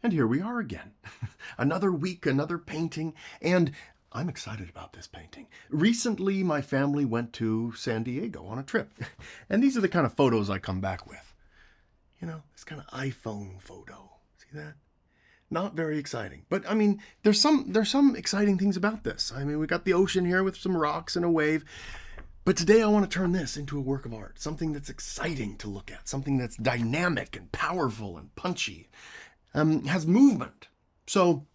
And here we are again. Another week, another painting, and I'm excited about this painting. Recently, my family went to San Diego on a trip, and these are the kind of photos I come back with. You know, this kind of iPhone photo. See that? Not very exciting, but I mean, there's some exciting things about this. I mean, we got the ocean here with some rocks and a wave. But today I want to turn this into a work of art, something that's exciting to look at, something that's dynamic and powerful and punchy, has movement. So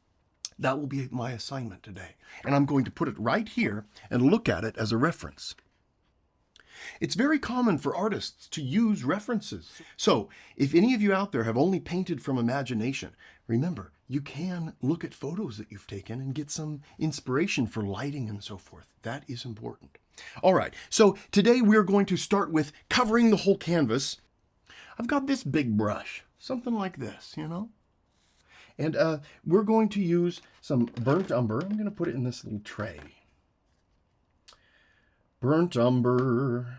that will be my assignment today. And I'm going to put it right here and look at it as a reference. It's very common for artists to use references. So if any of you out there have only painted from imagination, remember, you can look at photos that you've taken and get some inspiration for lighting and so forth. That is important. All right, so today we're going to start with covering the whole canvas. I've got this big brush, something like this, you know? And we're going to use some burnt umber. I'm going to put it in this little tray. Burnt umber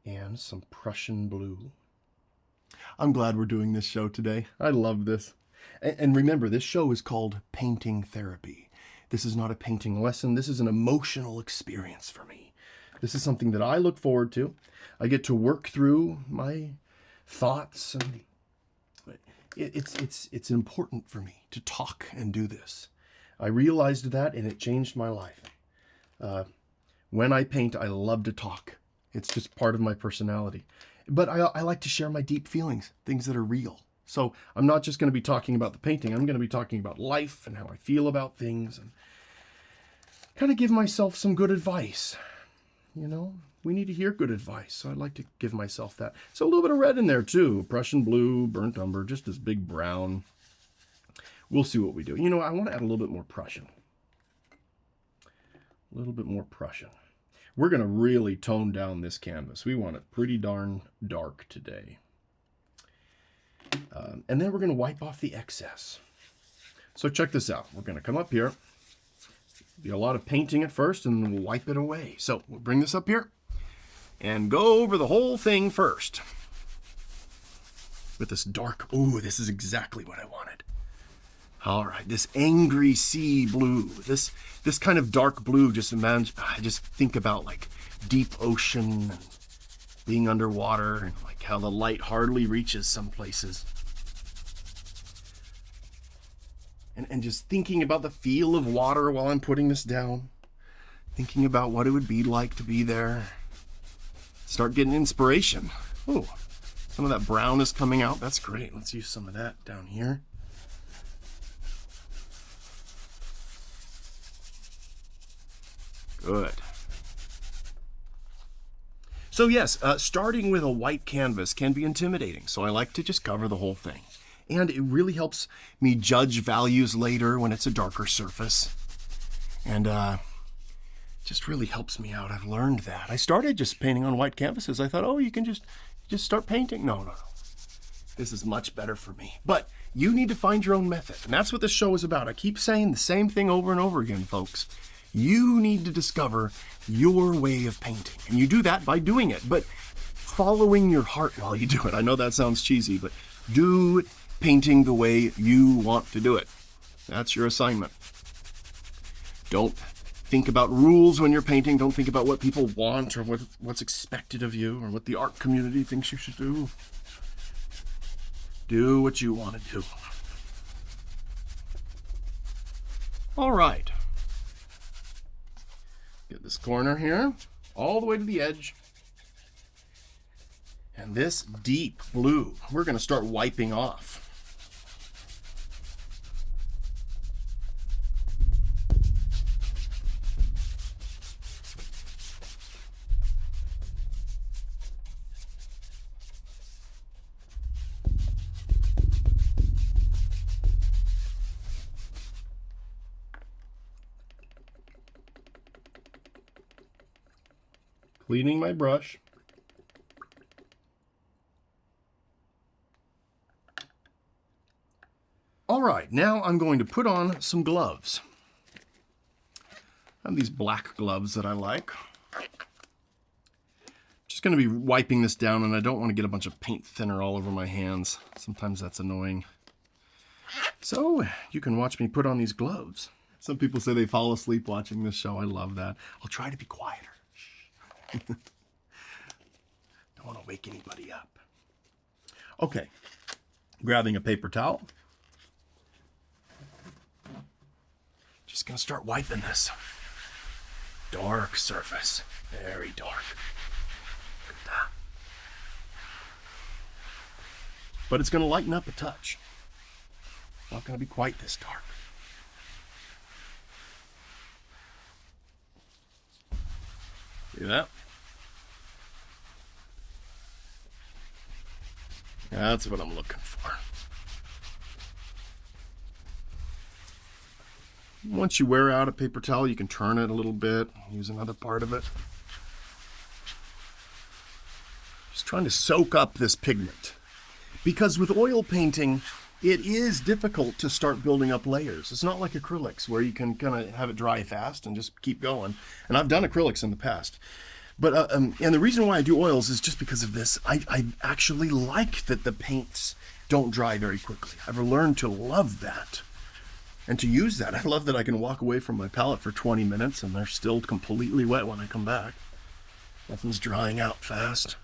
and some Prussian blue. I'm glad we're doing this show today. I love this. And remember, this show is called Painting Therapy. This is not a painting lesson. This is an emotional experience for me. This is something that I look forward to. I get to work through my thoughts, and it's important for me to talk and do this. I realized that, and it changed my life. When I paint, I love to talk. It's just part of my personality. But I like to share my deep feelings, things that are real. So I'm not just going to be talking about the painting. I'm going to be talking about life and how I feel about things, and kind of give myself some good advice. You know, we need to hear good advice, so I'd like to give myself that. So a little bit of red in there too. Prussian blue, burnt umber, just this big brown. We'll see what we do. You know, I want to add a little bit more Prussian. A little bit more Prussian. We're going to really tone down this canvas. We want it pretty darn dark today. And then we're going to wipe off the excess. So check this out. We're going to come up here. Be a lot of painting at first, and then we'll wipe it away. So we'll bring this up here and go over the whole thing first. With this dark, ooh, this is exactly what I wanted. All right, this angry sea blue, this kind of dark blue, I just think about like deep ocean and being underwater, and like how the light hardly reaches some places. And just thinking about the feel of water while I'm putting this down. Thinking about what it would be like to be there. Start getting inspiration. Oh, some of that brown is coming out. That's great. Let's use some of that down here. Good. So yes, starting with a white canvas can be intimidating, so I like to just cover the whole thing. And it really helps me judge values later when it's a darker surface. And just really helps me out. I've learned that. I started just painting on white canvases. I thought, oh, you can just start painting. No. This is much better for me. But you need to find your own method. And that's what this show is about. I keep saying the same thing over and over again, folks. You need to discover your way of painting. And you do that by doing it, but following your heart while you do it. I know that sounds cheesy, but do painting the way you want to do it. That's your assignment. Don't think about rules when you're painting. Don't think about what people want or what's expected of you or what the art community thinks you should do. Do what you want to do. All right. Get this corner here, all the way to the edge. And this deep blue, we're going to start wiping off. Cleaning my brush. All right, now I'm going to put on some gloves. I have these black gloves that I like. Just going to be wiping this down, and I don't want to get a bunch of paint thinner all over my hands. Sometimes that's annoying. So you can watch me put on these gloves. Some people say they fall asleep watching this show. I love that. I'll try to be quieter. Don't want to wake anybody up. Okay, grabbing a paper towel. Just gonna start wiping this dark surface. Very dark. Look at that. But it's gonna lighten up a touch. Not gonna be quite this dark. See that? That's what I'm looking for. Once you wear out a paper towel, you can turn it a little bit, use another part of it. Just trying to soak up this pigment. Because with oil painting, it is difficult to start building up layers. It's not like acrylics where you can kind of have it dry fast and just keep going. And I've done acrylics in the past. But and the reason why I do oils is just because of this. I actually like that the paints don't dry very quickly. I've learned to love that and to use that. I love that I can walk away from my palette for 20 minutes and they're still completely wet when I come back. Nothing's drying out fast.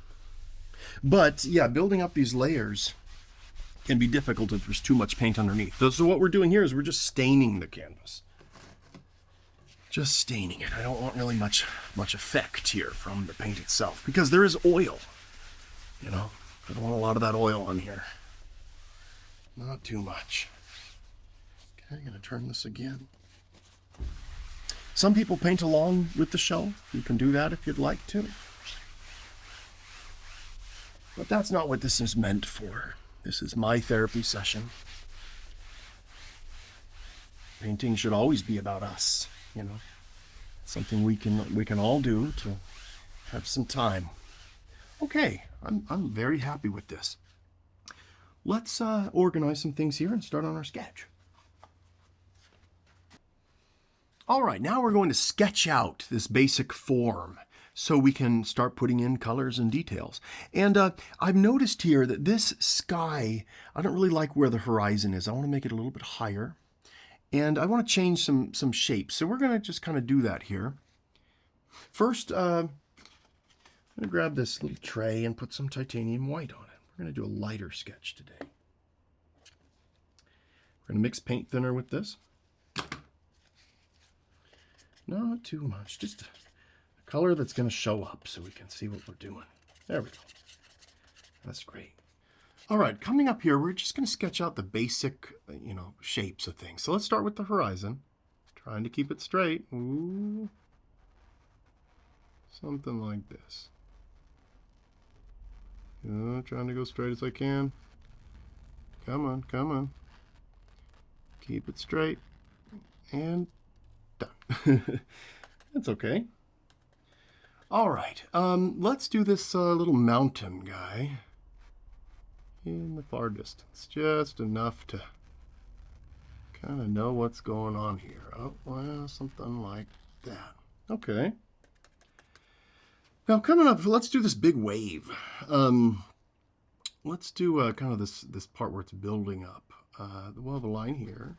But yeah, building up these layers can be difficult if there's too much paint underneath. So what we're doing here is we're just staining the canvas. Just staining it. I don't want really much effect here from the paint itself because there is oil. You know, I don't want a lot of that oil on here. Not too much. Okay, I'm gonna turn this again. Some people paint along with the show. You can do that if you'd like to. But that's not what this is meant for. This is my therapy session. Painting should always be about us, you know. Something we can all do to have some time. Okay, I'm very happy with this. Let's organize some things here and start on our sketch. All right, now we're going to sketch out this basic form so we can start putting in colors and details. And I've noticed here that this sky, I don't really like where the horizon is. I want to make it a little bit higher. And I want to change some shapes. So we're going to just kind of do that here. First, I'm going to grab this little tray and put some titanium white on it. We're going to do a lighter sketch today. We're going to mix paint thinner with this. Not too much, just a color that's going to show up so we can see what we're doing. There we go. That's great. All right, coming up here, we're just going to sketch out the basic, shapes of things. So let's start with the horizon. Trying to keep it straight. Ooh. Something like this. Trying to go straight as I can. Come on, come on. Keep it straight. And done. That's okay. All right, let's do this little mountain guy in the far distance, just enough to kind of know what's going on here. Oh, well, something like that. Okay. Now coming up, let's do this big wave. Let's do kind of this part where it's building up. We'll have a line here.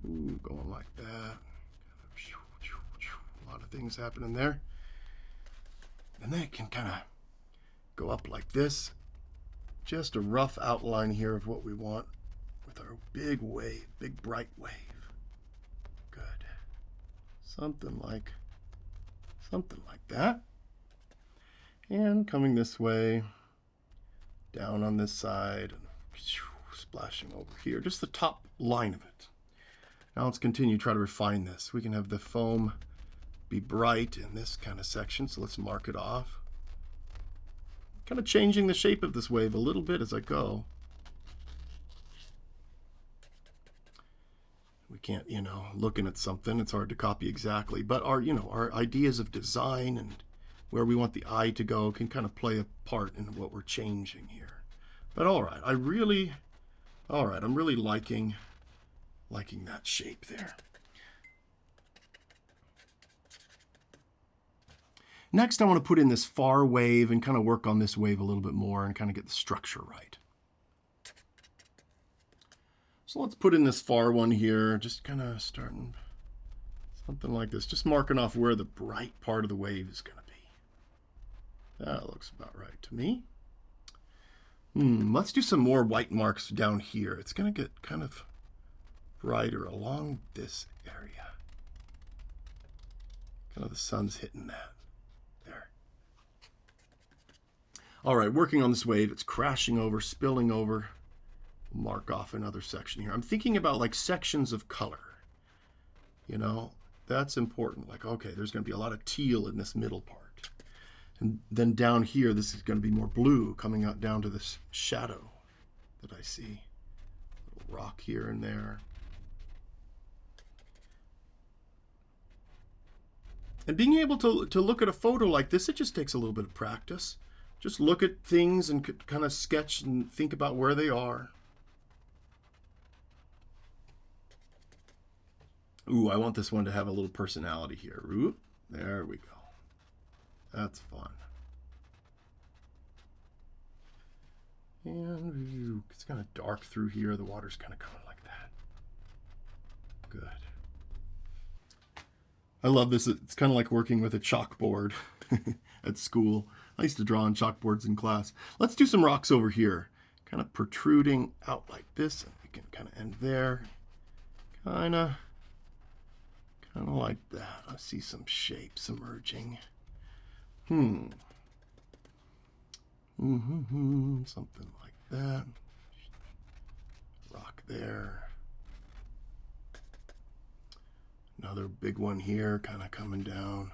Ooh, going like that. A lot of things happening there. And then it can kind of go up like this. Just a rough outline here of what we want with our big wave, big bright wave. Good. Something like that. And coming this way, down on this side, and splashing over here. Just the top line of it. Now let's continue to try to refine this. We can have the foam be bright in this kind of section, so let's mark it off. Kind of changing the shape of this wave a little bit as I go. We can't, looking at something, it's hard to copy exactly, but our ideas of design and where we want the eye to go can kind of play a part in what we're changing here. But all right, I'm really liking that shape there. Next, I want to put in this far wave and kind of work on this wave a little bit more and kind of get the structure right. So let's put in this far one here, just kind of starting something like this, just marking off where the bright part of the wave is going to be. That looks about right to me. Let's do some more white marks down here. It's going to get kind of brighter along this area. Kind of the sun's hitting that. There. All right, working on this wave. It's crashing over, spilling over. We'll mark off another section here. I'm thinking about like sections of color. You know, that's important. Like, okay, there's going to be a lot of teal in this middle part. And then down here, this is going to be more blue coming out down to this shadow that I see. A little rock here and there. And being able to look at a photo like this, it just takes a little bit of practice. Just look at things and kind of sketch and think about where they are. Ooh, I want this one to have a little personality here. Ooh, there we go. That's fun. And it's kind of dark through here. The water's kind of coming like that. Good. I love this. It's kind of like working with a chalkboard at school. I used to draw on chalkboards in class. Let's do some rocks over here. Kind of protruding out like this. And we can kind of end there. Kind of like that. I see some shapes emerging. Something like that. Rock there. Another big one here, kind of coming down.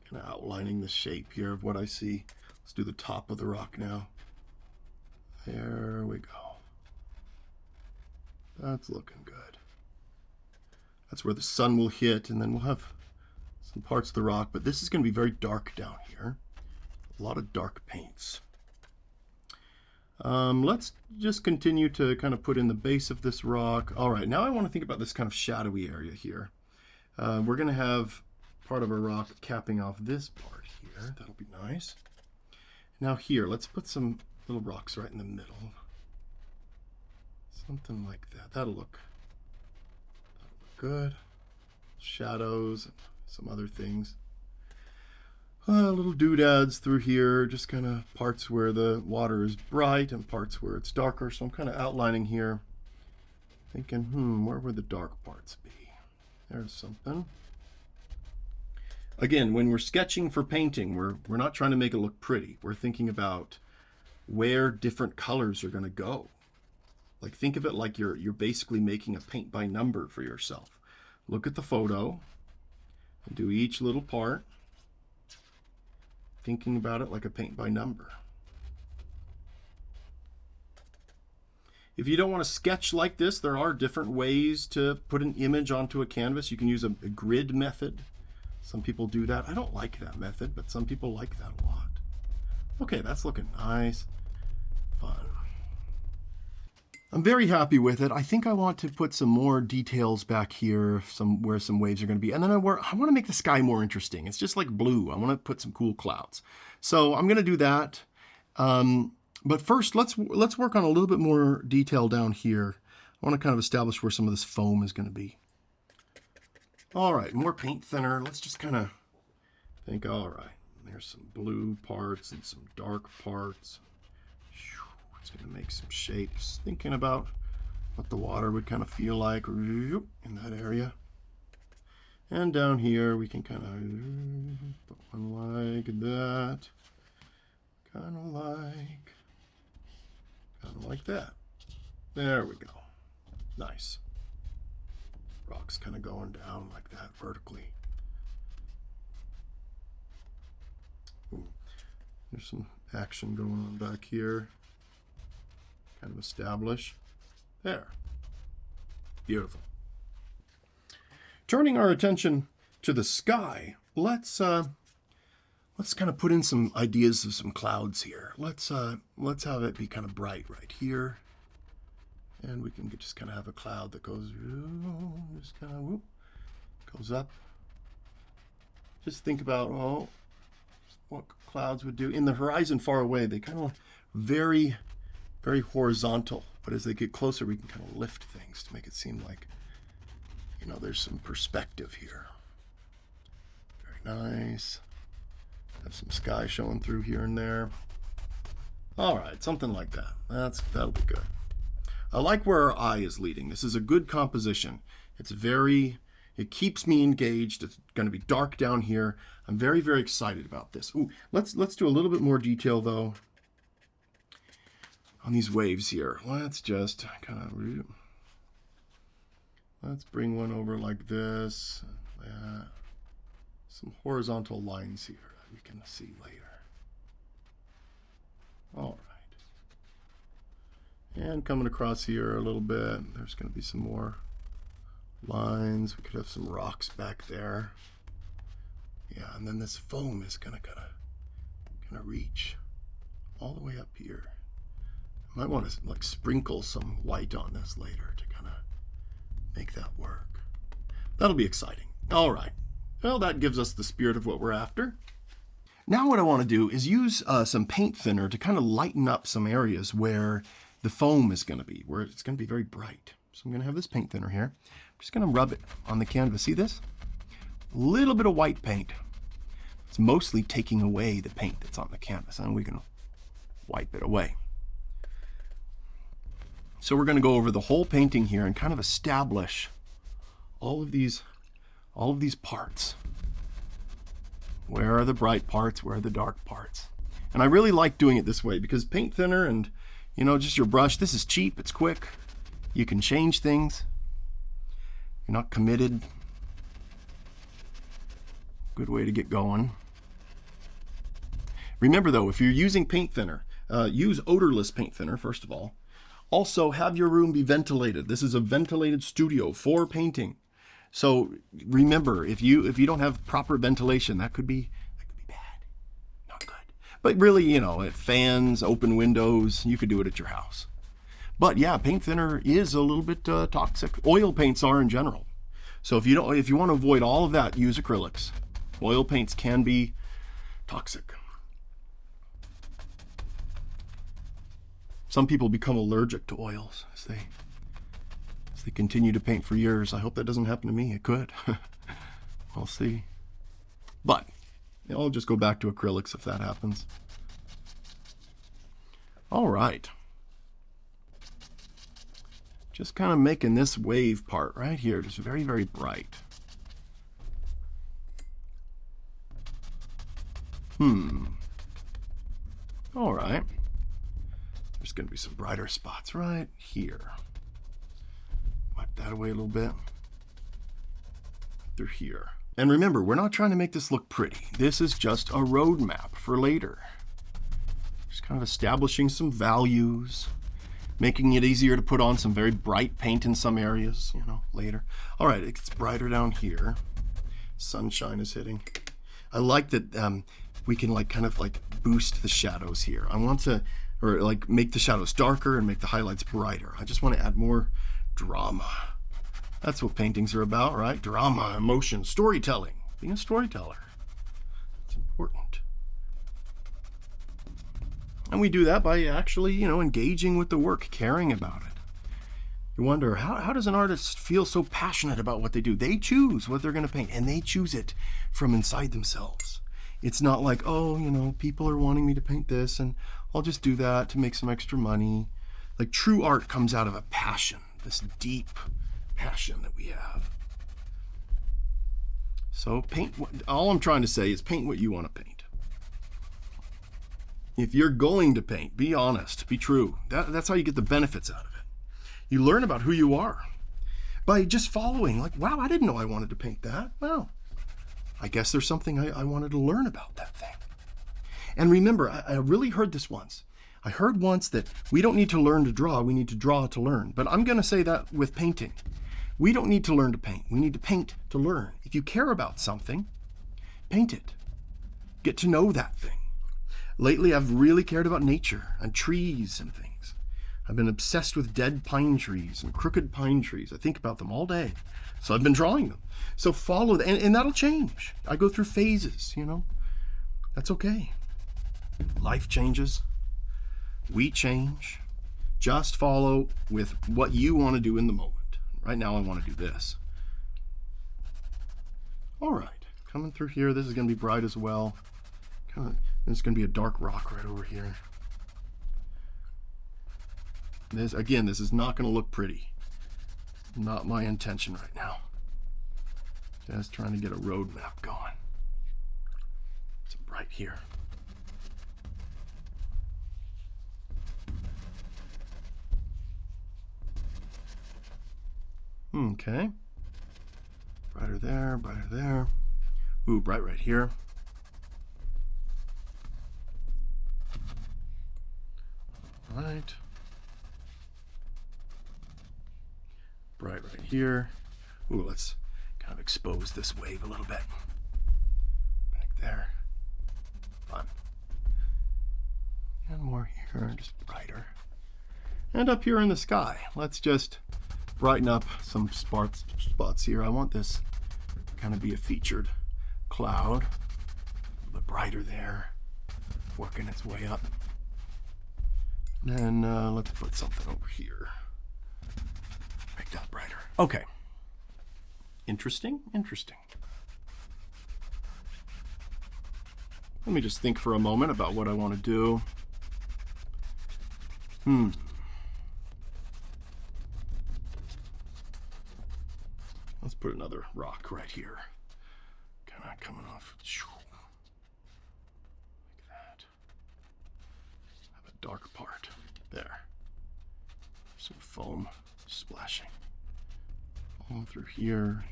Kind of outlining the shape here of what I see. Let's do the top of the rock now. There we go. That's looking good. That's where the sun will hit, and then we'll have some parts of the rock, but this is going to be very dark down here. A lot of dark paints. Let's just continue to kind of put in the base of this rock. All right, now I want to think about this kind of shadowy area here. We're going to have part of a rock capping off this part here. That'll be nice. Now here, let's put some little rocks right in the middle. Something like that. That'll look good. Shadows and some other things. Little doodads through here, just kind of parts where the water is bright and parts where it's darker. So I'm kind of outlining here, thinking, where would the dark parts be? There's something. Again, when we're sketching for painting, we're not trying to make it look pretty. We're thinking about where different colors are going to go. Like, think of it like you're basically making a paint by number for yourself. Look at the photo and do each little part, thinking about it like a paint by number. If you don't want to sketch like this, there are different ways to put an image onto a canvas. You can use a grid method. Some people do that. I don't like that method, but some people like that a lot. Okay, that's looking nice. Fun. I'm very happy with it. I think I want to put some more details back here, where some waves are going to be. And then I want to make the sky more interesting. It's just like blue. I want to put some cool clouds. So I'm going to do that. But first, let's work on a little bit more detail down here. I want to kind of establish where some of this foam is going to be. All right, more paint thinner. Let's just kind of think, all right, there's some blue parts and some dark parts. It's going to make some shapes, thinking about what the water would kind of feel like in that area. And down here, we can kind of put one like that, kind of like that. There we go. Nice. Rocks kind of going down like that vertically. Ooh. There's some action going on back here. Kind of establish. There. Beautiful. Turning our attention to the sky, let's kind of put in some ideas of some clouds here. Let's have it be kind of bright right here. And we can just kind of have a cloud that goes, just kind of goes up. Just think about, what clouds would do. In the horizon far away, they kind of very very horizontal, but as they get closer, we can kind of lift things to make it seem like, you know, there's some perspective here. Very nice. Have some sky showing through here and there. All right, something like that. That'll be good. I like where our eye is leading. This is a good composition. It keeps me engaged. It's going to be dark down here. I'm very, very excited about this. Ooh, let's do a little bit more detail though on these waves here. Let's just kind of let's bring one over like this. Some horizontal lines here that we can see later. All right. And coming across here a little bit, there's going to be some more lines. We could have some rocks back there. Yeah, and then this foam is gonna reach all the way up here. I might want to like sprinkle some white on this later to kind of make that work. That'll be exciting. All right. Well, that gives us the spirit of what we're after. Now what I want to do is use some paint thinner to kind of lighten up some areas where the foam is going to be, where it's going to be very bright. So I'm going to have this paint thinner here. I'm just going to rub it on the canvas. See this? A little bit of white paint. It's mostly taking away the paint that's on the canvas, and we can wipe it away. So we're going to go over the whole painting here and kind of establish all of these parts. Where are the bright parts? Where are the dark parts? And I really like doing it this way because paint thinner and, you know, just your brush, this is cheap, it's quick. You can change things. You're not committed. Good way to get going. Remember though, if you're using paint thinner, use odorless paint thinner, first of all. Also, have your room be ventilated. This is a ventilated studio for painting. So remember, if you don't have proper ventilation, that could be bad. Not good. But really, you know, fans, open windows, you could do it at your house. But yeah, paint thinner is a little bit toxic. Oil paints are in general. So if you want to avoid all of that, use acrylics. Oil paints can be toxic. Some people become allergic to oils as they continue to paint for years. I hope that doesn't happen to me. It could. We'll see. But I'll just go back to acrylics if that happens. All right. Just kind of making this wave part right here just very, very bright. All right. There's going to be some brighter spots right here. Wipe that away a little bit. Through here. And remember, we're not trying to make this look pretty. This is just a roadmap for later. Just kind of establishing some values, making it easier to put on some very bright paint in some areas, you know, later. All right, it's brighter down here. Sunshine is hitting. I like that we can kind of boost the shadows here. I want to, or make the shadows darker and make the highlights brighter. I just want to add more drama. That's what paintings are about, right? Drama, emotion, storytelling. Being a storyteller. It's important. And we do that by actually, you know, engaging with the work, caring about it. You wonder, how does an artist feel so passionate about what they do? They choose what they're going to paint, and they choose it from inside themselves. It's not like, oh, you know, people are wanting me to paint this, and I'll just do that to make some extra money. Like, true art comes out of a passion, this deep passion that we have. So paint, all I'm trying to say is paint what you want to paint. If you're going to paint, be honest, be true. That's how you get the benefits out of it. You learn about who you are by just following, like, wow, I didn't know I wanted to paint that. Well, I guess there's something I wanted to learn about that thing. And remember, I really heard this once. I heard once that we don't need to learn to draw, we need to draw to learn. But I'm going to say that with painting. We don't need to learn to paint. We need to paint to learn. If you care about something, paint it. Get to know that thing. Lately, I've really cared about nature and trees and things. I've been obsessed with dead pine trees and crooked pine trees. I think about them all day. So I've been drawing them. So follow that, and that'll change. I go through phases, you know. That's okay. Life changes. We change. Just follow with what you want to do in the moment. Right now I want to do this. All right, coming through here. This is going to be bright as well. There's going to be a dark rock right over here. This is not going to look pretty. Not my intention right now. Just trying to get a road map going. It's bright here. Okay. Brighter there, brighter there. Ooh, bright right here. All right. Bright right here. Ooh, let's kind of expose this wave a little bit. Back there. Fun. And more here, just brighter. And up here in the sky, let's just brighten up some spots here. I want this to kind of be a featured cloud. A little bit brighter there, working its way up. And then let's put something over here. Make that brighter. Okay. Interesting, interesting. Let me just think for a moment about what I want to do. Let's put another rock right here. Kind of coming off. Like that. Have a dark part there. Some foam splashing all through here.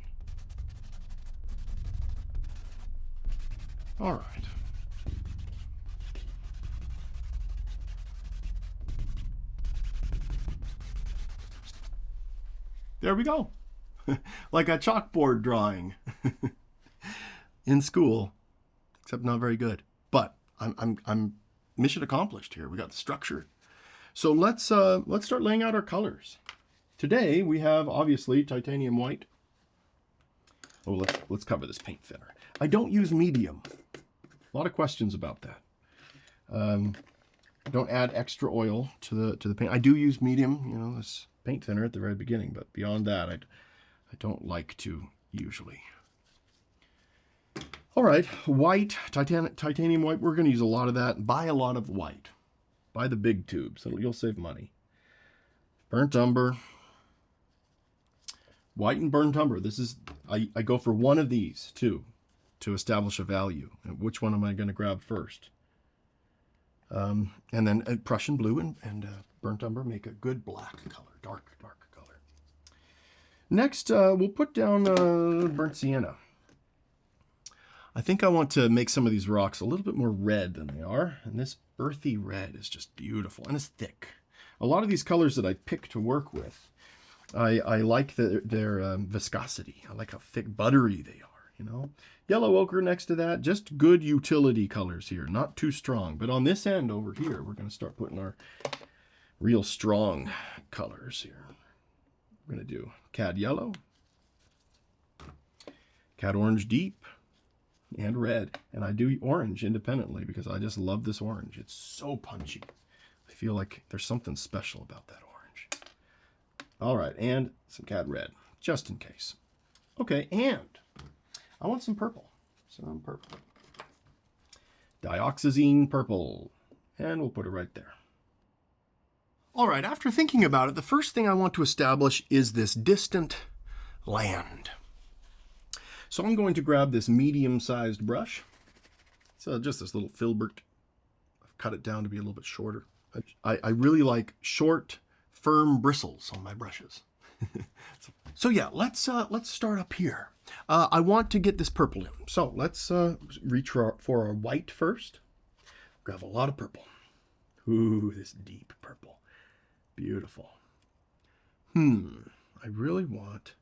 All right. There we go. Like a chalkboard drawing in school, except not very good. But I'm mission accomplished here. We got the structure. So let's start laying out our colors. Today we have obviously titanium white. Oh, let's cover this paint thinner. I don't use medium. A lot of questions about that. Don't add extra oil to the paint. I do use medium, you know, this paint thinner at the very beginning, but beyond that, I don't like to usually. All right, white, titanium white. We're going to use a lot of that. Buy a lot of white. Buy the big tubes. You'll save money. Burnt umber. White and burnt umber. This is, I go for one of these two to establish a value. And which one am I going to grab first? And then Prussian blue and burnt umber make a good black color, dark color. Next, we'll put down burnt sienna. I think I want to make some of these rocks a little bit more red than they are. And this earthy red is just beautiful, and it's thick. A lot of these colors that I pick to work with, I like their viscosity. I like how thick, buttery they are, you know. Yellow ochre next to that, just good utility colors here, not too strong. But on this end over here, we're going to start putting our real strong colors here. We're going to do cad yellow, cad orange deep, and red. And I do orange independently because I just love this orange. It's so punchy. I feel like there's something special about that orange. All right, and some cad red, just in case. Okay, and I want some purple. Some purple. Dioxazine purple. And we'll put it right there. All right, after thinking about it, the first thing I want to establish is this distant land. So I'm going to grab this medium-sized brush. So just this little filbert. I've cut it down to be a little bit shorter. I really like short, firm bristles on my brushes. So yeah, let's start up here. I want to get this purple in. So let's reach for our white first. Grab a lot of purple. Ooh, this deep purple. Beautiful. I really want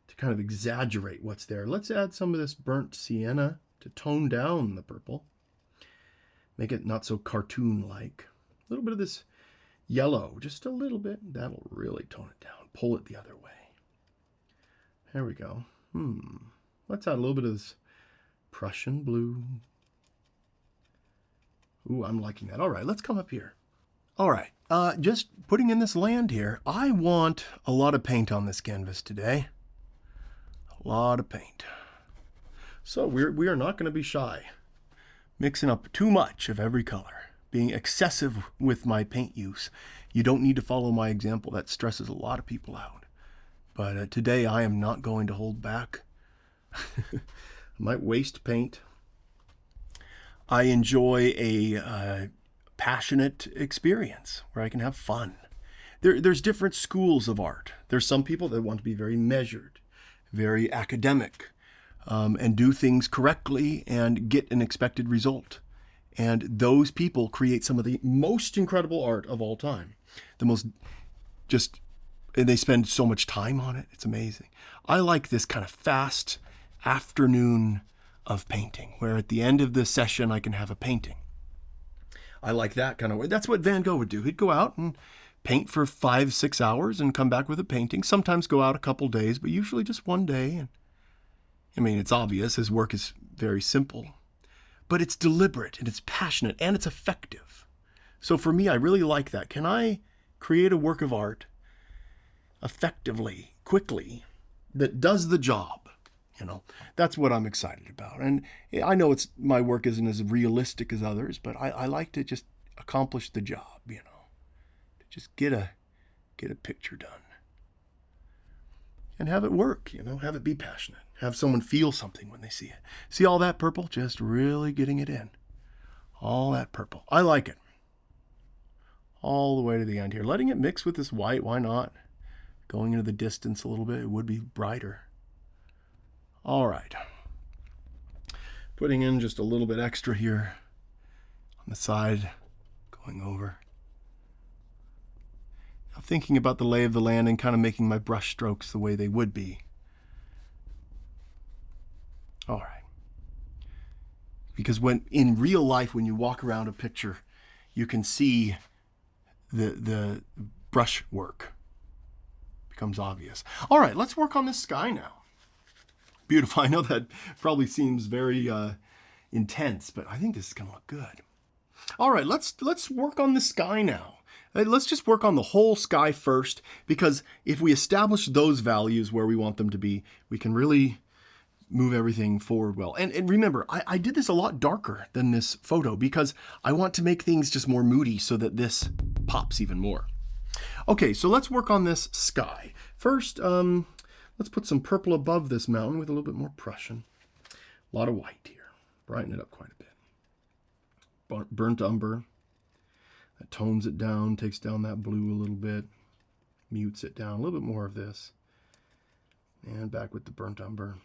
to kind of exaggerate what's there. Let's add some of this burnt sienna to tone down the purple. Make it not so cartoon-like. A little bit of this yellow, just a little bit. That'll really tone it down. Pull it the other way. There we go. Let's add a little bit of this Prussian blue. Ooh, I'm liking that. All right, let's come up here. All right, Just putting in this land here. I want a lot of paint on this canvas today. A lot of paint. So we are not going to be shy. Mixing up too much of every color. Being excessive with my paint use. You don't need to follow my example. That stresses a lot of people out. But today I am not going to hold back. I might waste paint. I enjoy a passionate experience where I can have fun. There's different schools of art. There's some people that want to be very measured, very academic, and do things correctly and get an expected result. And those people create some of the most incredible art of all time. And they spend so much time on it. It's amazing. I like this kind of fast afternoon of painting, where at the end of the session I can have a painting. I like that kind of way. That's what Van Gogh would do. He'd go out and paint for 5-6 hours and come back with a painting. Sometimes go out a couple days, but usually just one day. And I mean, it's obvious his work is very simple, but it's deliberate and it's passionate and it's effective. So for me, I really like that. Can I create a work of art effectively, quickly, that does the job? That's what I'm excited about. And I know my work isn't as realistic as others, but I like to just accomplish the job, to just get a picture done and have it work, have it be passionate, have someone feel something when they see it. See all that purple? Just really getting it in. All that purple. I like it. All the way to the end here. Letting it mix with this white, why not? Going into the distance a little bit, it would be brighter. All right. Putting in just a little bit extra here on the side, going over. Now thinking about the lay of the land and kind of making my brush strokes the way they would be. All right. Because in real life, when you walk around a picture, you can see the brush work. Becomes obvious. All right, let's work on this sky now. Beautiful. I know that probably seems very intense, but I think this is going to look good. All right, let's work on the sky now. Let's just work on the whole sky first, because if we establish those values where we want them to be, we can really move everything forward well. And remember, I did this a lot darker than this photo because I want to make things just more moody so that this pops even more. Okay, so let's work on this sky. First, let's put some purple above this mountain with a little bit more Prussian. A lot of white here. Brighten it up quite a bit. Burnt umber. That tones it down, takes down that blue a little bit. Mutes it down. A little bit more of this. And back with the burnt umber.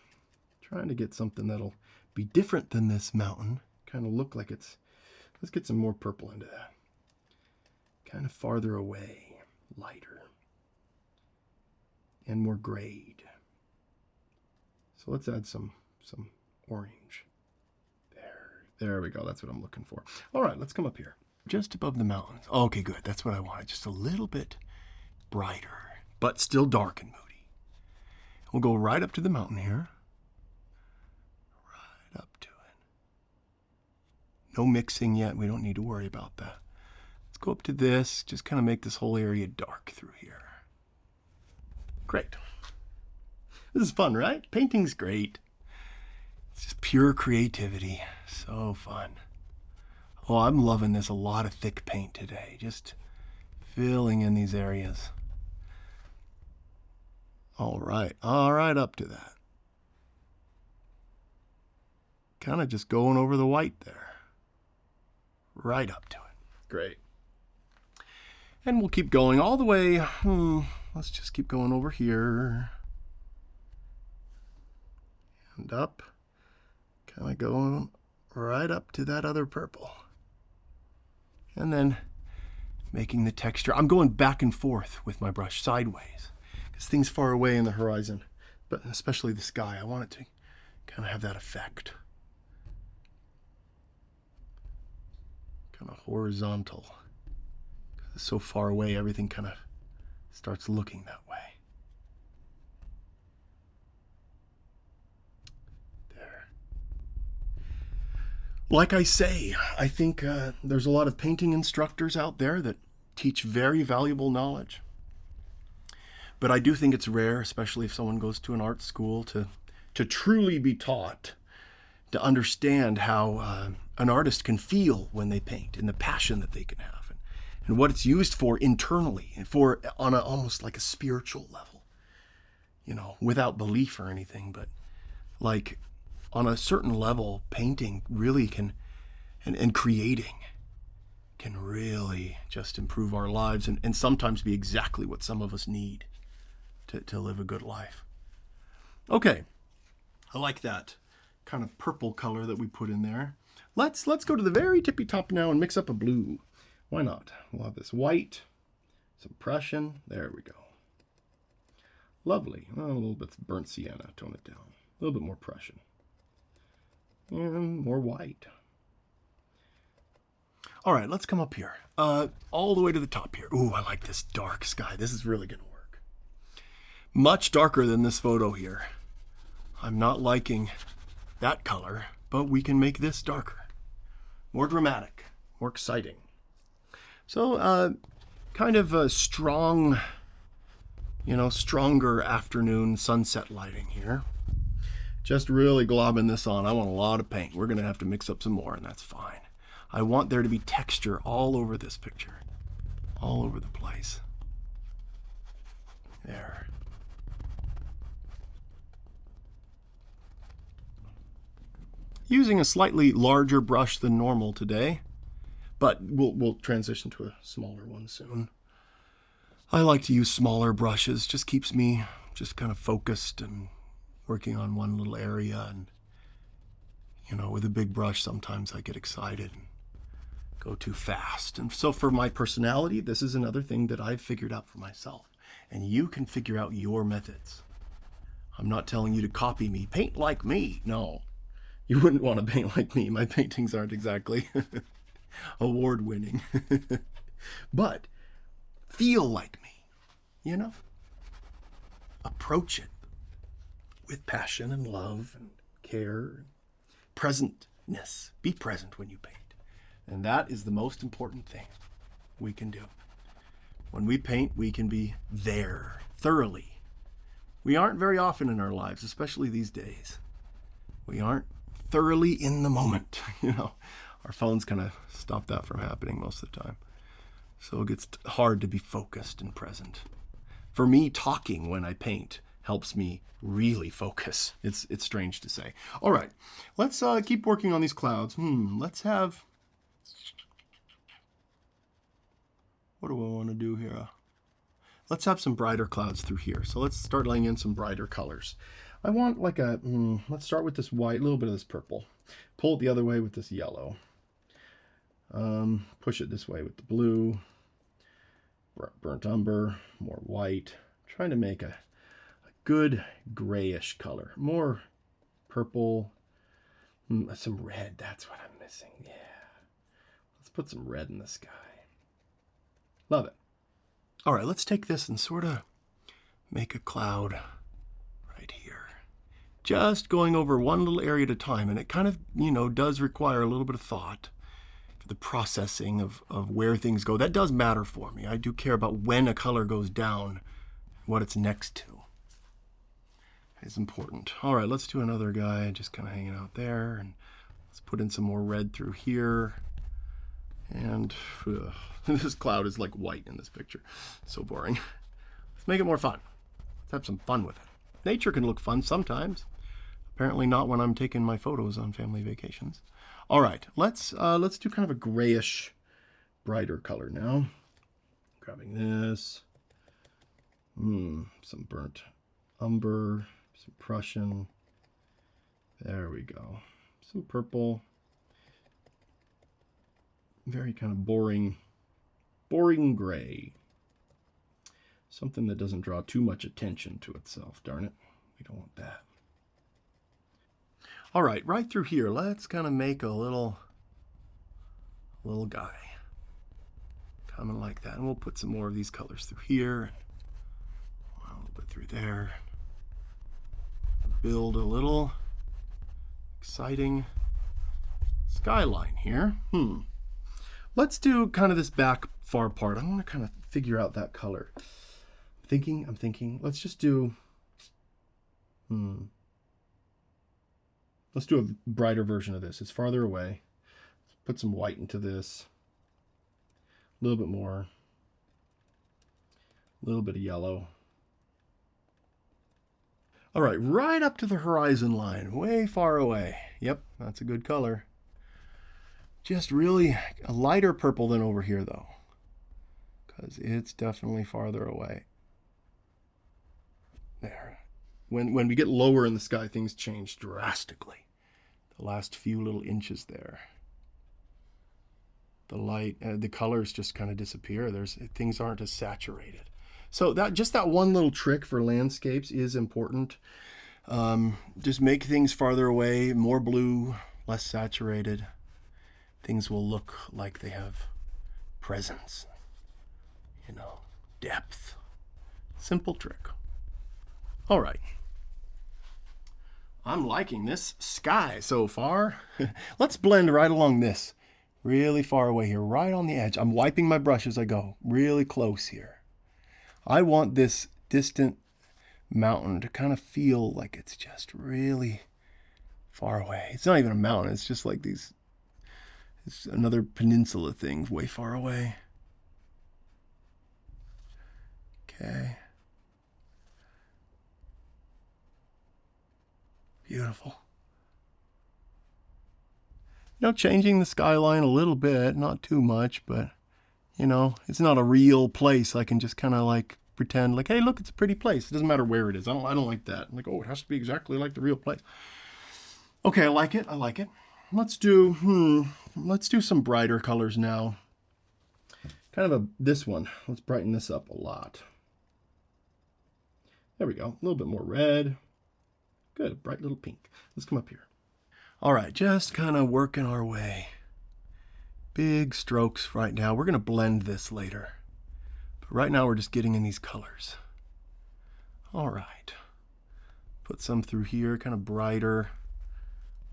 Trying to get something that'll be different than this mountain. Kind of look like it's... Let's get some more purple into that. Kind of farther away. Lighter. And more grayed. So let's add some orange. There we go. That's what I'm looking for. All right, let's come up here. Just above the mountains. Okay, good. That's what I wanted. Just a little bit brighter, but still dark and moody. We'll go right up to the mountain here. Right up to it. No mixing yet. We don't need to worry about that. Let's go up to this. Just kind of make this whole area dark through here. Great. This is fun, right? Painting's great. It's just pure creativity. So fun. Oh, I'm loving this. A lot of thick paint today. Just filling in these areas. All right up to that. Kind of just going over the white there. Right up to it. Great. And we'll keep going all the way. Let's just keep going over here. And up. Kind of going right up to that other purple. And then making the texture. I'm going back and forth with my brush sideways. Because things far away in the horizon, but especially the sky, I want it to kind of have that effect. Kind of horizontal. It's so far away, everything kind of starts looking that way. There. Like I say, I think there's a lot of painting instructors out there that teach very valuable knowledge. But I do think it's rare, especially if someone goes to an art school, to truly be taught, to understand how an artist can feel when they paint and the passion that they can have and what it's used for internally and for on a almost like a spiritual level, without belief or anything, but like on a certain level, painting really can, and creating can really just improve our lives and sometimes be exactly what some of us need to live a good life. Okay, I like that kind of purple color that we put in there. Let's go to the very tippy top now and mix up a blue. Why not? We'll have this white, some Prussian. There we go. Lovely. Oh, a little bit burnt sienna. Tone it down. A little bit more Prussian. And more white. All right, let's come up here. All the way to the top here. Ooh, I like this dark sky. This is really going to work. Much darker than this photo here. I'm not liking that color, but we can make this darker. More dramatic, more exciting. So kind of a strong, stronger afternoon sunset lighting here. Just really globbing this on. I want a lot of paint. We're going to have to mix up some more, and that's fine. I want there to be texture all over this picture. All over the place. There. Using a slightly larger brush than normal today, but we'll transition to a smaller one soon. I like to use smaller brushes. Just keeps me just kind of focused and working on one little area. And, with a big brush, sometimes I get excited and go too fast. And so for my personality, this is another thing that I've figured out for myself. And you can figure out your methods. I'm not telling you to copy me. Paint like me. No. You wouldn't want to paint like me. My paintings aren't exactly award-winning. But feel like me, Approach it with passion and love and care, presentness. Be present when you paint. And that is the most important thing we can do. When we paint, we can be there thoroughly. We aren't very often in our lives, especially these days. We aren't thoroughly in the moment. Our phones kind of stop that from happening most of the time. So it gets hard to be focused and present. For me, talking when I paint helps me really focus. It's strange to say. All right, let's keep working on these clouds. Let's have... What do I want to do here? Let's have some brighter clouds through here. So let's start laying in some brighter colors. I want like a, let's start with this white, a little bit of this purple. Pull it the other way with this yellow. Push it this way with the blue. Burnt umber, more white. Trying to make a good grayish color. More purple, some red. That's what I'm missing. Yeah. Let's put some red in the sky. Love it. All right, let's take this and sort of make a cloud right here. Just going over one little area at a time. And it kind of, does require a little bit of thought for the processing of where things go. That does matter for me. I do care about when a color goes down, what it's next to. It's important. All right, let's do another guy just kind of hanging out there. And let's put in some more red through here. And this cloud is like white in this picture. So boring. Let's make it more fun. Let's have some fun with it. Nature can look fun sometimes. Apparently not when I'm taking my photos on family vacations. All right, let's do kind of a grayish, brighter color now. Grabbing this. Some burnt umber, some Prussian. There we go. Some purple. Very kind of boring gray. Something that doesn't draw too much attention to itself, darn it. We don't want that. All right, right through here, let's kind of make a little guy. Coming like that. And we'll put some more of these colors through here. A little bit through there. Build a little exciting skyline here. Let's do kind of this back far part. I want to kind of figure out that color. I'm thinking, let's just do, let's do a brighter version of this. It's farther away. Put some white into this. A little bit more. A little bit of yellow. All right, right up to the horizon line, way far away. Yep, that's a good color. Just really a lighter purple than over here, though, because it's definitely farther away. There. When we get lower in the sky, things change drastically. The last few little inches there. The light, the colors just kind of disappear. Things aren't as saturated. So that one little trick for landscapes is important. Just make things farther away, more blue, less saturated. Things will look like they have presence, depth. Simple trick. All right. I'm liking this sky so far. Let's blend right along this. Really far away here, right on the edge. I'm wiping my brush as I go, really close here. I want this distant mountain to kind of feel like it's just really far away. It's not even a mountain, it's just like it's another peninsula thing way far away. Okay. Beautiful. Changing the skyline a little bit, not too much, but, it's not a real place. I can just kind of like pretend like, hey, look, it's a pretty place. It doesn't matter where it is. I don't like that. I'm like, oh, it has to be exactly like the real place. Okay, I like it. Let's do some brighter colors now. Kind of this one. Let's brighten this up a lot. There we go. A little bit more red. Good, a bright little pink. Let's come up here. All right, just kind of working our way. Big strokes right now. We're going to blend this later. But right now we're just getting in these colors. All right. Put some through here, kind of brighter.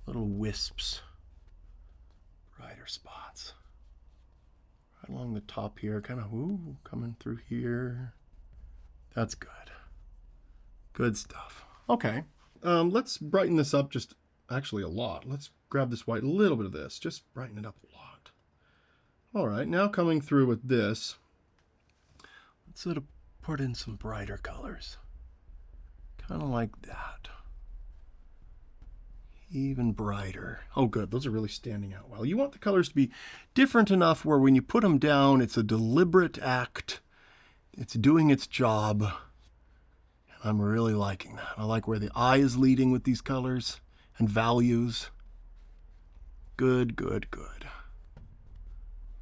Little wisps. Brighter spots. Right along the top here, kind of, coming through here. That's good. Good stuff. Okay. Let's brighten this up just actually a lot. Let's grab this white, a little bit of this, just brighten it up a lot. All right, now coming through with this, let's sort of put in some brighter colors. Kind of like that. Even brighter. Oh, good. Those are really standing out well. You want the colors to be different enough where when you put them down, it's a deliberate act. It's doing its job. And I'm really liking that. I like where the eye is leading with these colors and values. Good, good, good.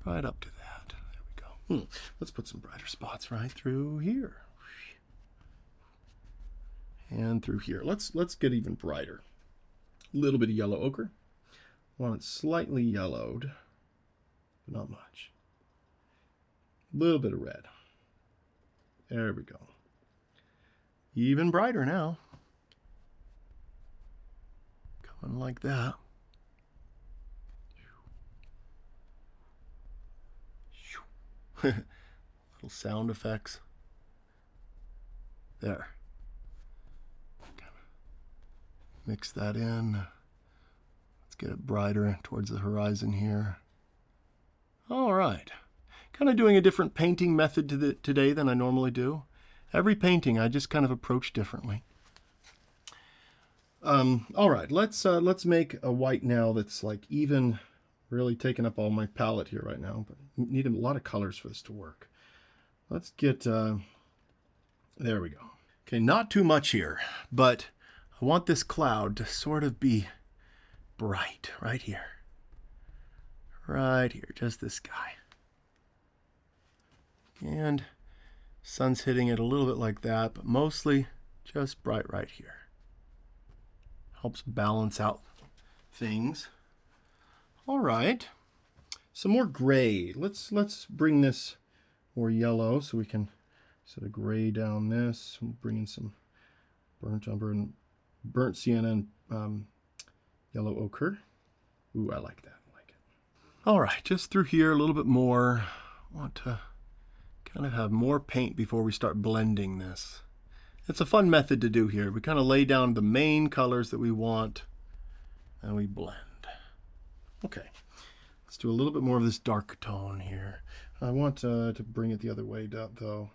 Right up to that. There we go. Let's put some brighter spots right through here. And through here. Let's get even brighter. A little bit of yellow ochre. I want it slightly yellowed, but not much. A little bit of red. There we go. Even brighter now. Coming like that. Little sound effects. There. Mix that in. Let's get it brighter towards the horizon here. All right. Kind of doing a different painting method today than I normally do. Every painting I just kind of approach differently. All right, let's make a white now that's like even really taking up all my palette here right now, but need a lot of colors for this to work. Let's get, there we go. Okay, not too much here, but I want this cloud to sort of be bright right here. Right here, just this guy. And sun's hitting it a little bit like that, but mostly just bright right here. Helps balance out things. All right, some more gray. Let's bring this more yellow so we can sort of gray down this. We'll bring in some burnt umber and burnt sienna and yellow ochre. Ooh, I like that. I like it. All right, just through here a little bit more. I want to kind of have more paint before we start blending this. It's a fun method to do here. We kind of lay down the main colors that we want and we blend. Okay, let's do a little bit more of this dark tone here. I want to bring it the other way though.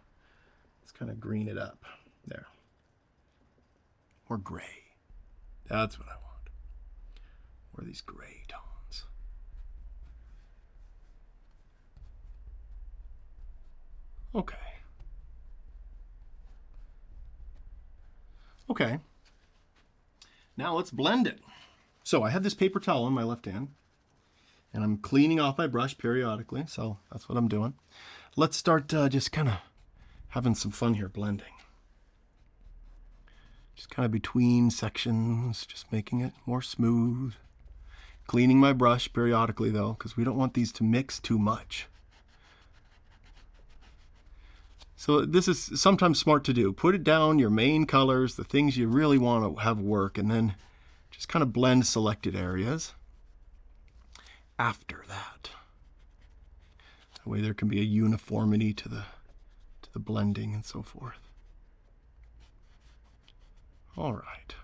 Let's kind of green it up. There. Or gray. That's what I want. Or these gray tones. Okay. Okay. Now let's blend it. So I have this paper towel in my left hand, and I'm cleaning off my brush periodically, so that's what I'm doing. Let's start just kind of having some fun here blending. Just kind of between sections, just making it more smooth. Cleaning my brush periodically though, because we don't want these to mix too much. So this is sometimes smart to do. Put it down, your main colors, the things you really want to have work, and then just kind of blend selected areas after that. That way there can be a uniformity to the blending and so forth. All right.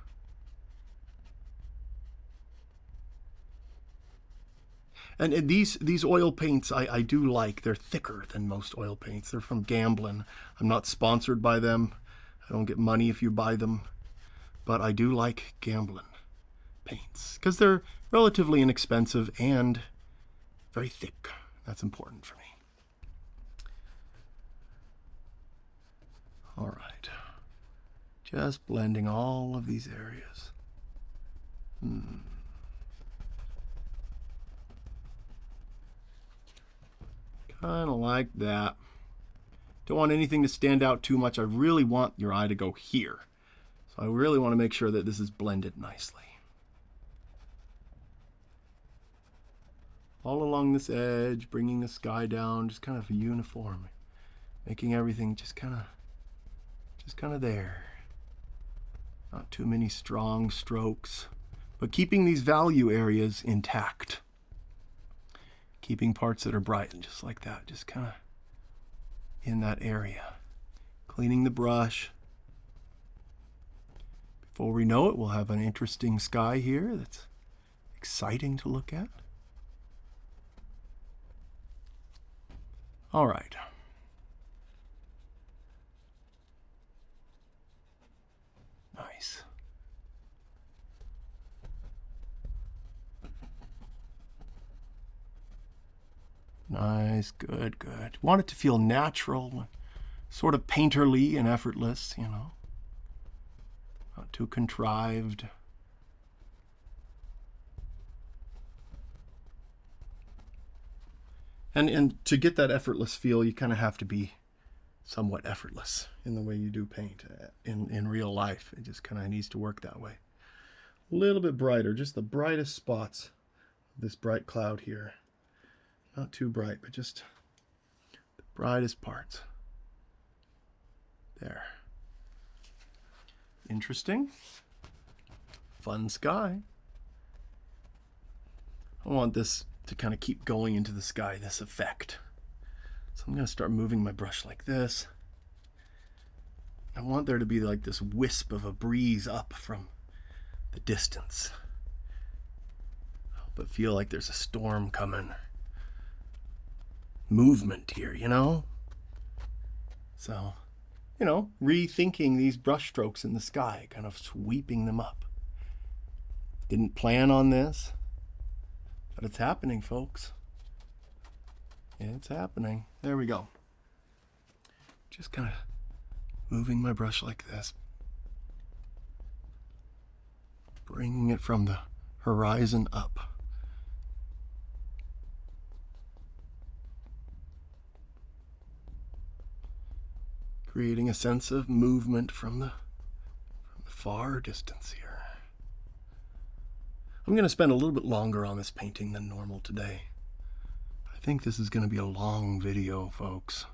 And these oil paints I do like. They're thicker than most oil paints. They're from Gamblin. I'm not sponsored by them. I don't get money if you buy them. But I do like Gamblin paints because they're relatively inexpensive and very thick. That's important for me. All right. Just blending all of these areas. Kind of like that. Don't want anything to stand out too much. I really want your eye to go here. So I really want to make sure that this is blended nicely. All along this edge, bringing the sky down, just kind of uniform. Making everything just kind of there. Not too many strong strokes, but keeping these value areas intact. Keeping parts that are bright, and just like that, just kind of in that area. Cleaning the brush. Before we know it, we'll have an interesting sky here that's exciting to look at. All right. Nice. Nice, good, good. Want it to feel natural, sort of painterly and effortless, you know. Not too contrived. And to get that effortless feel, you kind of have to be somewhat effortless in the way you do paint in real life. It just kind of needs to work that way. A little bit brighter, just the brightest spots of this bright cloud here. Not too bright, but just the brightest parts. There. Interesting. Fun sky. I want this to kind of keep going into the sky, this effect. So I'm going to start moving my brush like this. I want there to be like this wisp of a breeze up from the distance. But feel like there's a storm coming. Movement here, you know? So, you know, rethinking these brush strokes in the sky, kind of sweeping them up. Didn't plan on this, but it's happening, folks. It's happening. There we go. Just kind of moving my brush like this. Bringing it from the horizon up. Creating a sense of movement from the far distance here. I'm going to spend a little bit longer on this painting than normal today. I think this is going to be a long video, folks.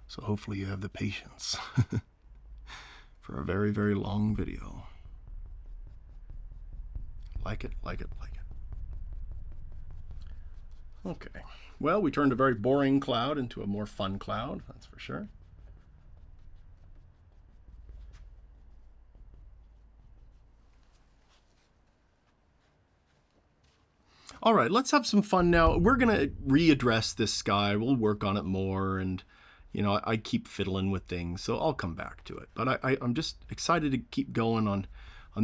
So hopefully you have the patience for a very, very long video. Like it, like it, like it. Okay. Well, we turned a very boring cloud into a more fun cloud, that's for sure. All right, let's have some fun now. We're going to readdress this sky. We'll work on it more, and I keep fiddling with things, so I'll come back to it. But I'm just excited to keep going on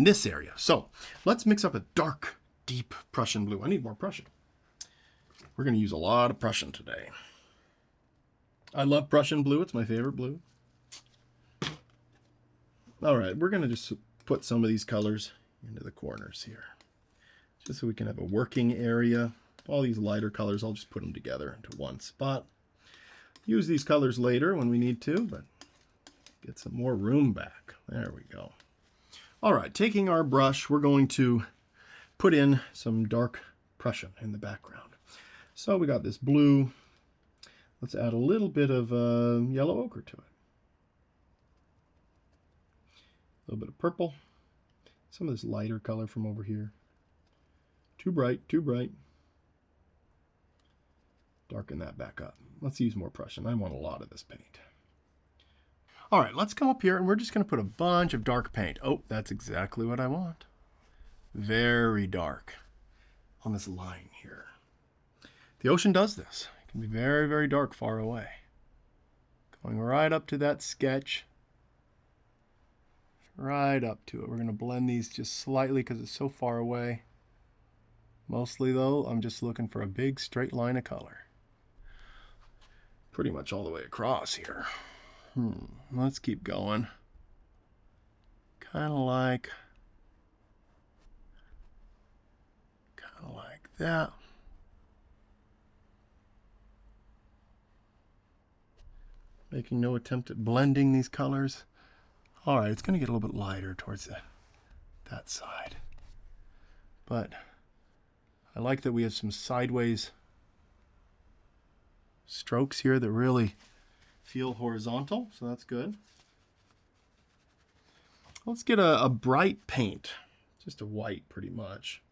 this area. So let's mix up a dark, deep Prussian blue. I need more Prussian. We're going to use a lot of Prussian today. I love Prussian blue. It's my favorite blue. All right, we're going to just put some of these colors into the corners here, just so we can have a working area. All these lighter colors, I'll just put them together into one spot. Use these colors later when we need to, but get some more room back. There we go. All right, taking our brush, we're going to put in some dark Prussian in the background. So we got this blue. Let's add a little bit of yellow ochre to it. A little bit of purple. Some of this lighter color from over here. Too bright, too bright. Darken that back up. Let's use more Prussian. I want a lot of this paint. All right, let's come up here and we're just going to put a bunch of dark paint. Oh, that's exactly what I want. Very dark on this line here. The ocean does this. It can be very, very dark far away. Going right up to that sketch. Right up to it. We're going to blend these just slightly because it's so far away. Mostly, though, I'm just looking for a big straight line of color. Pretty much all the way across here. Let's keep going. Kind of like that. Making no attempt at blending these colors. All right, it's going to get a little bit lighter towards that side. But I like that we have some sideways strokes here that really feel horizontal, so that's good. Let's get a bright paint, just a white pretty much.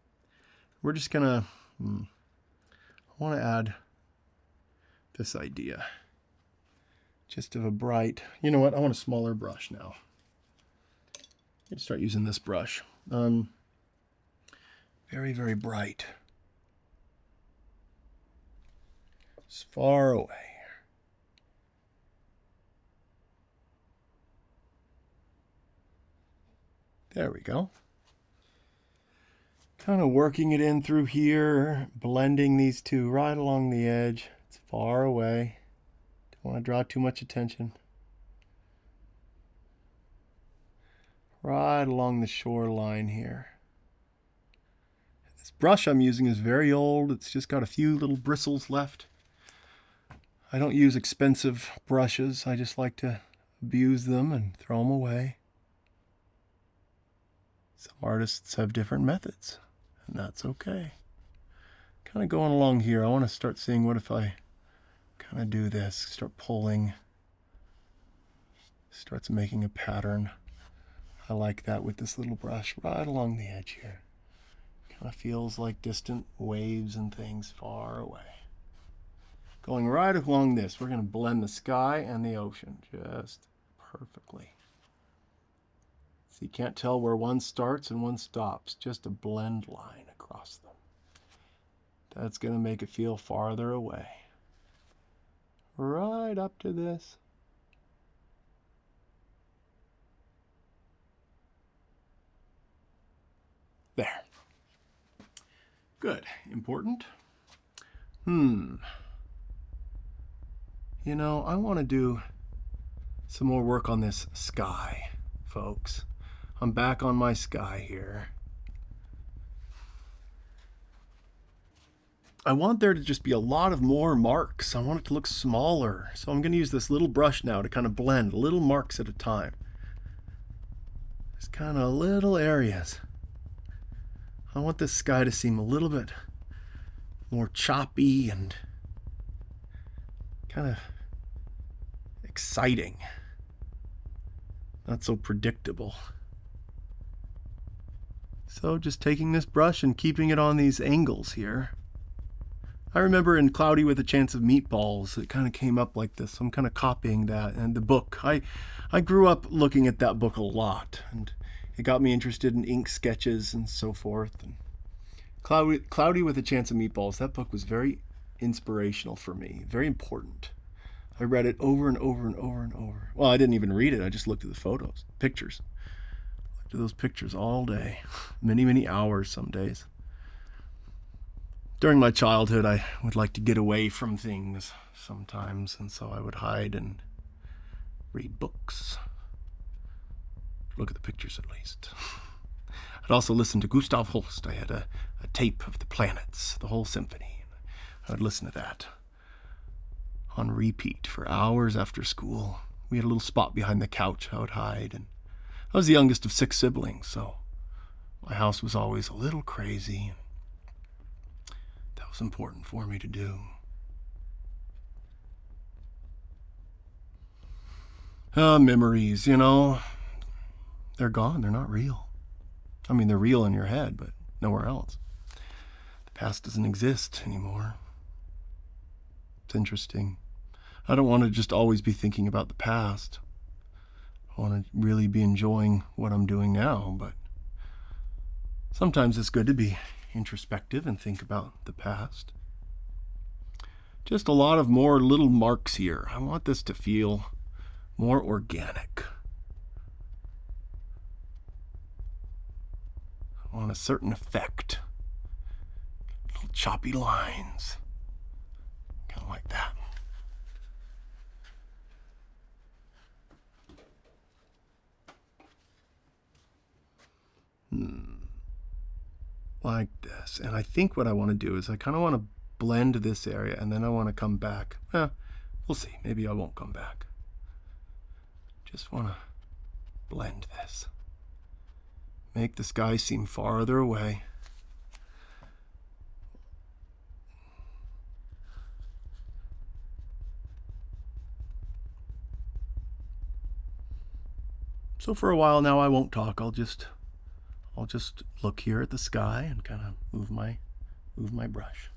We're just gonna, I want to add this idea, just of a bright, you know what, I want a smaller brush now. I'm gonna start using this brush. Very, very bright. It's far away. There we go. Kind of working it in through here, blending these two right along the edge. It's far away. Don't want to draw too much attention. Right along the shoreline here. This brush I'm using is very old. It's just got a few little bristles left. I don't use expensive brushes. I just like to abuse them and throw them away. Some artists have different methods, and that's okay. Kind of going along here, I want to start seeing what if I kind of do this, start pulling, starts making a pattern. I like that with this little brush right along the edge here. Kind of feels like distant waves and things far away. Going right along this, we're going to blend the sky and the ocean just perfectly. So you can't tell where one starts and one stops, just a blend line across them. That's going to make it feel farther away. Right up to this. There. Good. Important. You know, I want to do some more work on this sky, folks. I'm back on my sky here. I want there to just be a lot of more marks. I want it to look smaller. So I'm going to use this little brush now to kind of blend little marks at a time. Just kind of little areas. I want this sky to seem a little bit more choppy and kind of exciting. Not so predictable. So just taking this brush and keeping it on these angles here. I remember in Cloudy with a Chance of Meatballs, it kind of came up like this. I'm kind of copying that. And the book, I grew up looking at that book a lot, and it got me interested in ink sketches and so forth. And Cloudy with a Chance of Meatballs, that book was very inspirational for me, very important. I read it over and over and over and over. Well, I didn't even read it. I just looked at the photos, pictures. Looked at those pictures all day, many, many hours some days. During my childhood, I would like to get away from things sometimes, and so I would hide and read books. Look at the pictures at least. I'd also listen to Gustav Holst. I had a tape of the planets, the whole symphony. I would listen to that on repeat for hours after school. We had a little spot behind the couch I would hide, and I was the youngest of 6 siblings, so my house was always a little crazy. That was important for me to do. Memories, they're gone. They're not real. I mean, they're real in your head, but nowhere else. The past doesn't exist anymore. It's interesting. I don't want to just always be thinking about the past. I want to really be enjoying what I'm doing now, but sometimes it's good to be introspective and think about the past. Just a lot of more little marks here. I want this to feel more organic. I want a certain effect. Little choppy lines. Kind of like that. Like this. And I think what I want to do is I kind of want to blend this area, and then I want to come back. We'll see. Maybe I won't come back. Just want to blend this. Make the sky seem farther away. So for a while now I won't talk. I'll just look here at the sky and kind of move my brush.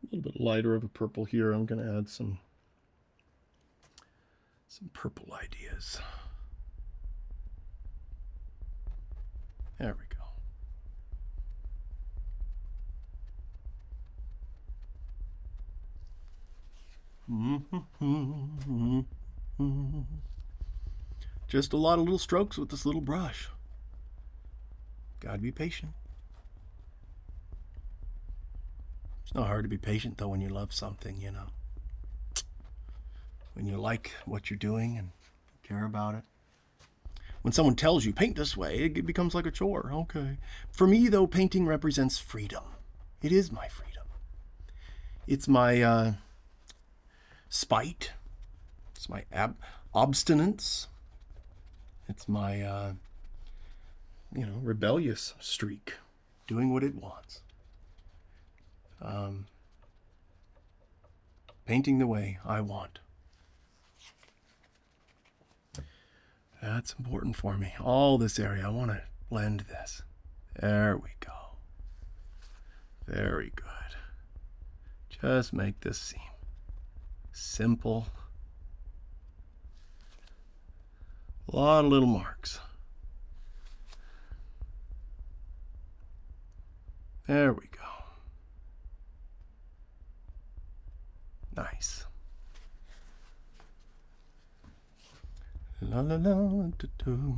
A little bit lighter of a purple here. I'm going to add some purple ideas. There we go. Just a lot of little strokes with this little brush. Gotta be patient. It's not hard to be patient though when you love something, When you like what you're doing and care about it. When someone tells you, paint this way, it becomes like a chore. Okay. For me though, painting represents freedom. It is my freedom. It's my spite. It's my obstinance. It's my, rebellious streak, doing what it wants. Painting the way I want. That's important for me. All this area, I want to blend this. There we go. Very good. Just make this seem simple. A lot of little marks. There we go. La la la la do, do.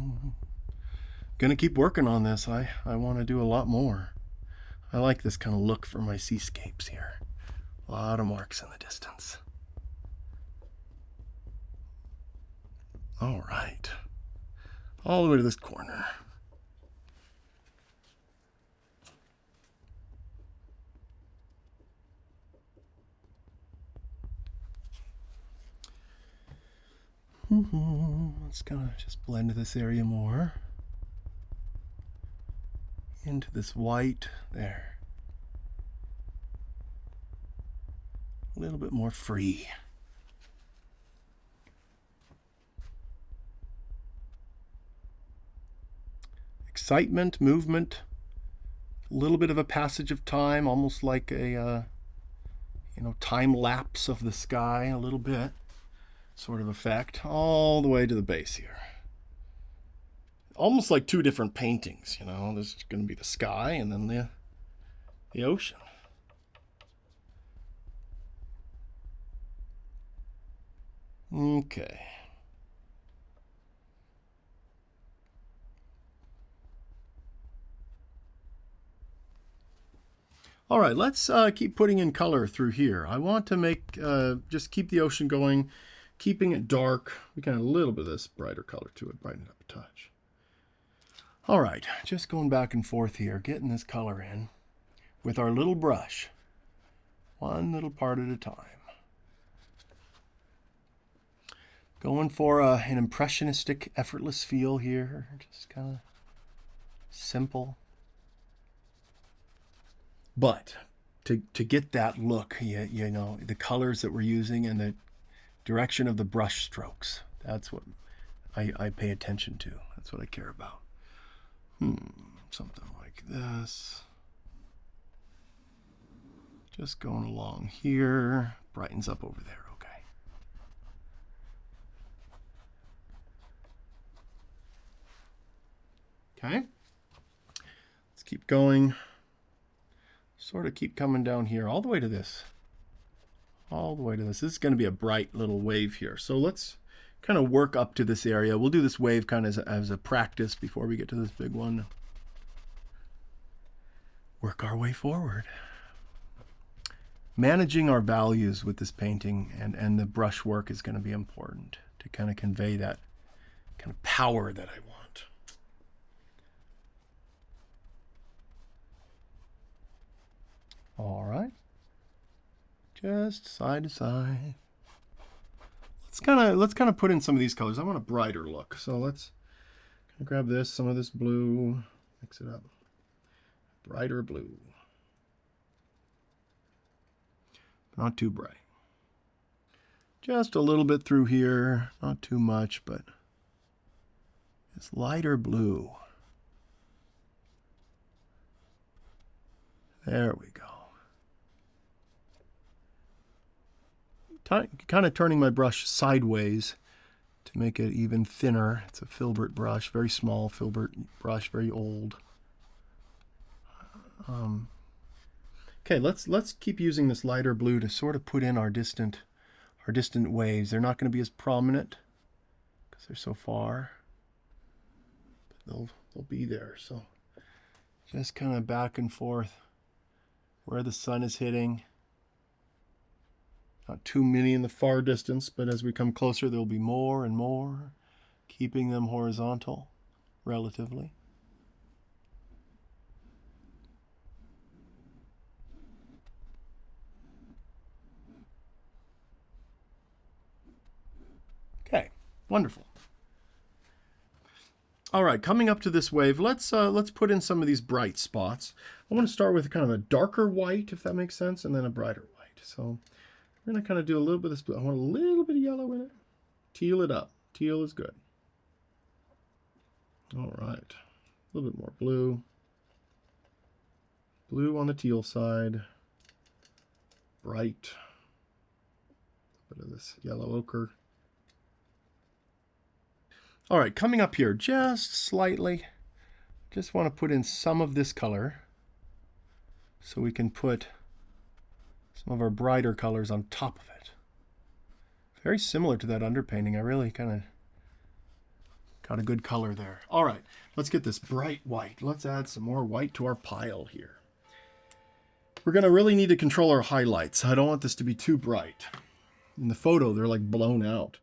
Gonna keep working on this. I want to do a lot more. I like this kind of look for my seascapes here. A lot of marks in the distance. All right. All the way to this corner. Let's kind of just blend this area more into this white there. A little bit more free. Excitement, movement, a little bit of a passage of time, almost like a time lapse of the sky, a little bit sort of effect, all the way to the base here. Almost like two different paintings, you know. There's going to be the sky and then the ocean. Okay. All right, let's keep putting in color through here. I want to make, just keep the ocean going, keeping it dark. We can add a little bit of this brighter color to it, brighten it up a touch. All right, just going back and forth here, getting this color in with our little brush, one little part at a time. Going for an impressionistic, effortless feel here, just kind of simple. But to get that look, you know, the colors that we're using and the direction of the brush strokes, that's what I pay attention to. That's what I care about. Something like this. Just going along here, brightens up over there, okay. Okay, let's keep going. Sort of keep coming down here all the way to this. All the way to this. This is going to be a bright little wave here. So let's kind of work up to this area. We'll do this wave kind of as a practice before we get to this big one. Work our way forward. Managing our values with this painting and the brush work is going to be important to kind of convey that kind of power that I want. All right. Just side to side. Let's kind of put in some of these colors. I want a brighter look. So let's kind of grab this, some of this blue, mix it up. Brighter blue. Not too bright. Just a little bit through here, not too much, but it's lighter blue. There we go. Kind of turning my brush sideways to make it even thinner. It's a filbert brush, very small filbert brush, very old. Okay, let's keep using this lighter blue to sort of put in our distant waves. They're not going to be as prominent because they're so far, but they'll be there. So just kind of back and forth where the sun is hitting. Not too many in the far distance, but as we come closer, there'll be more and more, keeping them horizontal, relatively. Okay, wonderful. All right, coming up to this wave, let's put in some of these bright spots. I want to start with kind of a darker white, if that makes sense, and then a brighter white. So we're going to kind of do a little bit of this blue. I want a little bit of yellow in it. Teal it up. Teal is good. All right. A little bit more blue. Blue on the teal side. Bright. A bit of this yellow ochre. All right, coming up here just slightly. Just want to put in some of this color so we can put some of our brighter colors on top of it. Very similar to that underpainting. I really kind of Got a good color there. All right, let's get this bright white. Let's add some more white to our pile here. We're going to really need to control our highlights. I don't want this to be too bright. In the photo, they're like blown out.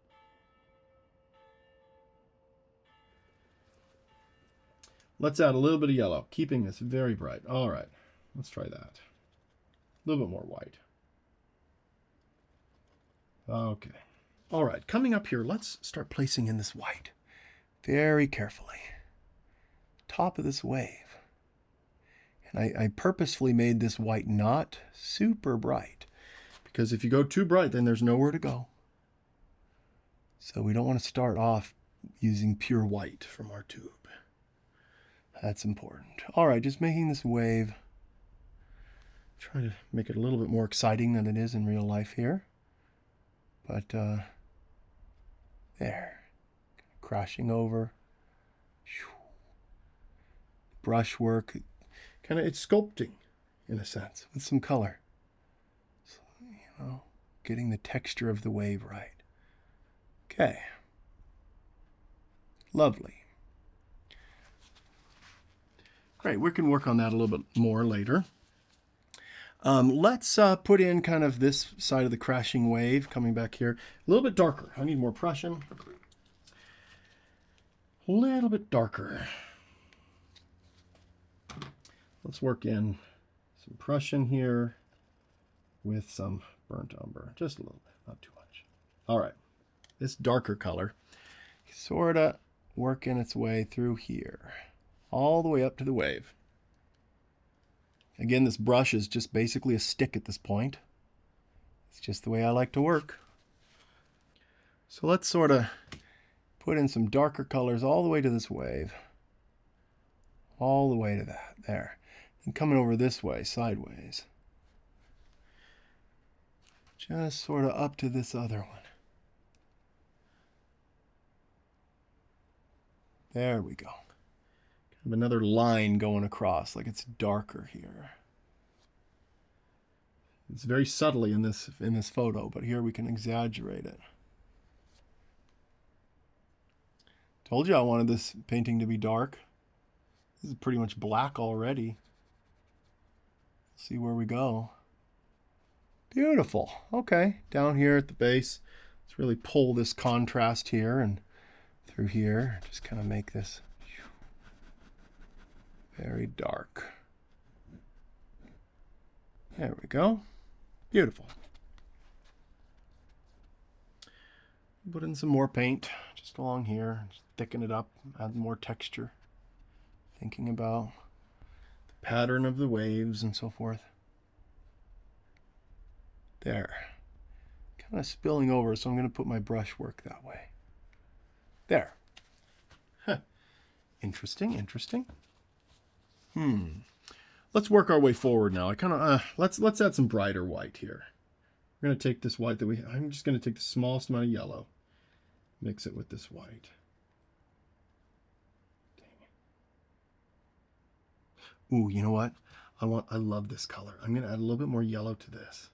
Let's add a little bit of yellow, keeping this very bright. All right, let's try that. A little bit more white. Okay. All right, coming up here, let's start placing in this white very carefully. Top of this wave. And I purposefully made this white not super bright, because if you go too bright, then there's nowhere to go. So we don't want to start off using pure white from our tube. That's important. All right, just making this wave. Trying to make it a little bit more exciting than it is in real life here. But there, crashing over. Brushwork, kind of, it's sculpting in a sense with some color. So, you know, getting the texture of the wave right. Okay. Lovely. Great, we can work on that a little bit more later. Let's put in kind of this side of the crashing wave, coming back here. A little bit darker. I need more Prussian. A little bit darker. Let's work in some Prussian here with some burnt umber. Just a little bit, not too much. All right, this darker color sort of working its way through here, all the way up to the wave. Again, this brush is just basically a stick at this point. It's just the way I like to work. So let's sort of put in some darker colors all the way to this wave. All the way to that, there. And coming over this way, sideways. Just sort of up to this other one. There we go. Kind of another line going across, like it's darker here. It's very subtly in this photo, but here we can exaggerate it. Told you I wanted this painting to be dark. This is pretty much black already. See where we go. Beautiful. Okay, down here at the base, let's really pull this contrast here and through here. Just kind of make this very dark. There we go. Beautiful. Put in some more paint just along here. Just thicken it up, add more texture. Thinking about the pattern of the waves and so forth. There. Kind of spilling over, so I'm going to put my brush work that way. There. Huh. Interesting, interesting. Let's work our way forward now. I kind of let's add some brighter white here. We're going to take this white that I'm just going to take the smallest amount of yellow, mix it with this white. Ooh, you know what? I love this color. I'm going to add a little bit more yellow to this.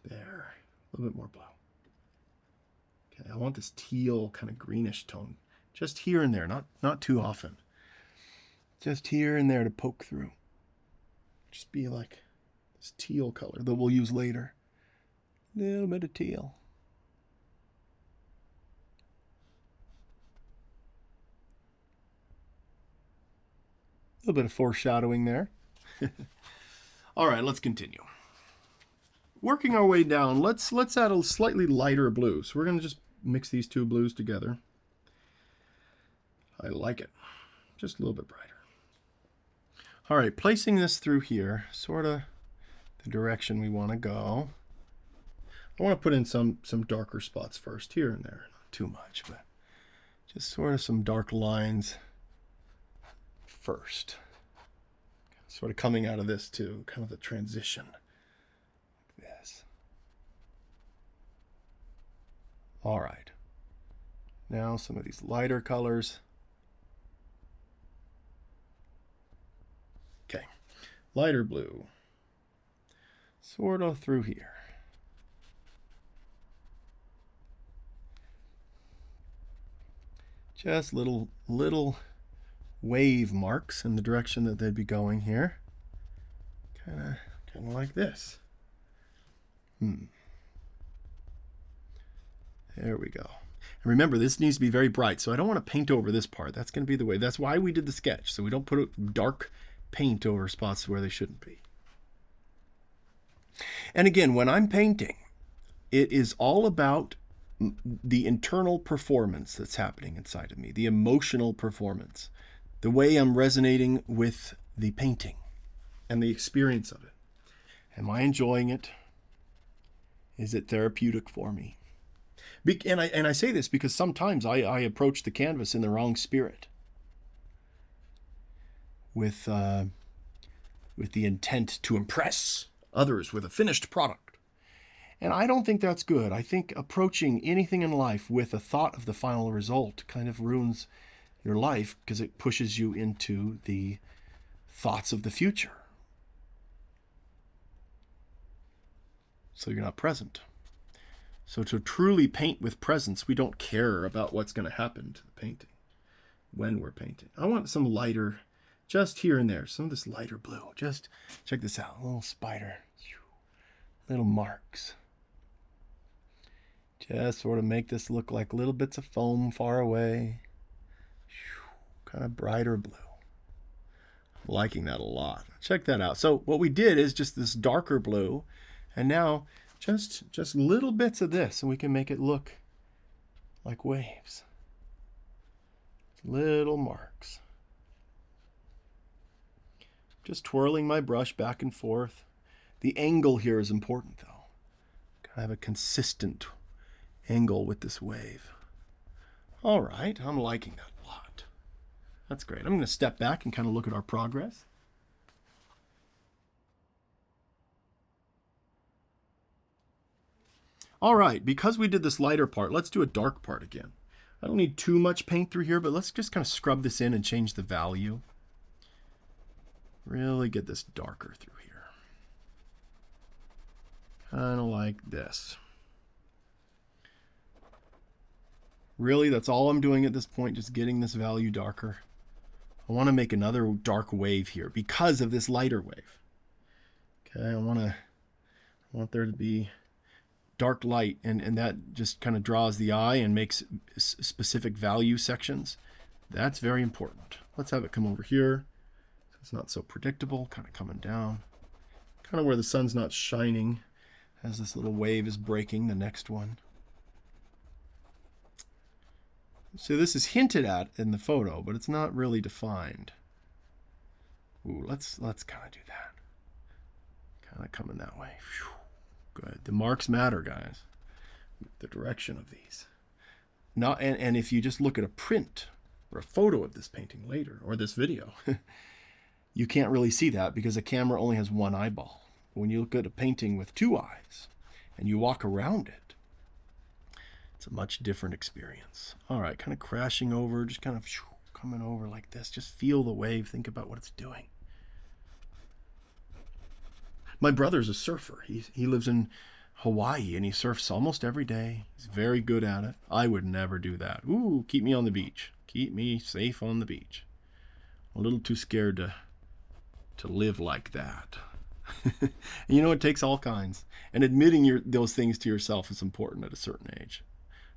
There. A little bit more blue. Okay, I want this teal kind of greenish tone. Just here and there, not too often. Just here and there to poke through. Just be like this teal color that we'll use later. A little bit of teal. A little bit of foreshadowing there. All right, let's continue. Working our way down, let's add a slightly lighter blue. So we're going to just mix these two blues together. I like it. Just a little bit brighter. All right, placing this through here, sort of the direction we want to go. I want to put in some darker spots first, here and there. Not too much, but just sort of some dark lines first. Sort of coming out of this too, kind of the transition. Like this. All right. Now some of these lighter colors. Okay, lighter blue. Sort of through here. Just little wave marks in the direction that they'd be going here. Kind of like this. There we go. And remember, this needs to be very bright, so I don't want to paint over this part. That's going to be the way. That's why we did the sketch, so we don't put dark paint over spots where they shouldn't be. And again, when I'm painting, it is all about the internal performance that's happening inside of me, the emotional performance, the way I'm resonating with the painting and the experience of it. Am I enjoying it? Is it therapeutic for me? And I say this because sometimes I approach the canvas in the wrong spirit, with the intent to impress others with a finished product. And I don't think that's good. I think approaching anything in life with a thought of the final result kind of ruins your life, because it pushes you into the thoughts of the future. So you're not present. So to truly paint with presence, we don't care about what's going to happen to the painting when we're painting. I want some lighter, just here and there, some of this lighter blue. Just check this out, a little spider, little marks. Just sort of make this look like little bits of foam far away. Kind of brighter blue. I'm liking that a lot. Check that out. So what we did is just this darker blue, and now just little bits of this, and we can make it look like waves. Little marks. Just twirling my brush back and forth. The angle here is important, though. Gotta have a consistent angle with this wave. All right, I'm liking that a lot. That's great. I'm going to step back and kind of look at our progress. All right, because we did this lighter part, let's do a dark part again. I don't need too much paint through here, but let's just kind of scrub this in and change the value. Really get this darker through here. Kind of like this. Really, that's all I'm doing at this point, just getting this value darker. I want to make another dark wave here because of this lighter wave. Okay, I want there to be dark light, and that just kind of draws the eye and makes specific value sections. That's very important. Let's have it come over here. So it's not so predictable, kind of coming down. Kind of where the sun's not shining as this little wave is breaking the next one. So this is hinted at in the photo, but it's not really defined. Ooh, let's kind of do that. Kind of coming that way. Whew. Good. The marks matter, guys. The direction of these. And if you just look at a print or a photo of this painting later, or this video, you can't really see that because a camera only has one eyeball. When you look at a painting with two eyes and you walk around it, it's a much different experience. All right, kind of crashing over, just kind of coming over like this. Just feel the wave. Think about what it's doing. My brother's a surfer. He lives in Hawaii, and he surfs almost every day. He's very good at it. I would never do that. Ooh, keep me on the beach. Keep me safe on the beach. I'm a little too scared to live like that. You know, it takes all kinds. And admitting those things to yourself is important at a certain age.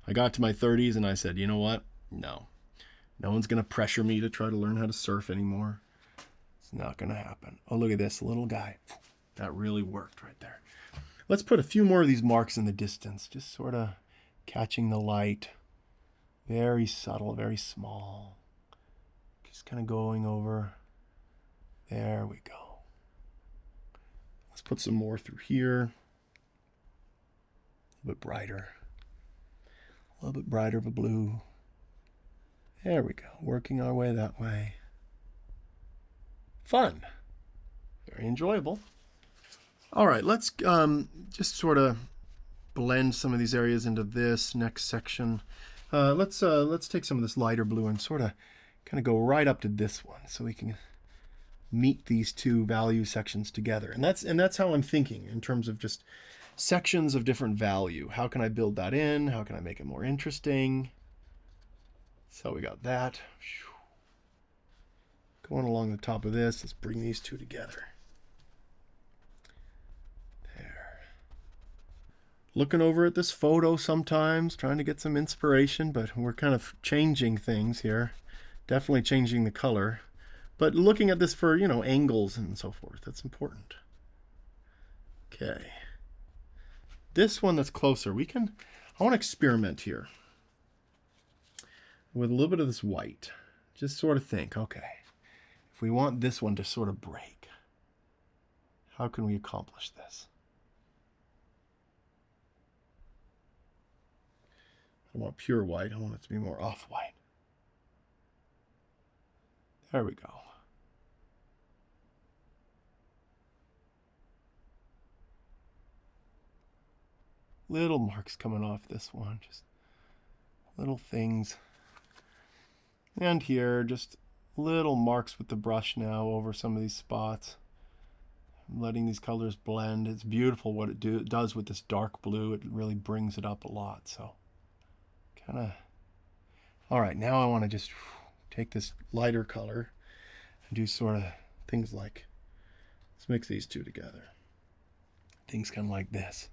I got to my 30s and I said, you know what? No one's going to pressure me to try to learn how to surf anymore. It's not going to happen. Oh, look at this little guy. That really worked right there. Let's put a few more of these marks in the distance, just sort of catching the light. Very subtle, very small. Just kind of going over. There we go. Let's put some more through here. A little bit brighter. A little bit brighter of a blue. There we go. Working our way that way. Fun. Very enjoyable. All right, let's just sort of blend some of these areas into this next section. Let's take some of this lighter blue and sort of kind of go right up to this one, so we can meet these two value sections together. And that's how I'm thinking in terms of just sections of different value. How can I build that in? How can I make it more interesting? So we got that. Going along the top of this, let's bring these two together. There. Looking over at this photo sometimes, trying to get some inspiration, but we're kind of changing things here. Definitely changing the color. But looking at this for, you know, angles and so forth, that's important. Okay. This one that's closer, I want to experiment here with a little bit of this white. Just sort of think, okay, if we want this one to sort of break, how can we accomplish this? I don't want pure white, I want it to be more off-white. There we go. Little marks coming off this one, just little things. And here, just little marks with the brush now over some of these spots. I'm letting these colors blend. It's beautiful what it does with this dark blue. It really brings it up a lot. So, kind of. All right, now I want to just take this lighter color and do sort of things like, let's mix these two together. Things kind of like this.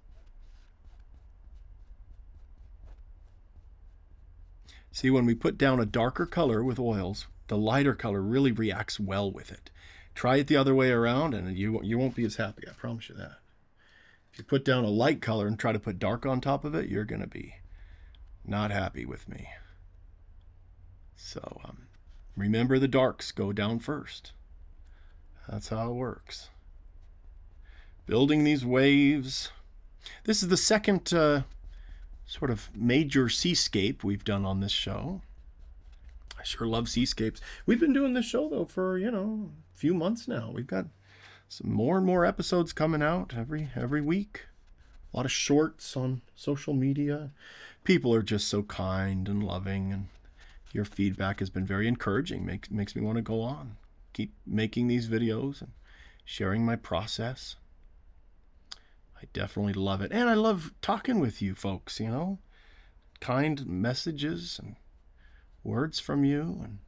See, when we put down a darker color with oils, the lighter color really reacts well with it. Try it the other way around and you won't be as happy, I promise you that. If you put down a light color and try to put dark on top of it, you're going to be not happy with me. So remember, the darks go down first. That's how it works. Building these waves. This is the second sort of major seascape we've done on this show. I sure love seascapes. We've been doing this show though for, you know, a few months now. We've got some more and more episodes coming out every week. A lot of shorts on social media. People are just so kind and loving, and your feedback has been very encouraging. Makes me want to go on, keep making these videos and sharing my process. I definitely love it. And I love talking with you folks, you know. Kind messages and words from you and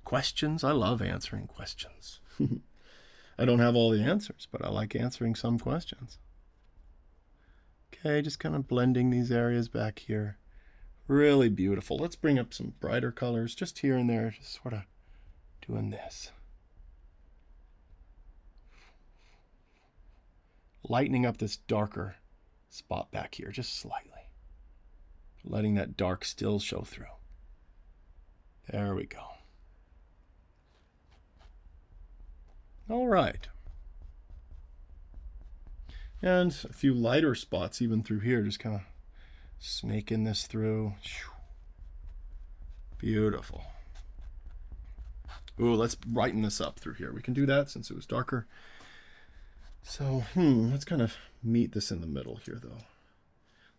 questions. I love answering questions. I don't have all the answers, but I like answering some questions. Okay, just kind of blending these areas back here. Really beautiful. Let's bring up some brighter colors just here and there, just sort of doing this. Lightening up this darker spot back here, just slightly. Letting that dark still show through. There we go. All right. And a few lighter spots even through here, just kind of snaking this through. Beautiful. Ooh, let's brighten this up through here. We can do that since it was darker. So, let's kind of meet this in the middle here, though.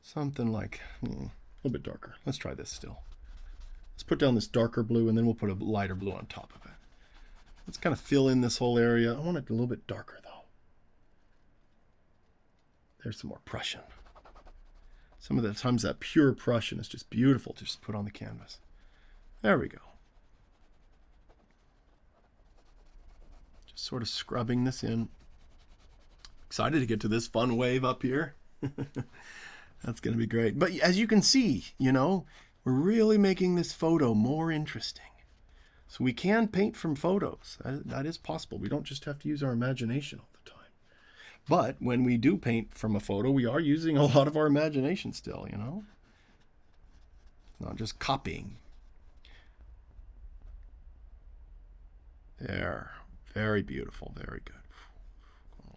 Something like a little bit darker. Let's try this still. Let's put down this darker blue, and then we'll put a lighter blue on top of it. Let's kind of fill in this whole area. I want it a little bit darker, though. There's some more Prussian. Some of the times that pure Prussian is just beautiful to just put on the canvas. There we go. Just sort of scrubbing this in. Excited to get to this fun wave up here. That's going to be great. But as you can see, you know, we're really making this photo more interesting. So we can paint from photos. That is possible. We don't just have to use our imagination all the time. But when we do paint from a photo, we are using a lot of our imagination still, you know. Not just copying. There. Very beautiful. Very good.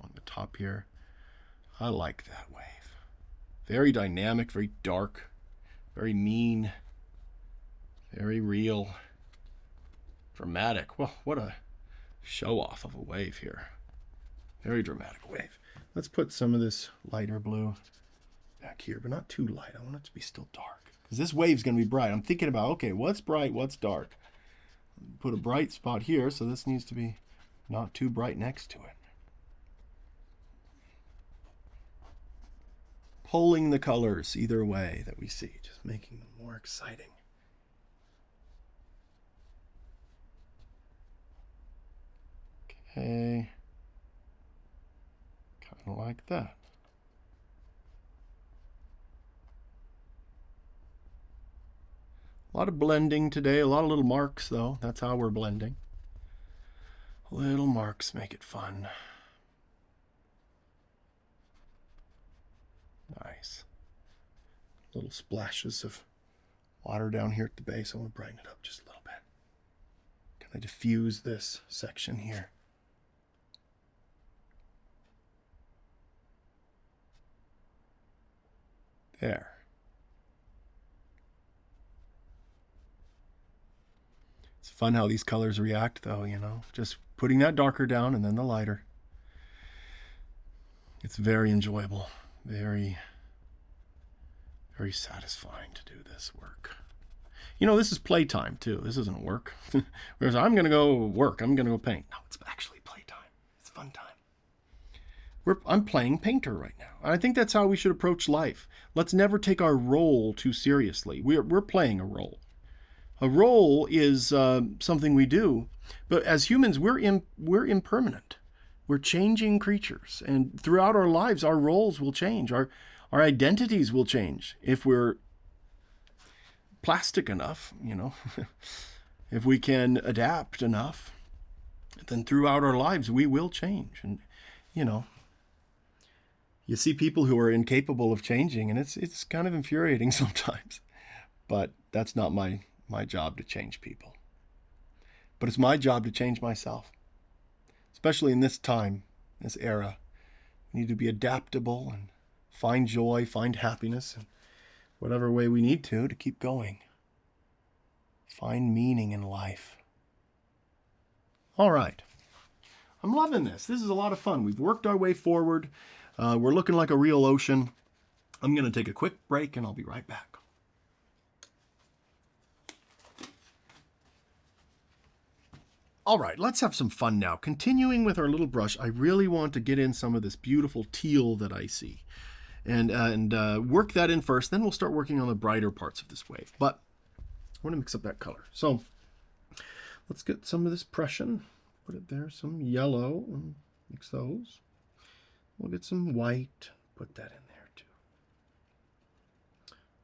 On the top here. I like that wave. Very dynamic, very dark, very mean, very real, dramatic. Well, what a show off of a wave here. Very dramatic wave. Let's put some of this lighter blue back here, but not too light. I want it to be still dark because this wave's going to be bright. I'm thinking about, okay, what's bright, what's dark? Put a bright spot here, so this needs to be not too bright next to it. Pulling the colors either way that we see, just making them more exciting. Okay. Kind of like that. A lot of blending today, a lot of little marks though. That's how we're blending. Little marks make it fun. Nice. Little splashes of water down here at the base. I want to brighten it up just a little bit. Can I diffuse this section here? There. It's fun how these colors react though, you know. Just putting that darker down and then the lighter. It's very enjoyable. Very, very satisfying to do this work. You know, this is playtime too. This isn't work. Whereas I'm going to go work. I'm going to go paint. No, it's actually playtime. It's fun time. I'm playing painter right now. I think that's how we should approach life. Let's never take our role too seriously. We're playing a role. A role is something we do, but as humans, we're impermanent. We're changing creatures, and throughout our lives, our roles will change. Our identities will change if we're plastic enough, you know. If we can adapt enough, then throughout our lives we will change. And you know, you see people who are incapable of changing, and it's kind of infuriating sometimes. But that's not my job to change people. But it's my job to change myself. Especially in this time, this era. We need to be adaptable and find joy, find happiness in whatever way we need to keep going. Find meaning in life. All right. I'm loving this. This is a lot of fun. We've worked our way forward. We're looking like a real ocean. I'm going to take a quick break and I'll be right back. All right, let's have some fun now. Continuing with our little brush, I really want to get in some of this beautiful teal that I see and work that in first. Then we'll start working on the brighter parts of this wave. But I want to mix up that color. So let's get some of this Prussian. Put it there, some yellow, and mix those. We'll get some white, put that in there too.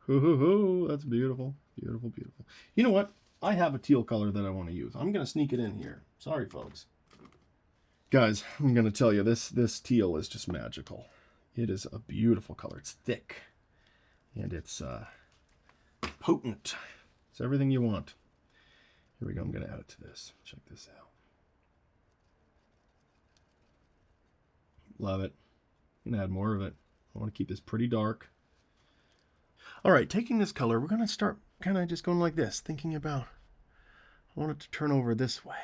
Hoo hoo hoo, that's beautiful, beautiful, beautiful. You know what? I have a teal color that I want to use. I'm going to sneak it in here. Sorry, folks. Guys, I'm going to tell you, this teal is just magical. It is a beautiful color. It's thick, and it's potent. It's everything you want. Here we go. I'm going to add it to this. Check this out. Love it. I'm going to add more of it. I want to keep this pretty dark. All right, taking this color, we're going to start kind of just going like this, thinking about, I want it to turn over this way.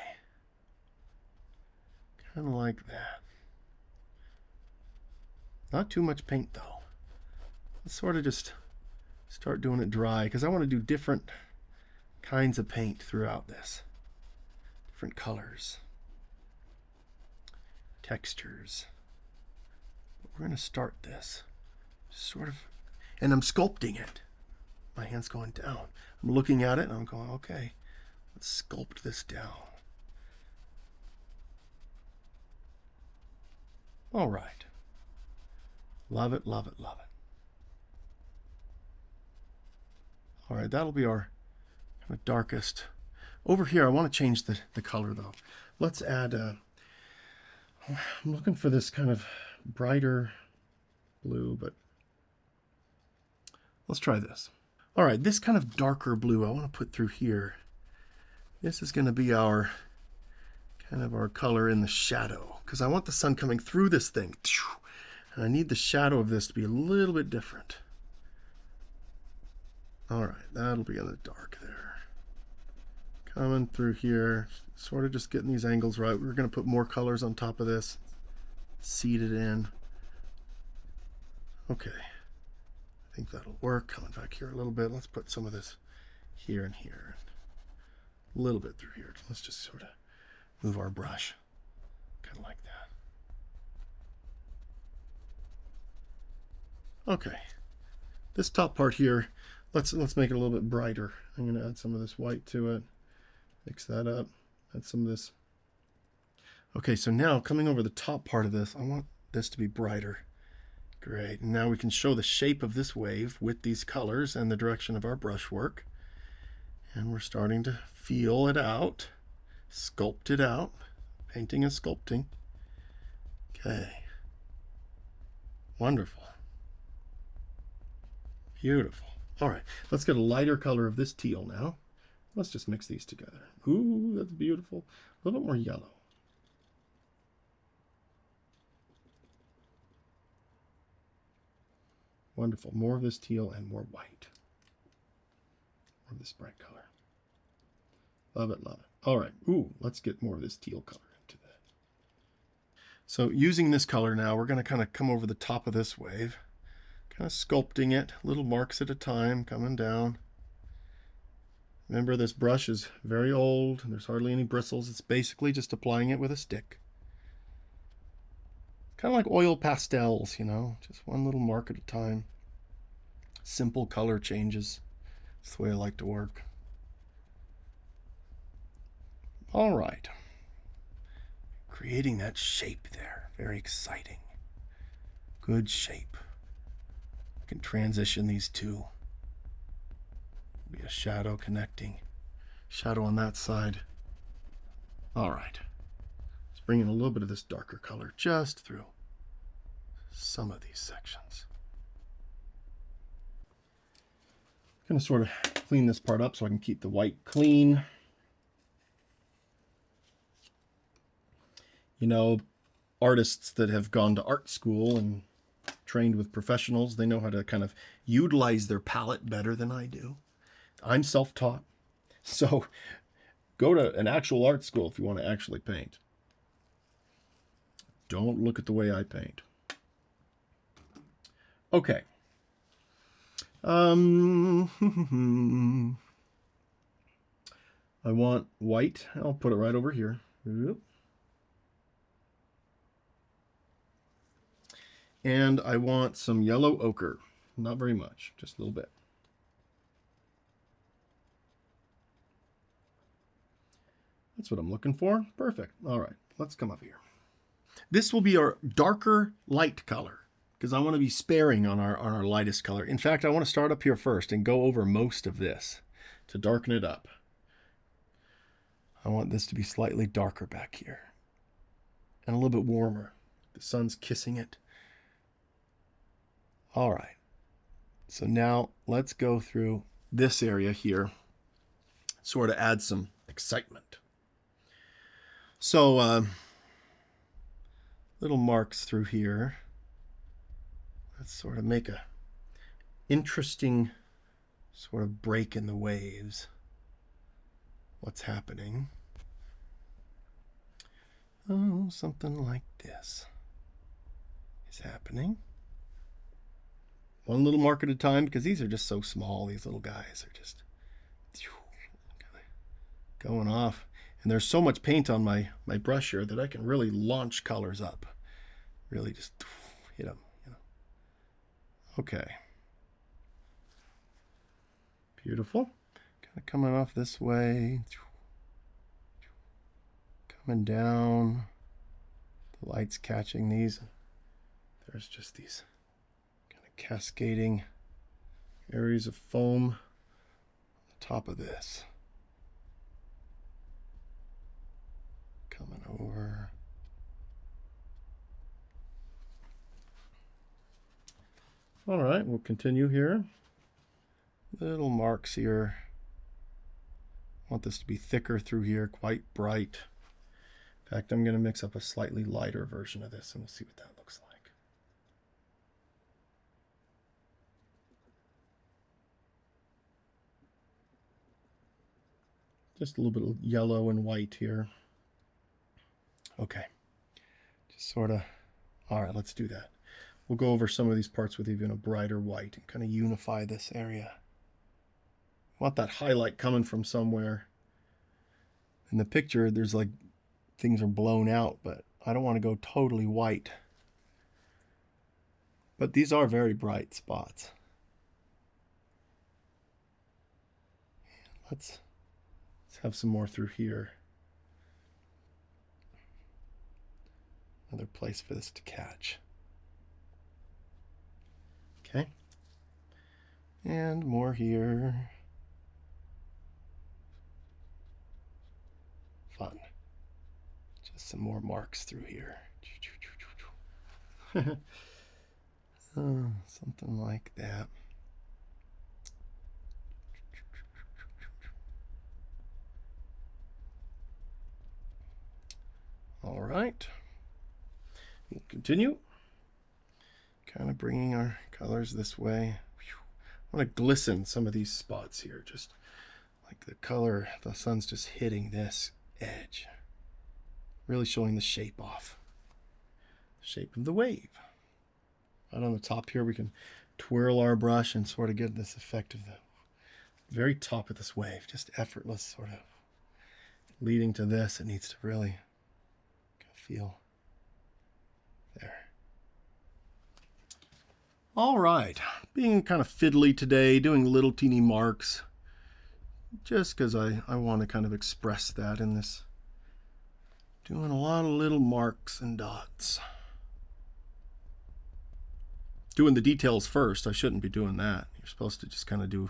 Kind of like that. Not too much paint though. Let's sort of just start doing it dry because I want to do different kinds of paint throughout this. Different colors, textures. We're going to start this sort of, and I'm sculpting it. My hand's going down. I'm looking at it and I'm going, okay, let's sculpt this down. All right. Love it, love it, love it. All right, that'll be our kind of darkest. Over here, I want to change the color though. Let's add, I'm looking for this kind of brighter blue, but let's try this. All right, this kind of darker blue I want to put through here. This is going to be our kind of our color in the shadow because I want the sun coming through this thing. And I need the shadow of this to be a little bit different. All right, that'll be in the dark there. Coming through here, sort of just getting these angles right. We're going to put more colors on top of this. Seed it in. Okay. I think that'll work. Coming back here a little bit. Let's put some of this here and here. A little bit through here. Let's just sort of move our brush. Kind of like that. Okay. This top part here, let's make it a little bit brighter. I'm going to add some of this white to it. Mix that up. Add some of this. Okay, so now coming over the top part of this, I want this to be brighter. Great. And now we can show the shape of this wave with these colors and the direction of our brushwork. And we're starting to feel it out, sculpt it out. Painting and sculpting. Okay. Wonderful. Beautiful. All right, let's get a lighter color of this teal now. Let's just mix these together. Ooh, that's beautiful. A little bit more yellow. Wonderful. More of this teal and more white. More of this bright color. Love it, love it. All right. Ooh, let's get more of this teal color into that. So using this color now, we're going to kind of come over the top of this wave. Kind of sculpting it, little marks at a time, coming down. Remember, this brush is very old, and there's hardly any bristles. It's basically just applying it with a stick. Kind of like oil pastels, you know, just one little mark at a time. Simple color changes. That's the way I like to work. All right. Creating that shape there. Very exciting. Good shape. I can transition these two. Be a shadow connecting. Shadow on that side. All right. Let's bring in a little bit of this darker color just through some of these sections. I'm going to sort of clean this part up so I can keep the white clean. You know, artists that have gone to art school and trained with professionals, they know how to kind of utilize their palette better than I do. I'm self-taught, so go to an actual art school if you want to actually paint. Don't look at the way I paint. Okay. I want white. I'll put it right over here. And I want some yellow ochre. Not very much, just a little bit. That's what I'm looking for. Perfect. All right, let's come up here. This will be our darker light color because I want to be sparing on our lightest color. In fact, I want to start up here first and go over most of this to darken it up. I want this to be slightly darker back here and a little bit warmer. The sun's kissing it. All right. So now let's go through this area here, sort of add some excitement. So little marks through here. Let's sort of make a interesting sort of break in the waves. What's happening? Oh, something like this is happening. One little mark at a time because these are just so small. These little guys are just going off. And there's so much paint on my brush here that I can really launch colors up. Really just hit them, you know. Okay. Beautiful. Kind of coming off this way. Coming down. The light's catching these. There's just these kind of cascading areas of foam on the top of this. Coming over. All right, we'll continue here. Little marks here. I want this to be thicker through here, quite bright. In fact, I'm going to mix up a slightly lighter version of this and we'll see what that looks like. Just a little bit of yellow and white here. Okay, just sort of, all right, let's do that. We'll go over some of these parts with even a brighter white and kind of unify this area. I want that highlight coming from somewhere. In the picture, there's like things are blown out, but I don't want to go totally white. But these are very bright spots. Let's have some more through here. Another place for this to catch. Okay. And more here. Fun. Just some more marks through here. Something like that. All right. We'll continue. Kind of bringing our colors this way. I want to glisten some of these spots here, just like the color, the sun's just hitting this edge, really showing the shape off, the shape of the wave. Right on the top here, we can twirl our brush and sort of get this effect of the very top of this wave, just effortless, sort of leading to this. It needs to really feel there. All right, being kind of fiddly today, doing little teeny marks, just because I want to kind of express that in this. Doing a lot of little marks and dots. Doing the details first. I shouldn't be doing that. You're supposed to just kind of do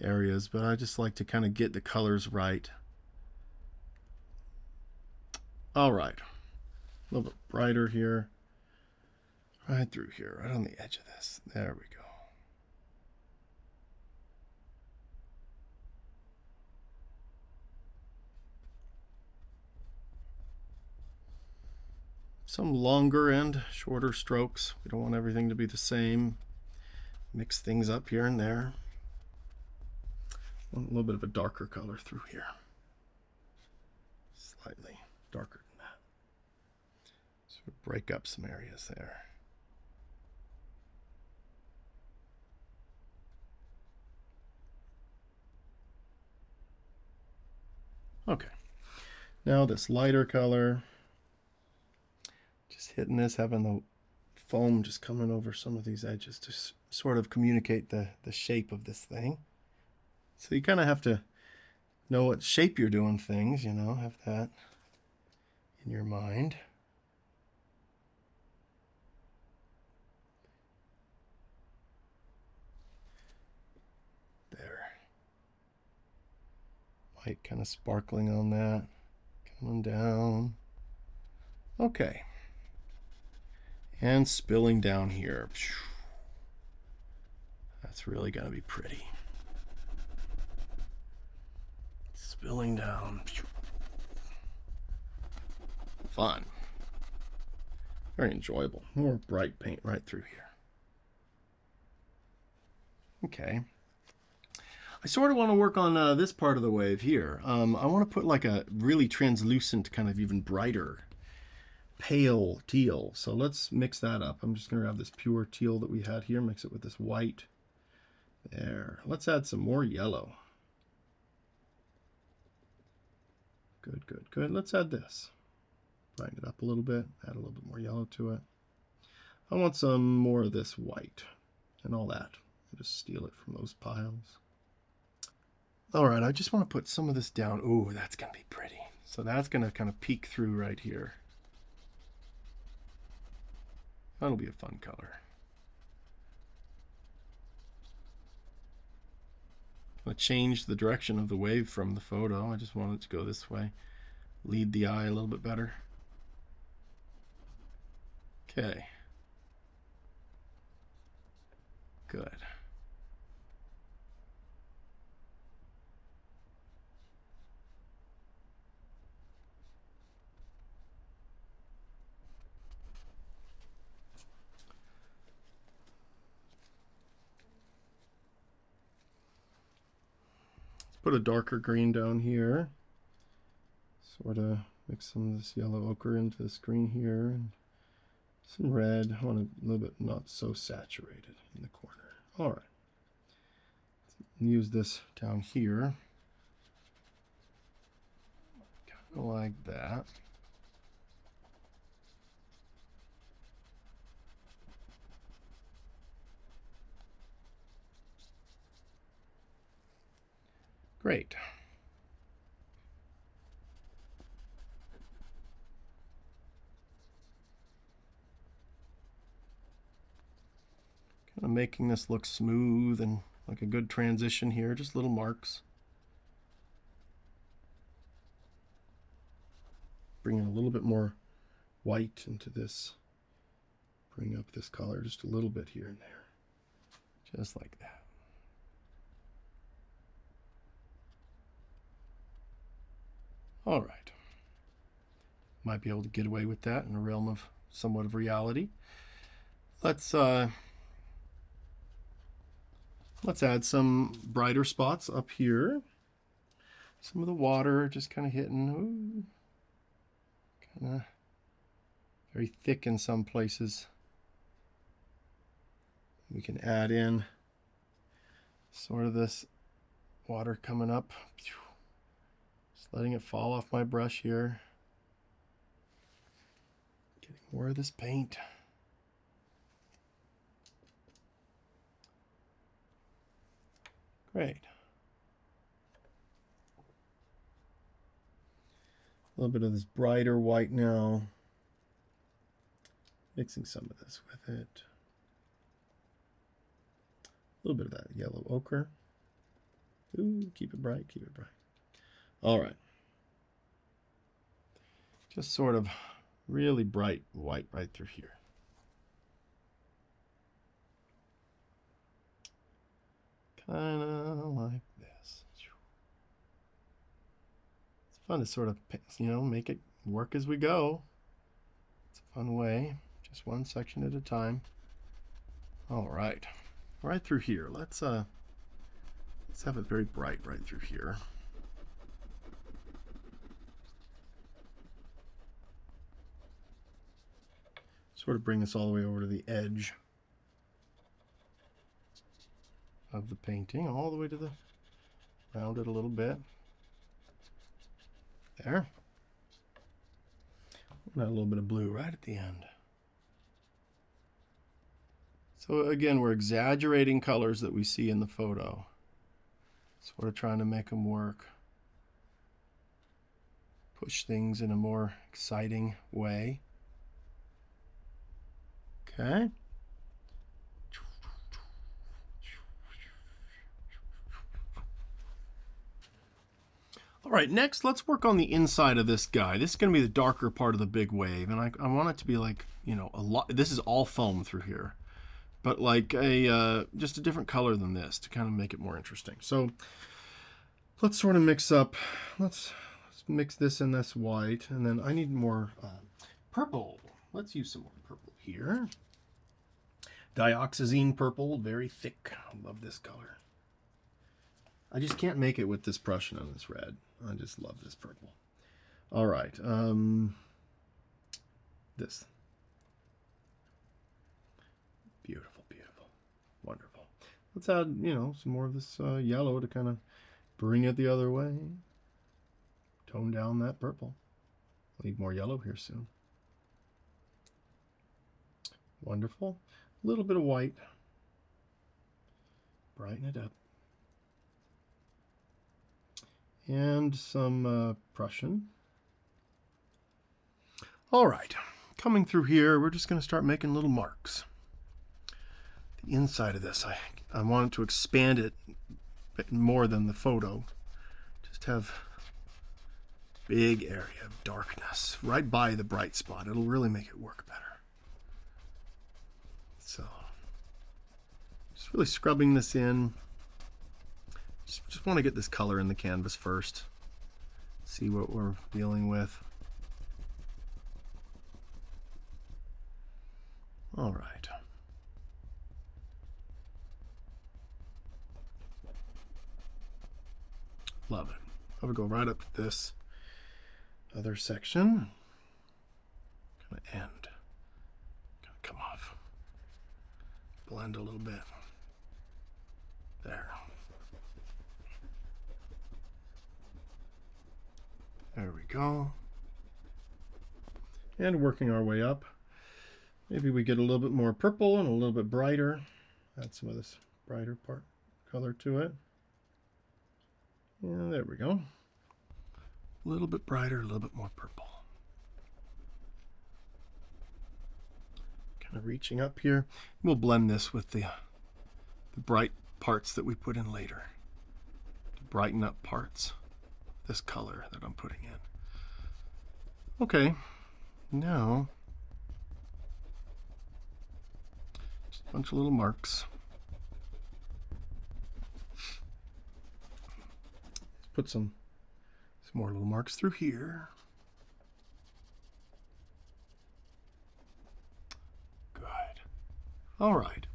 areas, but I just like to kind of get the colors right. All right, a little bit brighter here. Right through here, right on the edge of this. There we go. Some longer and shorter strokes. We don't want everything to be the same. Mix things up here and there. A little bit of a darker color through here. Slightly darker than that. Sort of break up some areas there. Okay, now this lighter color, just hitting this, having the foam just coming over some of these edges to sort of communicate the shape of this thing. So you kind of have to know what shape you're doing things, you know, have that in your mind. Light kind of sparkling on that, coming down. Okay. And spilling down here. That's really going to be pretty. Spilling down. Fun. Very enjoyable. More bright paint right through here. Okay. I sort of want to work on this part of the wave here. I want to put like a really translucent, kind of even brighter, pale teal. So let's mix that up. I'm just going to grab this pure teal that we had here, mix it with this white. There. Let's add some more yellow. Good, good, good. Let's add this. Brighten it up a little bit, add a little bit more yellow to it. I want some more of this white and all that. I'll just steal it from those piles. All right, I just want to put some of this down. Ooh, that's going to be pretty. So that's going to kind of peek through right here. That'll be a fun color. I'm going to change the direction of the wave from the photo. I just want it to go this way. Lead the eye a little bit better. Okay. Good. Put a darker green down here. Sort of mix some of this yellow ochre into this green here. And some red. I want it a little bit not so saturated in the corner. All right. Use this down here. Kind of like that. Great. Kind of making this look smooth and like a good transition here, just little marks. Bringing a little bit more white into this. Bring up this color just a little bit here and there. Just like that. All right. Might be able to get away with that in the realm of somewhat of reality. Let's add some brighter spots up here. Some of the water just kind of hitting. Kind of very thick in some places. We can add in sort of this water coming up. Just letting it fall off my brush here. Getting more of this paint. Great. A little bit of this brighter white now. Mixing some of this with it. A little bit of that yellow ochre. Ooh, keep it bright, keep it bright. All right. Just sort of really bright white right through here. Kind of like this. It's fun to sort of, make it work as we go. It's a fun way, just one section at a time. All right, right through here. Let's have it very bright right through here. Sort of bring this all the way over to the edge of the painting, all the way to the, round it a little bit. There. And a little bit of blue right at the end. So again, we're exaggerating colors that we see in the photo. Sort of trying to make them work. Push things in a more exciting way. Okay. All right, next let's work on the inside of this guy. This is going to be the darker part of the big wave, and I want it to be like, a lot. This is all foam through here, but like just a different color than this to kind of make it more interesting. So let's sort of mix up. Let's mix this and this white, and then I need more purple. Let's use some more purple here. Dioxazine purple, very thick. I love this color. I just can't make it with this Prussian and this red. I just love this purple. All right. This. Beautiful, beautiful. Wonderful. Let's add, some more of this yellow to kind of bring it the other way. Tone down that purple. Need more yellow here soon. Wonderful. A little bit of white. Brighten it up. And some Prussian. All right, coming through here, we're just going to start making little marks. The inside of this, I wanted to expand it a bit more than the photo. Just have big area of darkness right by the bright spot. It'll really make it work better. So, just really scrubbing this in. Just want to get this color in the canvas first. See what we're dealing with. All right. Love it. I would go right up to this other section. Kind of end. Kind of come off. Blend a little bit. There. There we go. And working our way up. Maybe we get a little bit more purple and a little bit brighter. Add some of this brighter color to it. And there we go. A little bit brighter, a little bit more purple. Kind of reaching up here. We'll blend this with the the bright parts that we put in later, to brighten up parts, this color that I'm putting in. Okay, now just a bunch of little marks. Let's put some more little marks through here. Good. All right.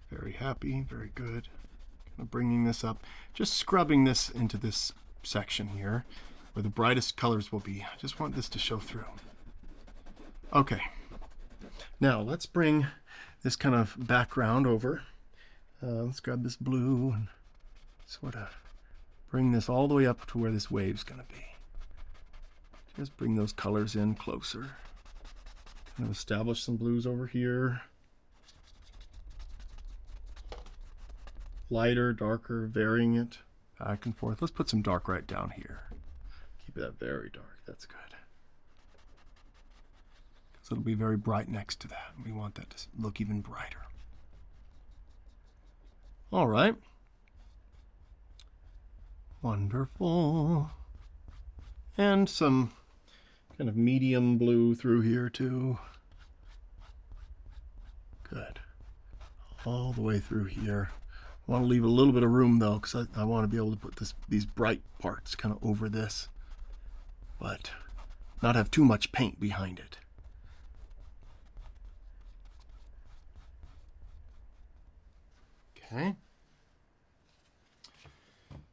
Very happy, very good. Kind of bringing this up, just scrubbing this into this section here where the brightest colors will be. I just want this to show through. Okay. Now let's bring this kind of background over. Let's grab this blue and sort of bring this all the way up to where this wave's going to be. Just bring those colors in closer. Kind of establish some blues over here. Lighter, darker, varying it back and forth. Let's put some dark right down here. Keep that very dark. That's good. Because it'll be very bright next to that. We want that to look even brighter. All right. Wonderful. And some kind of medium blue through here too. Good. All the way through here. I want to leave a little bit of room though, because I want to be able to put these bright parts kind of over this, but not have too much paint behind it. Okay.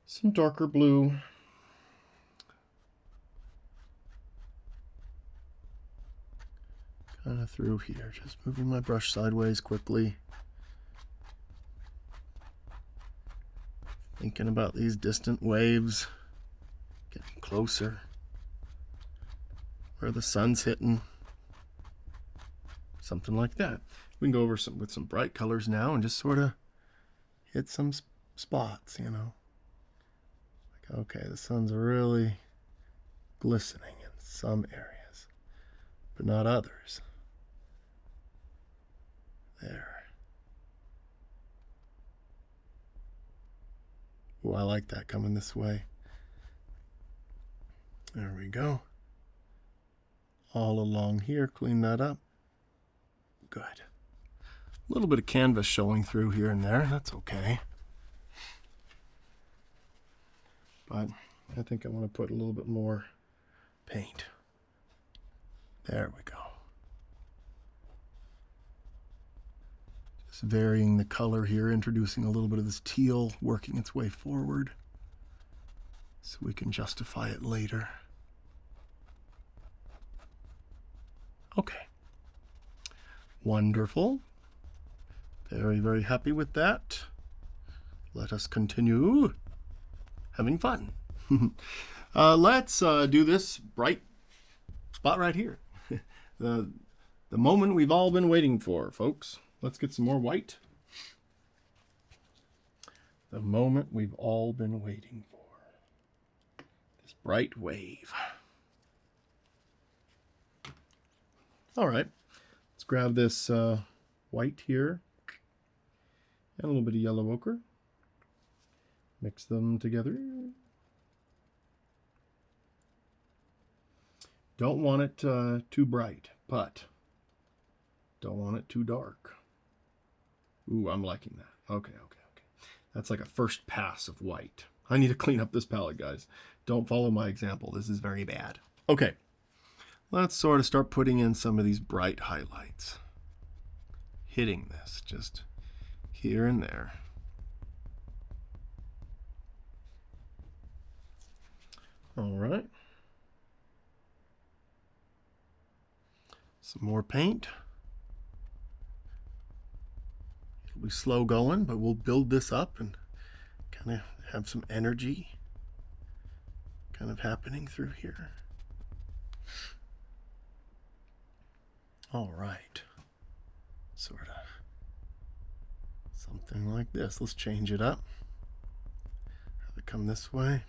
Some darker blue. Kind of through here, just moving my brush sideways quickly. Thinking about these distant waves, getting closer, where the sun's hitting, something like that. We can go over with some bright colors now and just sort of hit some spots, you know. Like, okay, the sun's really glistening in some areas, but not others. There. Oh, I like that coming this way. There we go. All along here, clean that up. Good. A little bit of canvas showing through here and there. That's okay. But I think I want to put a little bit more paint. There we go. Just varying the color here, introducing a little bit of this teal, working its way forward so we can justify it later. Okay. Wonderful. Very, very happy with that. Let us continue having fun. Let's do this bright spot right here. The moment we've all been waiting for, folks. Let's get some more white. The moment we've all been waiting for. This bright wave. All right. Let's grab this white here and a little bit of yellow ochre. Mix them together. Don't want it too bright, but don't want it too dark. Ooh, I'm liking that. Okay. That's like a first pass of white. I need to clean up this palette, guys. Don't follow my example. This is very bad. Okay, let's sort of start putting in some of these bright highlights. Hitting this just here and there. All right. Some more paint. It'll be slow going, but we'll build this up and kind of have some energy kind of happening through here. All right. Sort of something like this. Let's change it up. Have it come this way.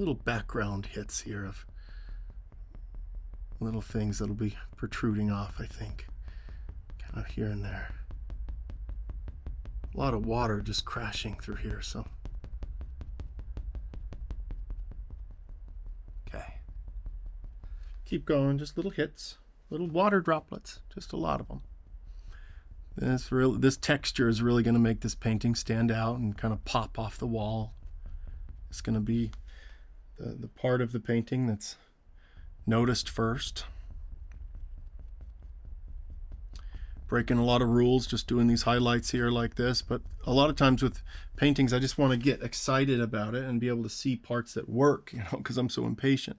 little background hits here of little things that'll be protruding off, I think, kind of here and there. A lot of water just crashing through here, so. Okay. Keep going, just little hits, little water droplets, just a lot of them. This texture is really going to make this painting stand out and kind of pop off the wall. It's going to be the part of the painting that's noticed first. Breaking a lot of rules, just doing these highlights here like this, but a lot of times with paintings I just want to get excited about it and be able to see parts that work, because I'm so impatient.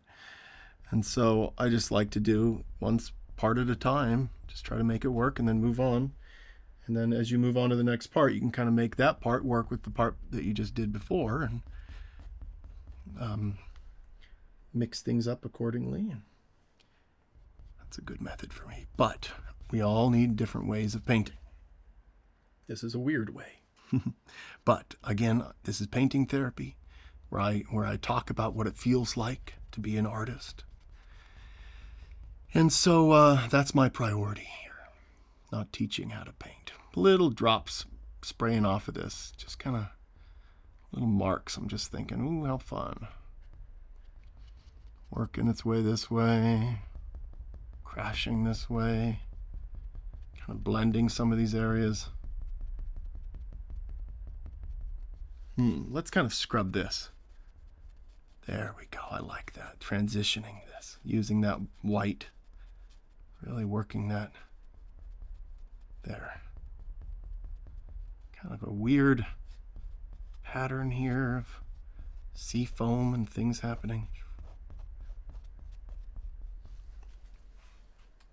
And so I just like to do one part at a time, just try to make it work and then move on. And then as you move on to the next part, you can kind of make that part work with the part that you just did before, and mix things up accordingly. And that's a good method for me. But we all need different ways of painting. This is a weird way. But again, this is painting therapy, where I talk about what it feels like to be an artist. And so that's my priority here, not teaching how to paint. Little drops spraying off of this, just kind of little marks. I'm just thinking, ooh, how fun. Working its way this way, crashing this way, kind of blending some of these areas. Let's kind of scrub this. There we go. I like that. Transitioning this, using that white, really working that there. Kind of a weird pattern here of sea foam and things happening.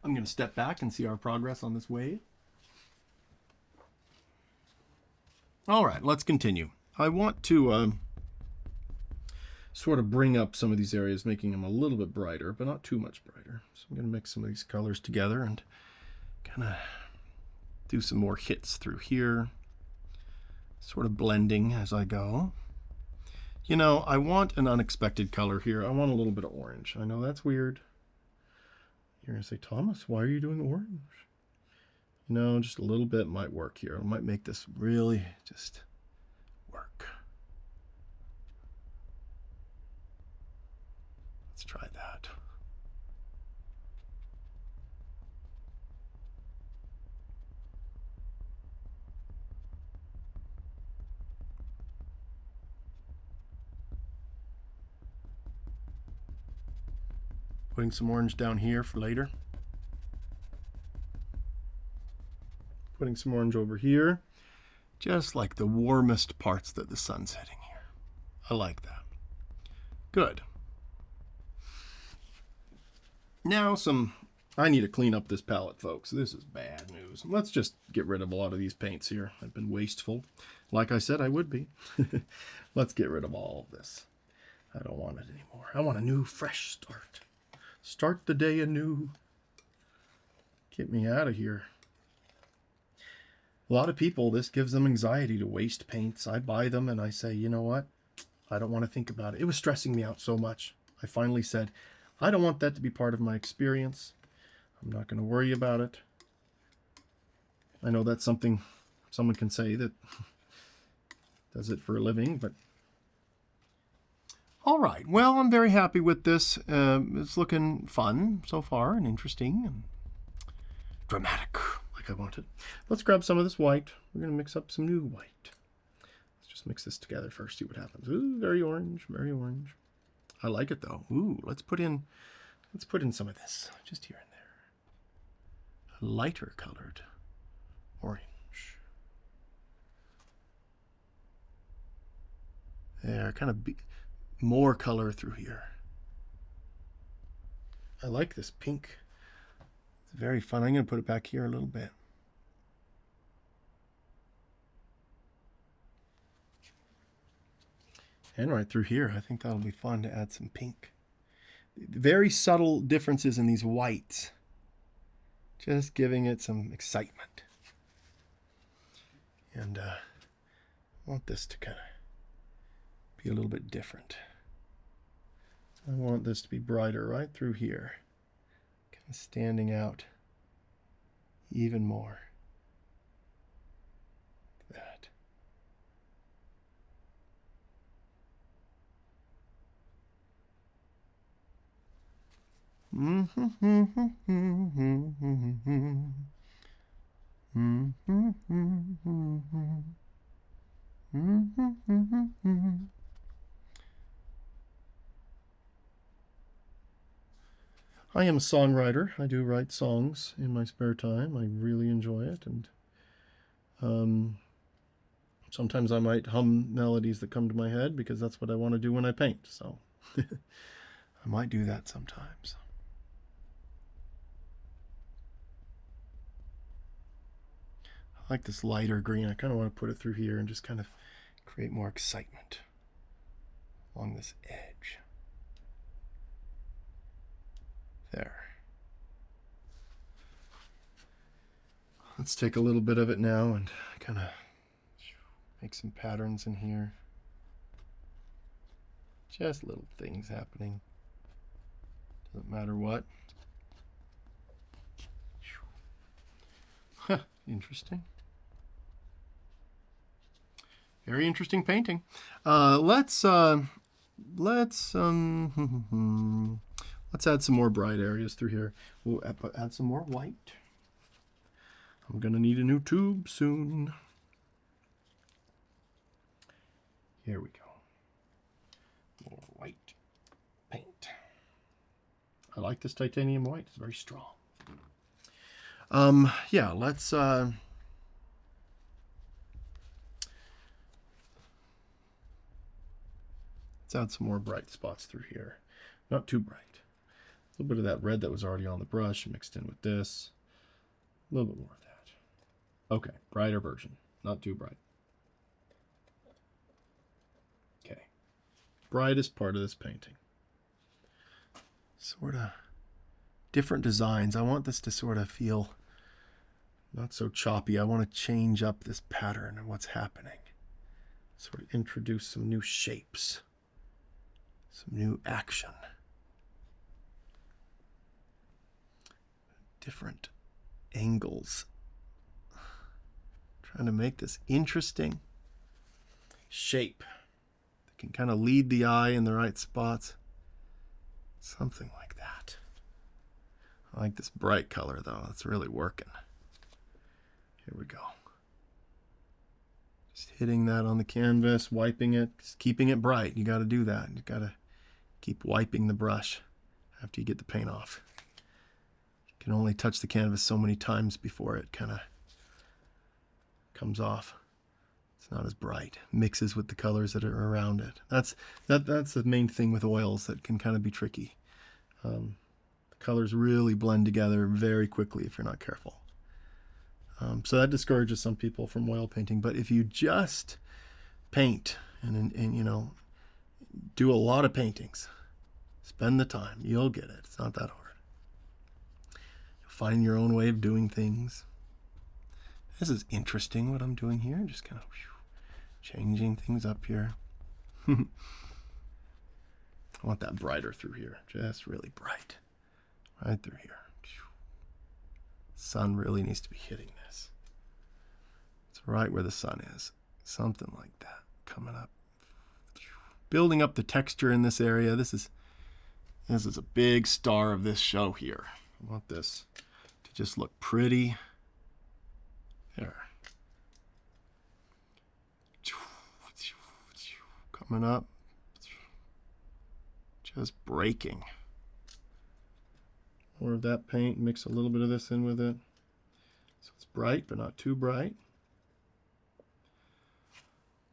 I'm going to step back and see our progress on this wave. All right, let's continue. I want to sort of bring up some of these areas, making them a little bit brighter, but not too much brighter. So I'm going to mix some of these colors together and kind of do some more hits through here, sort of blending as I go. You know, I want an unexpected color here. I want a little bit of orange. I know that's weird. You're going to say, Thomas, why are you doing orange? You know, just a little bit might work here. It might make this really just work. Let's try that. Putting some orange down here for later. Putting some orange over here. Just like the warmest parts that the sun's hitting here. I like that. Good. Now I need to clean up this palette, folks. This is bad news. Let's just get rid of a lot of these paints here. I've been wasteful. Like I said, I would be. Let's get rid of all of this. I don't want it anymore. I want a new, fresh start. Start the day anew. Get me out of here. A lot of people, this gives them anxiety to waste paints. I buy them and I say, you know what? I don't want to think about it. It was stressing me out so much. I finally said, I don't want that to be part of my experience. I'm not going to worry about it. I know that's something someone can say that does it for a living, but all right. Well, I'm very happy with this. It's looking fun so far and interesting and dramatic like I wanted. Let's grab some of this white. We're going to mix up some new white. Let's just mix this together first, see what happens. Ooh, very orange, very orange. I like it though. Ooh, let's put in some of this just here and there. A lighter colored orange. There, kind of more color through here. I like this pink. It's very fun. I'm going to put it back here a little bit. And right through here, I think that'll be fun to add some pink. Very subtle differences in these whites. Just giving it some excitement. And I want this to kind of be a little bit different. I want this to be brighter right through here. Kind of standing out even more. That. I am a songwriter. I do write songs in my spare time. I really enjoy it, and sometimes I might hum melodies that come to my head because that's what I want to do when I paint. So I might do that sometimes. I like this lighter green. I kind of want to put it through here and just kind of create more excitement along this edge. There. Let's take a little bit of it now and kind of make some patterns in here. Just little things happening. Doesn't matter what. Huh, interesting. Very interesting painting. Let's add some more bright areas through here. We'll add some more white. I'm gonna need a new tube soon. Here we go. More white paint. I like this titanium white. It's very strong. Yeah, let's add some more bright spots through here. Not too bright. A little bit of that red that was already on the brush mixed in with this. A little bit more of that. Okay, brighter version. Not too bright. Okay. Brightest part of this painting. Sort of different designs. I want this to sort of feel not so choppy. I want to change up this pattern and what's happening. Sort of introduce some new shapes. Some new action. Different angles. Trying to make this interesting shape that can kind of lead the eye in the right spots. Something like that. I like this bright color though. It's really working. Here we go. Just hitting that on the canvas, wiping it, just keeping it bright. You got to do that. You got to keep wiping the brush after you get the paint off. You can only touch the canvas so many times before it kind of comes off. It's not as bright. Mixes with the colors that are around it. That's the main thing with oils that can kind of be tricky. The colors really blend together very quickly if you're not careful. So that discourages some people from oil painting. But if you just paint and you know, do a lot of paintings, spend the time, you'll get it. It's not that hard. You'll find your own way of doing things. This is interesting what I'm doing here. Just kind of changing things up here. I want that brighter through here. Just really bright. Right through here. Sun really needs to be hitting this. It's right where the sun is. Something like that coming up. Building up the texture in this area. This is a big star of this show here. I want this to just look pretty. There. Coming up. Just breaking. More of that paint, mix a little bit of this in with it. So it's bright, but not too bright.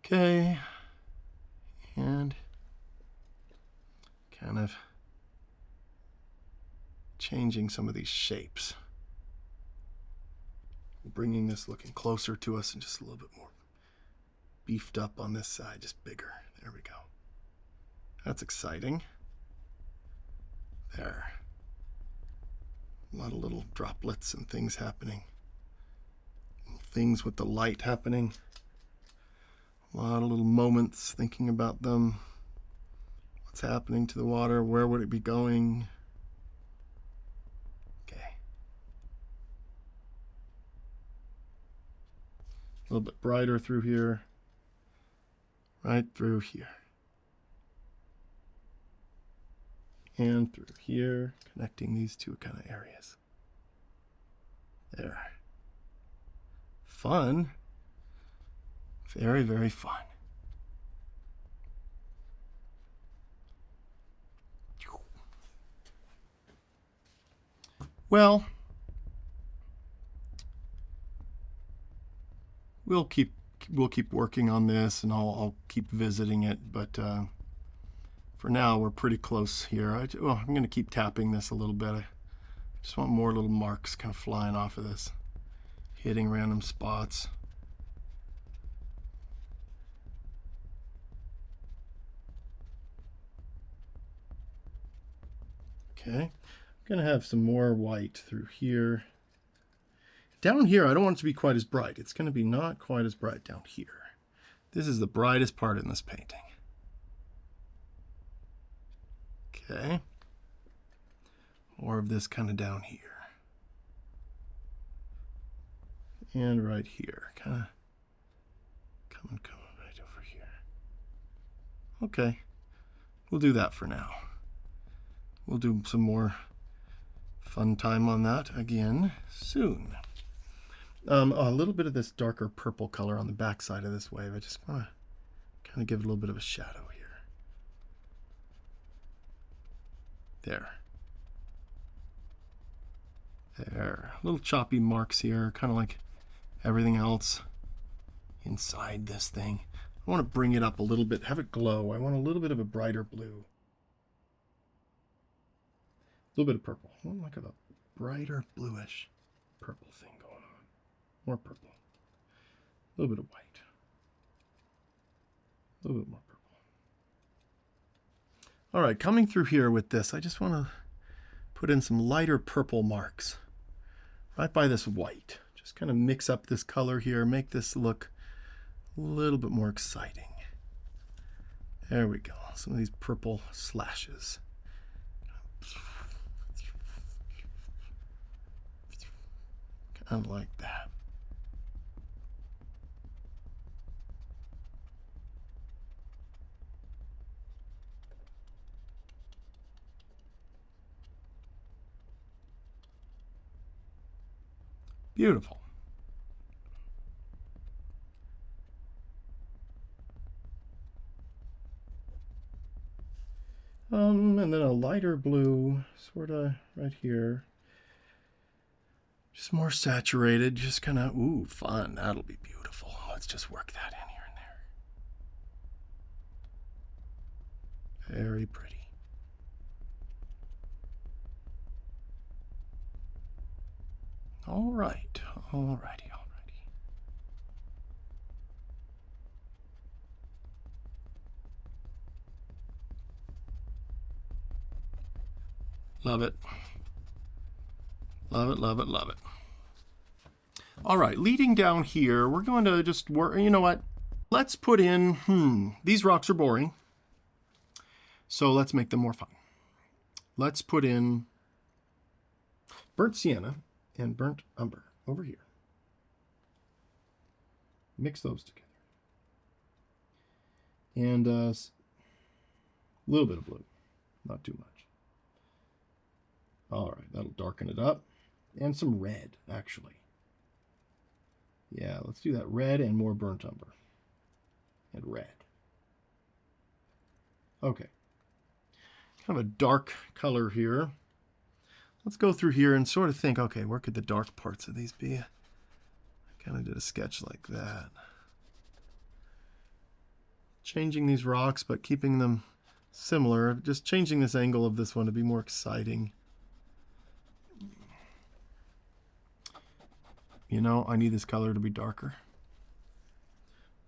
Okay. And kind of changing some of these shapes. Bringing this looking closer to us and just a little bit more beefed up on this side, just bigger. There we go. That's exciting. There. A lot of little droplets and things happening. Things with the light happening. A lot of little moments thinking about them. What's happening to the water? Where would it be going? Okay. A little bit brighter through here. Right through here. And through here, connecting these two kind of areas. There. Fun. Very, very fun. Well, we'll keep working on this, and I'll keep visiting it. But for now, we're pretty close here. I'm going to keep tapping this a little bit. I just want more little marks kind of flying off of this, hitting random spots. Okay, I'm going to have some more white through here. Down here, I don't want it to be quite as bright. It's going to be not quite as bright down here. This is the brightest part in this painting. Okay. More of this kind of down here. And right here. Kind of coming right over here. Okay. We'll do that for now. We'll do some more fun time on that again soon. A little bit of this darker purple color on the back side of this wave. I just want to kind of give it a little bit of a shadow here. There. There. Little choppy marks here, kind of like everything else inside this thing. I want to bring it up a little bit, have it glow. I want a little bit of a brighter blue. A little bit of purple. I want like a brighter bluish purple thing going on. More purple. A little bit of white. A little bit more purple. All right, coming through here with this, I just want to put in some lighter purple marks right by this white. Just kind of mix up this color here, make this look a little bit more exciting. There we go. Some of these purple slashes. Kind of like that. Beautiful. And then a lighter blue, sort of right here. Just more saturated, just kind of, ooh, fun. That'll be beautiful. Let's just work that in here and there. Very pretty. All right, all righty, all righty. Love it. Love it, love it, love it. All right, leading down here, we're going to just work, you know what? Let's put in, these rocks are boring. So let's make them more fun. Let's put in burnt sienna and burnt umber over here. Mix those together. And a little bit of blue, not too much. All right, that'll darken it up. And some red, actually. Yeah, let's do that. Red and more burnt umber. And red. Okay. Kind of a dark color here. Let's go through here and sort of think, okay, where could the dark parts of these be? I kind of did a sketch like that. Changing these rocks, but keeping them similar. Just changing this angle of this one to be more exciting. You know, I need this color to be darker.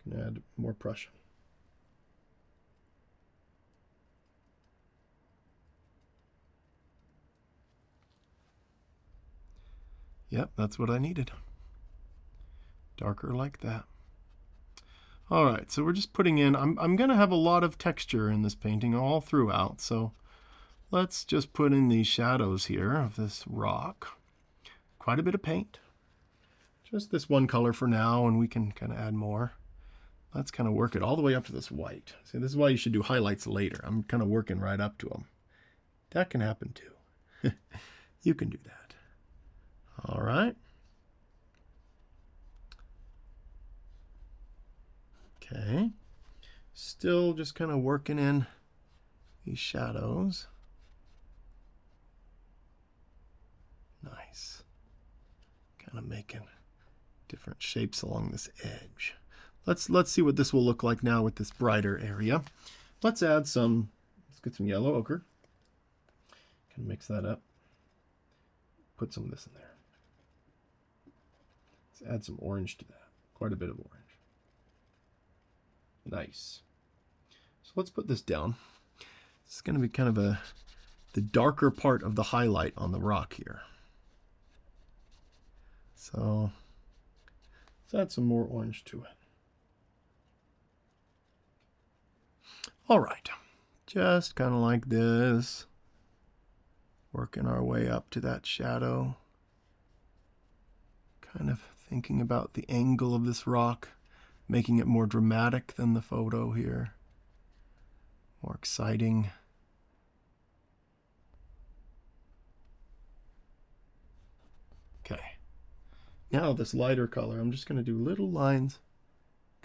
I'm going to add more Prussian. Yep, that's what I needed. Darker like that. All right, so we're just putting in, I'm going to have a lot of texture in this painting all throughout, so let's just put in these shadows here of this rock. Quite a bit of paint. Just this one color for now, and we can kind of add more. Let's kind of work it all the way up to this white. See, this is why you should do highlights later. I'm kind of working right up to them. That can happen too. You can do that. All right. Okay. Still just kind of working in these shadows. Nice. Kind of making different shapes along this edge. Let's see what this will look like now with this brighter area. Let's get some yellow ochre. Can mix that up. Put some of this in there. Let's add some orange to that. Quite a bit of orange. Nice. So let's put this down. This is going to be kind of the darker part of the highlight on the rock here. So let's add some more orange to it. All right, just kind of like this, working our way up to that shadow, kind of thinking about the angle of this rock, making it more dramatic than the photo here, more exciting. Okay, now this lighter color, I'm just going to do little lines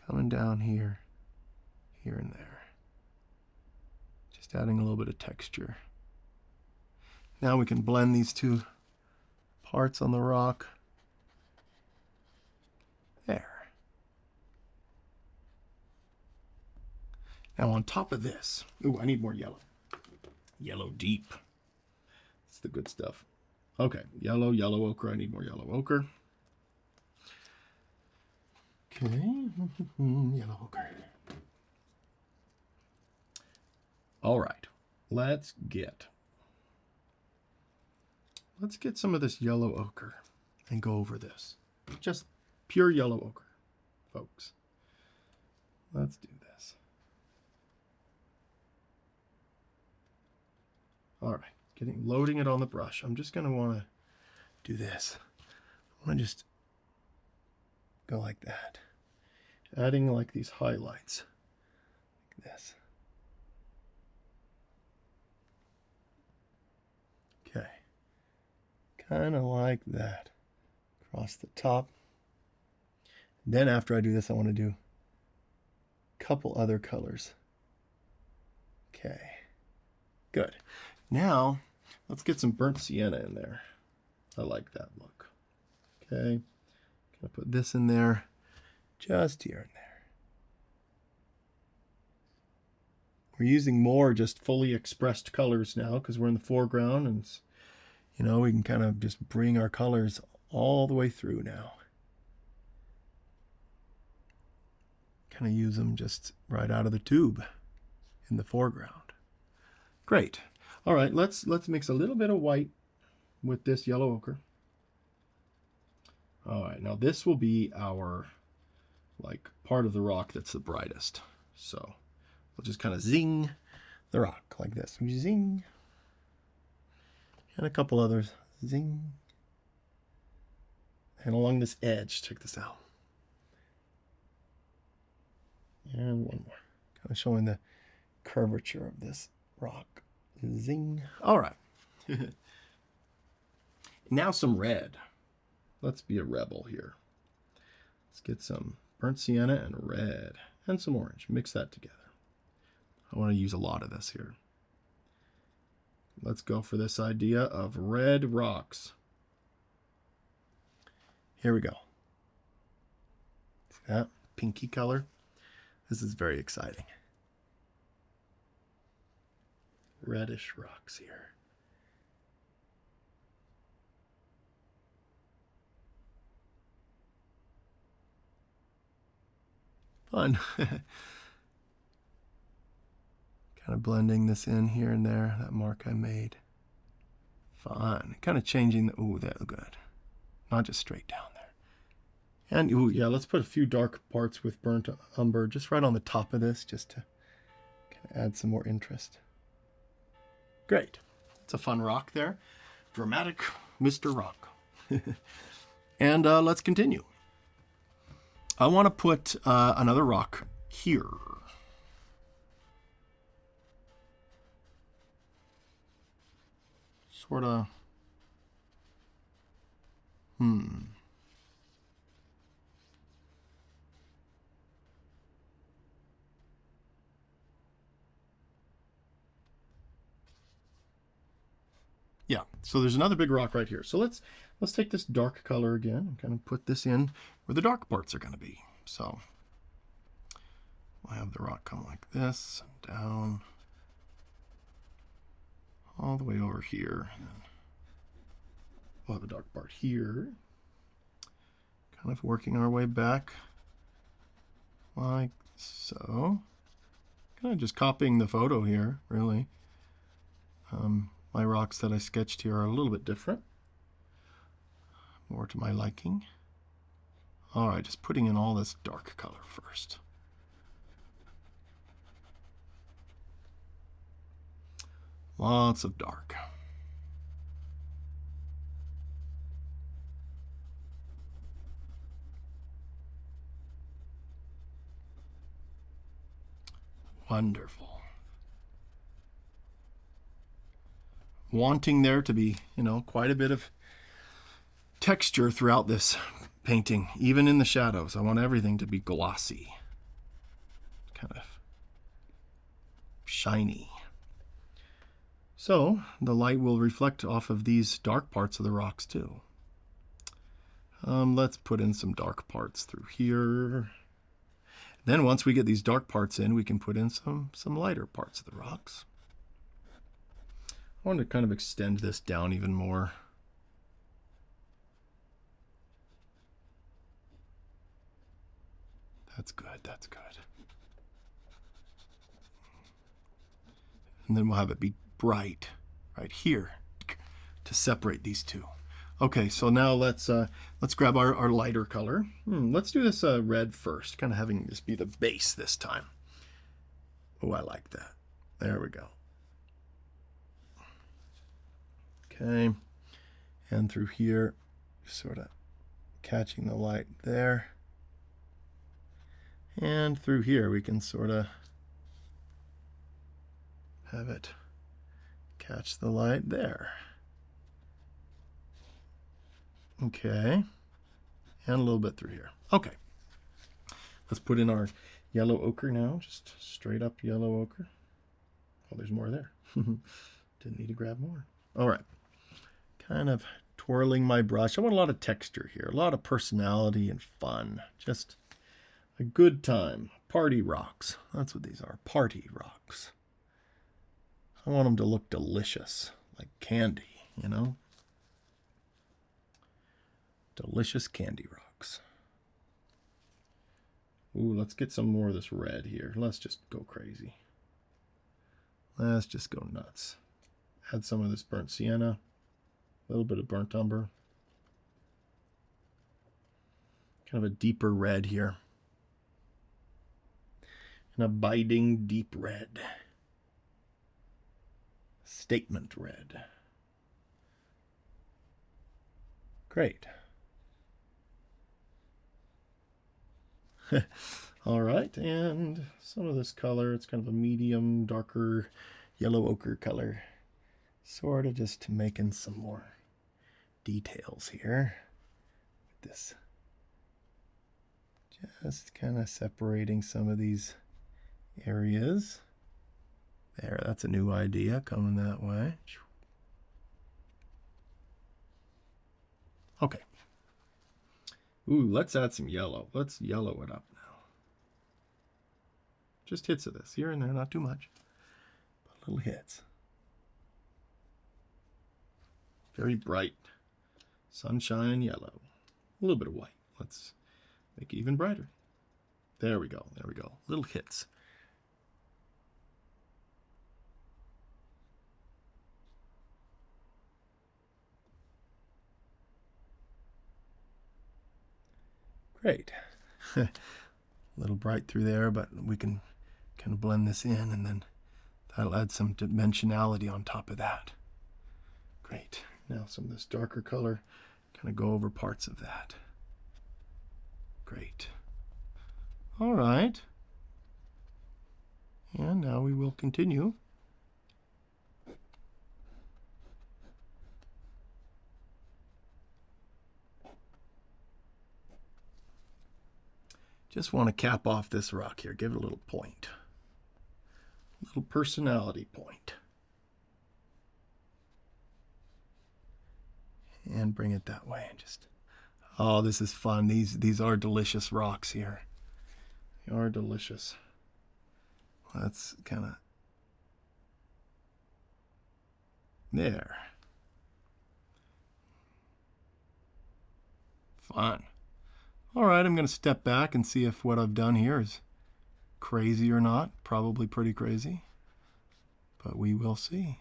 coming down here, here and there. Just adding a little bit of texture. Now we can blend these two parts on the rock. There. Now on top of this, ooh, I need more yellow. Yellow deep. That's the good stuff. Okay, yellow ochre. I need more yellow ochre. Okay, yellow ochre. All right, let's get some of this yellow ochre and go over this. Just pure yellow ochre, folks. Let's do this. All right, loading it on the brush. I'm just going to want to do this. I want to just go like that. Adding like these highlights, like this. Okay, kind of like that across the top. Then after I do this, I want to do a couple other colors. Okay, good. Now let's get some burnt sienna in there. I like that look. Okay, gonna put this in there, just here and there. We're using more just fully expressed colors now because we're in the foreground, and you know, we can kind of just bring our colors all the way through now. Kind of use them just right out of the tube in the foreground. Great. All right, let's mix a little bit of white with this yellow ochre. All right, now this will be our like part of the rock that's the brightest. So we'll just kind of zing the rock like this. Zing. And a couple others. Zing. And along this edge, check this out. And one more. Kind of showing the curvature of this rock. Zing. All right. Now some red. Let's be a rebel here. Let's get some burnt sienna and red and some orange. Mix that together. I want to use a lot of this here. Let's go for this idea of red rocks. Here we go. See that pinky color? This is very exciting. Reddish rocks here. Fun. Kind of blending this in here and there, that mark I made. Fun. Kind of changing the, ooh, that look good. Not just straight down there. And ooh, yeah, let's put a few dark parts with burnt umber just right on the top of this, just to kind of add some more interest. Great. It's a fun rock there. Dramatic Mr. Rock. And let's continue. I want to put another rock here. Sort of. Yeah, so there's another big rock right here. So let's take this dark color again and kind of put this in where the dark parts are going to be. So we'll have the rock come like this, down, all the way over here. And then we'll have the dark part here. Kind of working our way back like so. Kind of just copying the photo here, really. My rocks that I sketched here are a little bit different. More to my liking. All right, just putting in all this dark color first. Lots of dark. Wonderful. Wanting there to be, quite a bit of texture throughout this painting, even in the shadows. I want everything to be glossy, kind of shiny. So the light will reflect off of these dark parts of the rocks too. Let's put in some dark parts through here. Then once we get these dark parts in, we can put in some lighter parts of the rocks. I want to kind of extend this down even more. That's good, that's good. And then we'll have it be bright right here to separate these two. Okay, so now let's grab our lighter color. Let's do this red first, kind of having this be the base this time. Oh, I like that. There we go. Okay, and through here, sort of catching the light there. And through here, we can sort of have it catch the light there. Okay, and a little bit through here. Okay, let's put in our yellow ochre now, just straight up yellow ochre. Oh, there's more there. Didn't need to grab more. All right, kind of twirling my brush. I want a lot of texture here, a lot of personality and fun. Just a good time. Party rocks. That's what these are, party rocks. I want them to look delicious, like candy, Delicious candy rocks. Ooh, let's get some more of this red here. Let's just go crazy. Let's just go nuts. Add some of this burnt sienna, a little bit of burnt umber. Kind of a deeper red here. An abiding deep red. Statement red. Great. All right, and some of this color, it's kind of a medium, darker yellow ochre color. Sort of just making some more details here. This just kind of separating some of these areas. There, that's a new idea coming that way. Okay. Ooh, let's add some yellow. Let's yellow it up now. Just hits of this, here and there, not too much, but little hits. Very bright, sunshine yellow. A little bit of white. Let's make it even brighter. There we go, there we go. Little hits. Great. A little bright through there, but we can kind of blend this in, and then that'll add some dimensionality on top of that. Great. Now some of this darker color, kind of go over parts of that. Great. All right. And now we will continue. Just want to cap off this rock here, give it a little point. A little personality point. And bring it that way. And just, oh, this is fun. These are delicious rocks here. They are delicious. Let's kind of, there. Fun. All right, I'm going to step back and see if what I've done here is crazy or not. Probably pretty crazy, but we will see.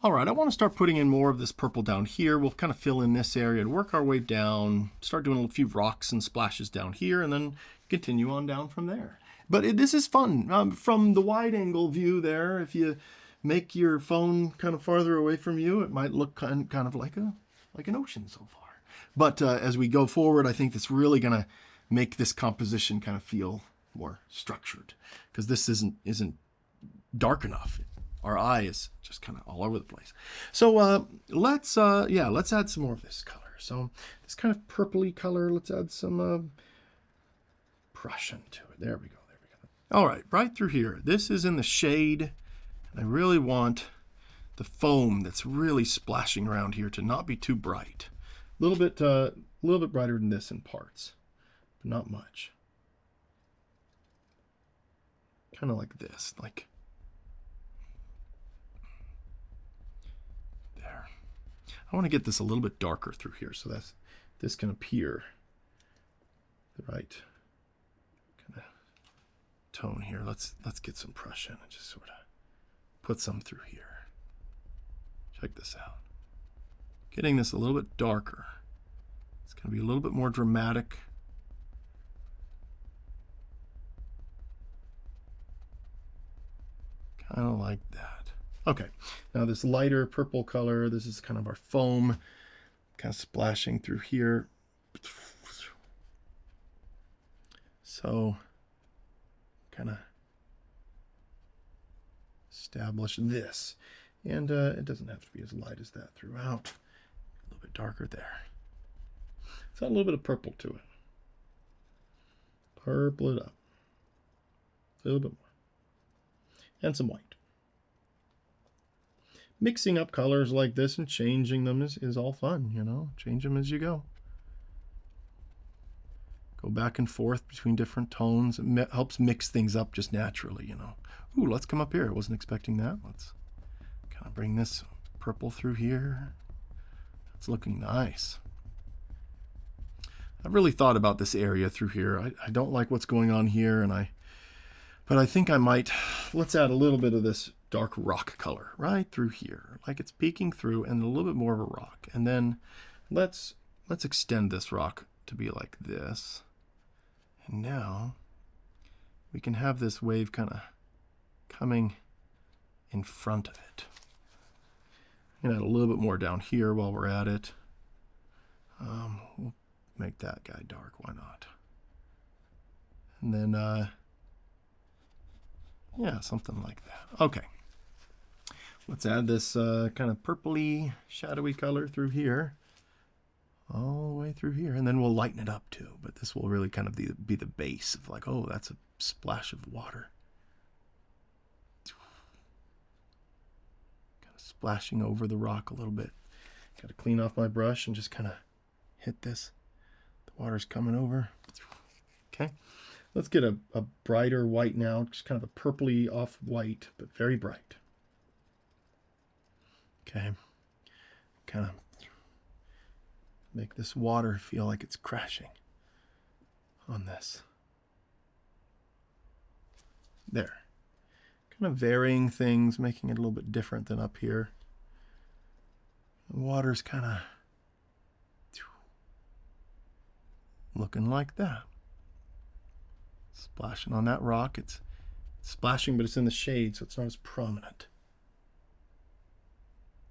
All right, I want to start putting in more of this purple down here. We'll kind of fill in this area and work our way down, start doing a few rocks and splashes down here, and then continue on down from there. But this is fun. From the wide angle view there, if you make your phone kind of farther away from you, it might look kind of like an ocean so far. But as we go forward, I think that's really going to make this composition kind of feel more structured, because this isn't dark enough. Our eye is just kind of all over the place. So let's add some more of this color. So this kind of purpley color, let's add some Prussian to it. There we go. All right, right through here. This is in the shade, and I really want the foam that's really splashing around here to not be too bright. A little bit brighter than this in parts, but not much. Kind of like this, like there. I want to get this a little bit darker through here, so this can appear the right kind of tone here. Let's get some Prussian and just sort of put some through here. Check this out. Getting this a little bit darker. It's going to be a little bit more dramatic. Kind of like that. Okay, now this lighter purple color, this is kind of our foam, kind of splashing through here. So, kind of establish this. And it doesn't have to be as light as that throughout. A little bit darker there. Let's add a little bit of purple to it. Purple it up. A little bit more. And some white. Mixing up colors like this and changing them is all fun, you know. Change them as you go. Go back and forth between different tones. It helps mix things up just naturally, you know. Ooh, let's come up here. I wasn't expecting that. Let's kind of bring this purple through here. It's looking nice. I've really thought about this area through here. I don't like what's going on here, but I think I might, let's add a little bit of this dark rock color right through here, like it's peeking through, and a little bit more of a rock. And then let's extend this rock to be like this. And now we can have this wave kind of coming in front of it. And add a little bit more down here while we're at it. We'll make that guy dark, why not? And then, yeah, something like that. Okay. Let's add this kind of purpley, shadowy color through here. All the way through here. And then we'll lighten it up too. But this will really kind of be the base of like, oh, that's a splash of water. Kind of splashing over the rock a little bit. Got to clean off my brush and just kind of hit this. The water's coming over. Okay. Let's get a brighter white now. Just kind of a purpley off-white, but very bright. Okay. Kind of make this water feel like it's crashing on this. There. Kind of varying things, making it a little bit different than up here. The water's kind of looking like that. Splashing on that rock. It's splashing, but it's in the shade, so it's not as prominent.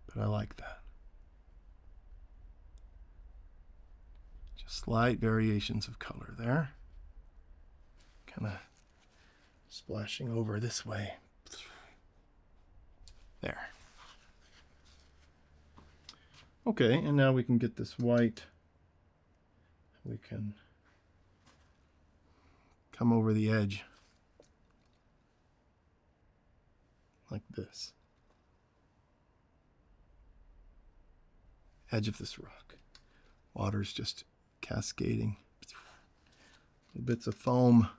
But I like that. Just slight variations of color there. Kind of splashing over this way. There. Okay, and now we can get this white. We can come over the edge like this. Edge of this rock. Water's just cascading. Little bits of foam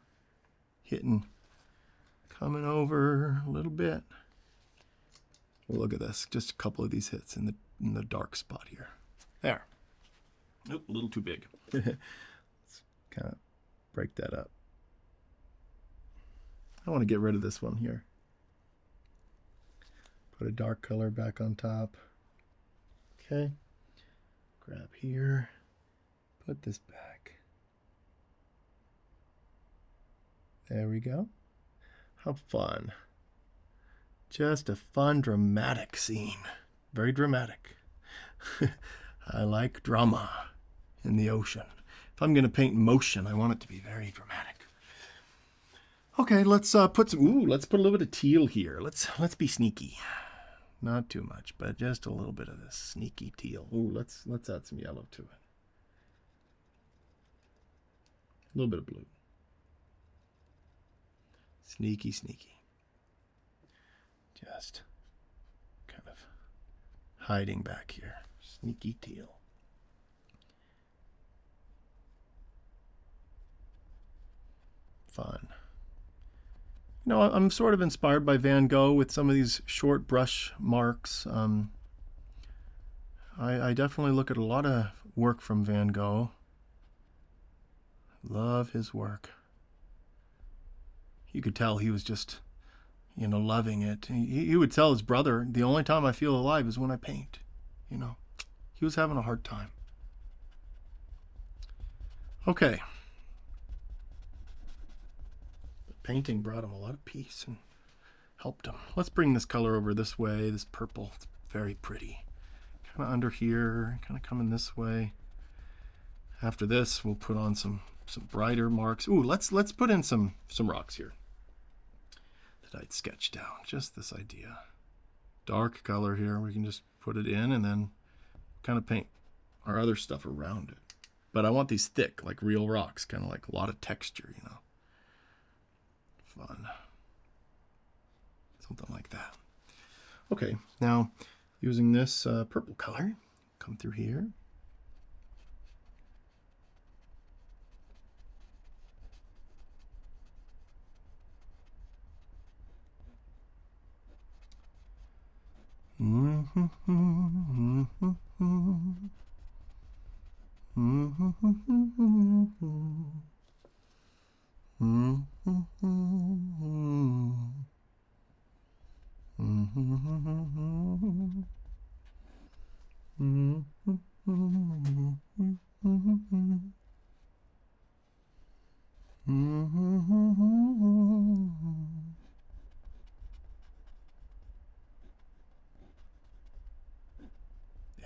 hitting, coming over a little bit. Well, look at this. Just a couple of these hits in the dark spot here. There. Oop, a little too big. Let's kind of break that up. I want to get rid of this one here. Put a dark color back on top. Okay. Grab here. Put this back. There we go. How fun. Just a fun, dramatic scene. Very dramatic. I like drama in the ocean. If I'm going to paint motion, I want it to be very dramatic. Okay, let's put a little bit of teal here. Let's be sneaky. Not too much, but just a little bit of this sneaky teal. Ooh, let's add some yellow to it. A little bit of blue. Sneaky, sneaky. Just kind of hiding back here. Sneaky teal. Fun. You know, I'm sort of inspired by Van Gogh with some of these short brush marks. I definitely look at a lot of work from Van Gogh. Love his work. You could tell he was just, you know, loving it. He would tell his brother, the only time I feel alive is when I paint. You know, he was having a hard time. Okay. But painting brought him a lot of peace and helped him. Let's bring this color over this way, this purple. It's very pretty. Kind of under here, kind of coming this way. After this, we'll put on some brighter marks. Ooh, let's put in some rocks here that I'd sketched down. Just this idea. Dark color here. We can just put it in and then kind of paint our other stuff around it. But I want these thick, like real rocks, kind of like a lot of texture, you know. Fun. Something like that. Okay, now using this purple color, come through here.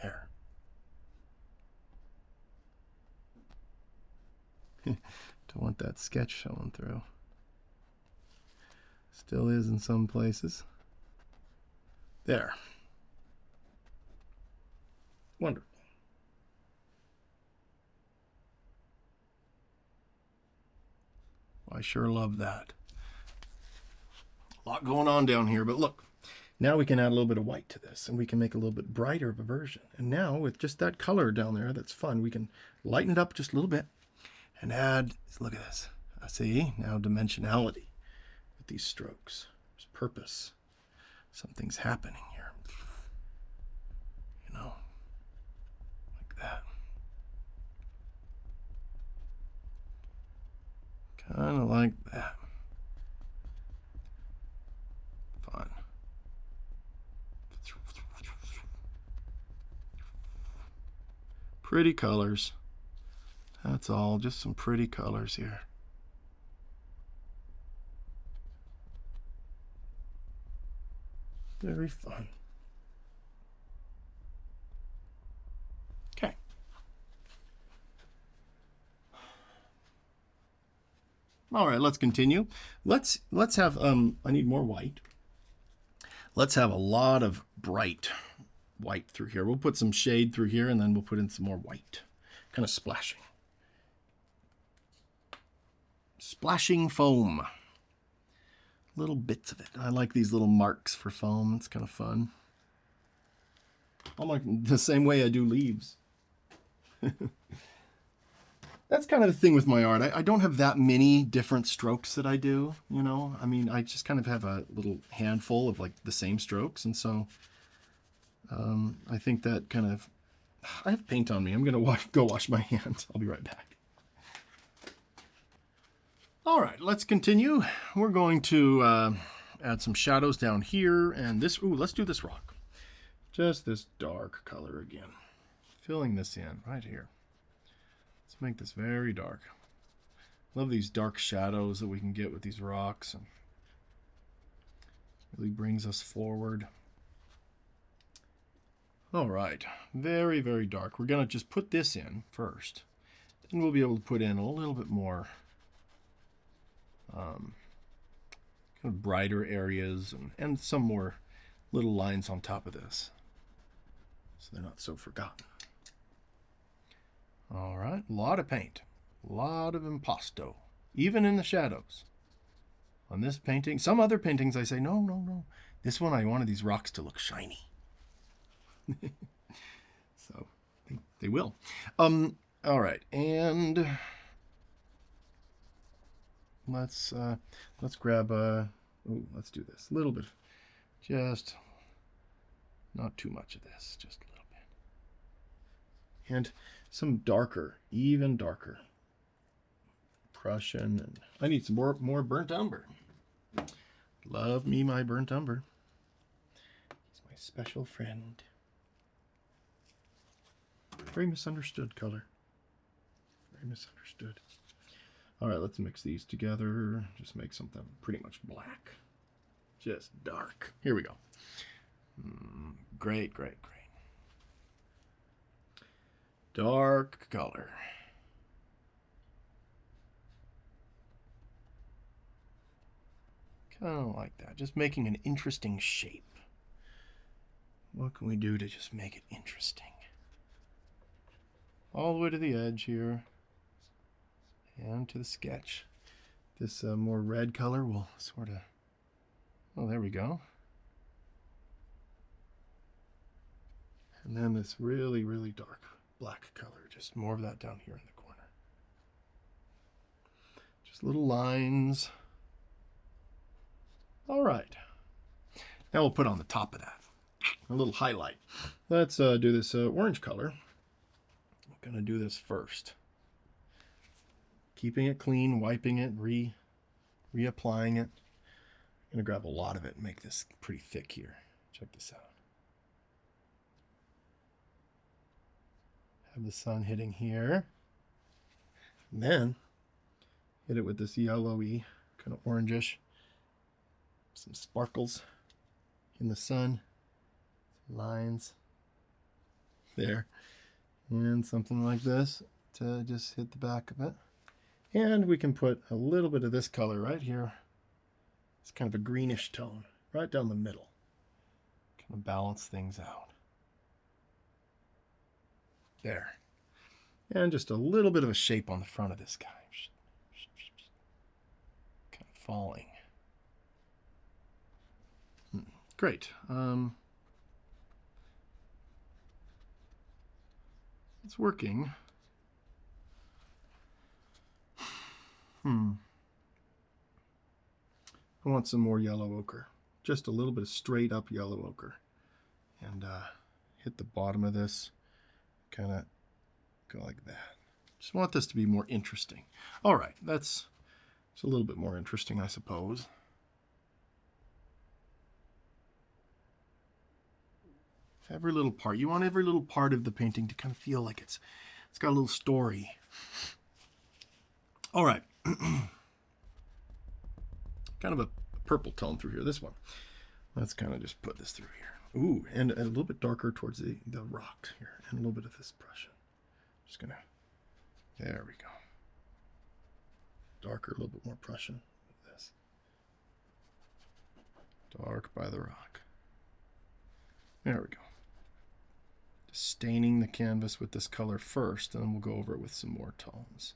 There. Don't want that sketch showing through. Still is in some places. There. Wonderful. I sure love that. A lot going on down here, but look. Now we can add a little bit of white to this, and we can make a little bit brighter of a version. And now, with just that color down there, that's fun, we can lighten it up just a little bit and add, look at this. See, now dimensionality with these strokes. There's purpose. Something's happening here. You know, like that. Kind of like that. Fun. Pretty colors. That's all, just some pretty colors here. Very fun. Okay. All right, let's continue. Let's have I need more white. Let's have a lot of bright white through here. We'll put some shade through here, and then we'll put in some more white, kind of splashing. Splashing foam. Little bits of it. I like these little marks for foam. It's kind of fun. Almost the same way I do leaves. That's kind of the thing with my art. I don't have that many different strokes that I do, you know. I mean, I just kind of have a little handful of like the same strokes, and so I think that kind of... I have paint on me. I'm going to go wash my hands. I'll be right back. All right, let's continue. We're going to add some shadows down here, and this... Ooh, let's do this rock. Just this dark color again. Filling this in right here. Let's make this very dark. Love these dark shadows that we can get with these rocks, and really brings us forward. All right, very, very dark. We're gonna just put this in first. Then we'll be able to put in a little bit more kind of brighter areas and some more little lines on top of this, so they're not so forgotten. All right, a lot of paint, a lot of impasto, even in the shadows. On this painting, some other paintings I say, no, no, no. This one I wanted these rocks to look shiny. So they will. All right, and let's grab let's do this. A little bit, just not too much of this, just a little bit. And some darker, even darker Prussian, and I need some more burnt umber. Love me my burnt umber. He's my special friend. Very misunderstood color. Very misunderstood. All right, let's mix these together. Just make something pretty much black. Just dark. Here we go. Great, great, great. Dark color. Kind of like that. Just making an interesting shape. What can we do to just make it interesting? All the way to the edge here. And to the sketch. This more red color will sort of... Oh, there we go. And then this really, really dark black color. Just more of that down here in the corner. Just little lines. All right. Now we'll put on the top of that a little highlight. Let's do this orange color. I'm going to do this first. Keeping it clean, wiping it, reapplying it. I'm going to grab a lot of it and make this pretty thick here. Check this out. Have the sun hitting here. And then hit it with this yellowy, kind of orangish. Some sparkles in the sun. Lines there. And something like this to just hit the back of it. And we can put a little bit of this color right here. It's kind of a greenish tone right down the middle. Kind of balance things out. There. And just a little bit of a shape on the front of this guy. Kind of falling. Great. It's working. I want some more yellow ochre. Just a little bit of straight up yellow ochre. And hit the bottom of this. Kind of go like that. Just want this to be more interesting. All right, that's a little bit more interesting, I suppose. Every little part. You want every little part of the painting to kind of feel like it's got a little story. All right. Kind of a purple tone through here. This one. Let's kind of just put this through here. Ooh, and a little bit darker towards the rock here. And a little bit of this Prussian. Just gonna, there we go. Darker, a little bit more Prussian with this. Dark by the rock. There we go. Just staining the canvas with this color first, and then we'll go over it with some more tones.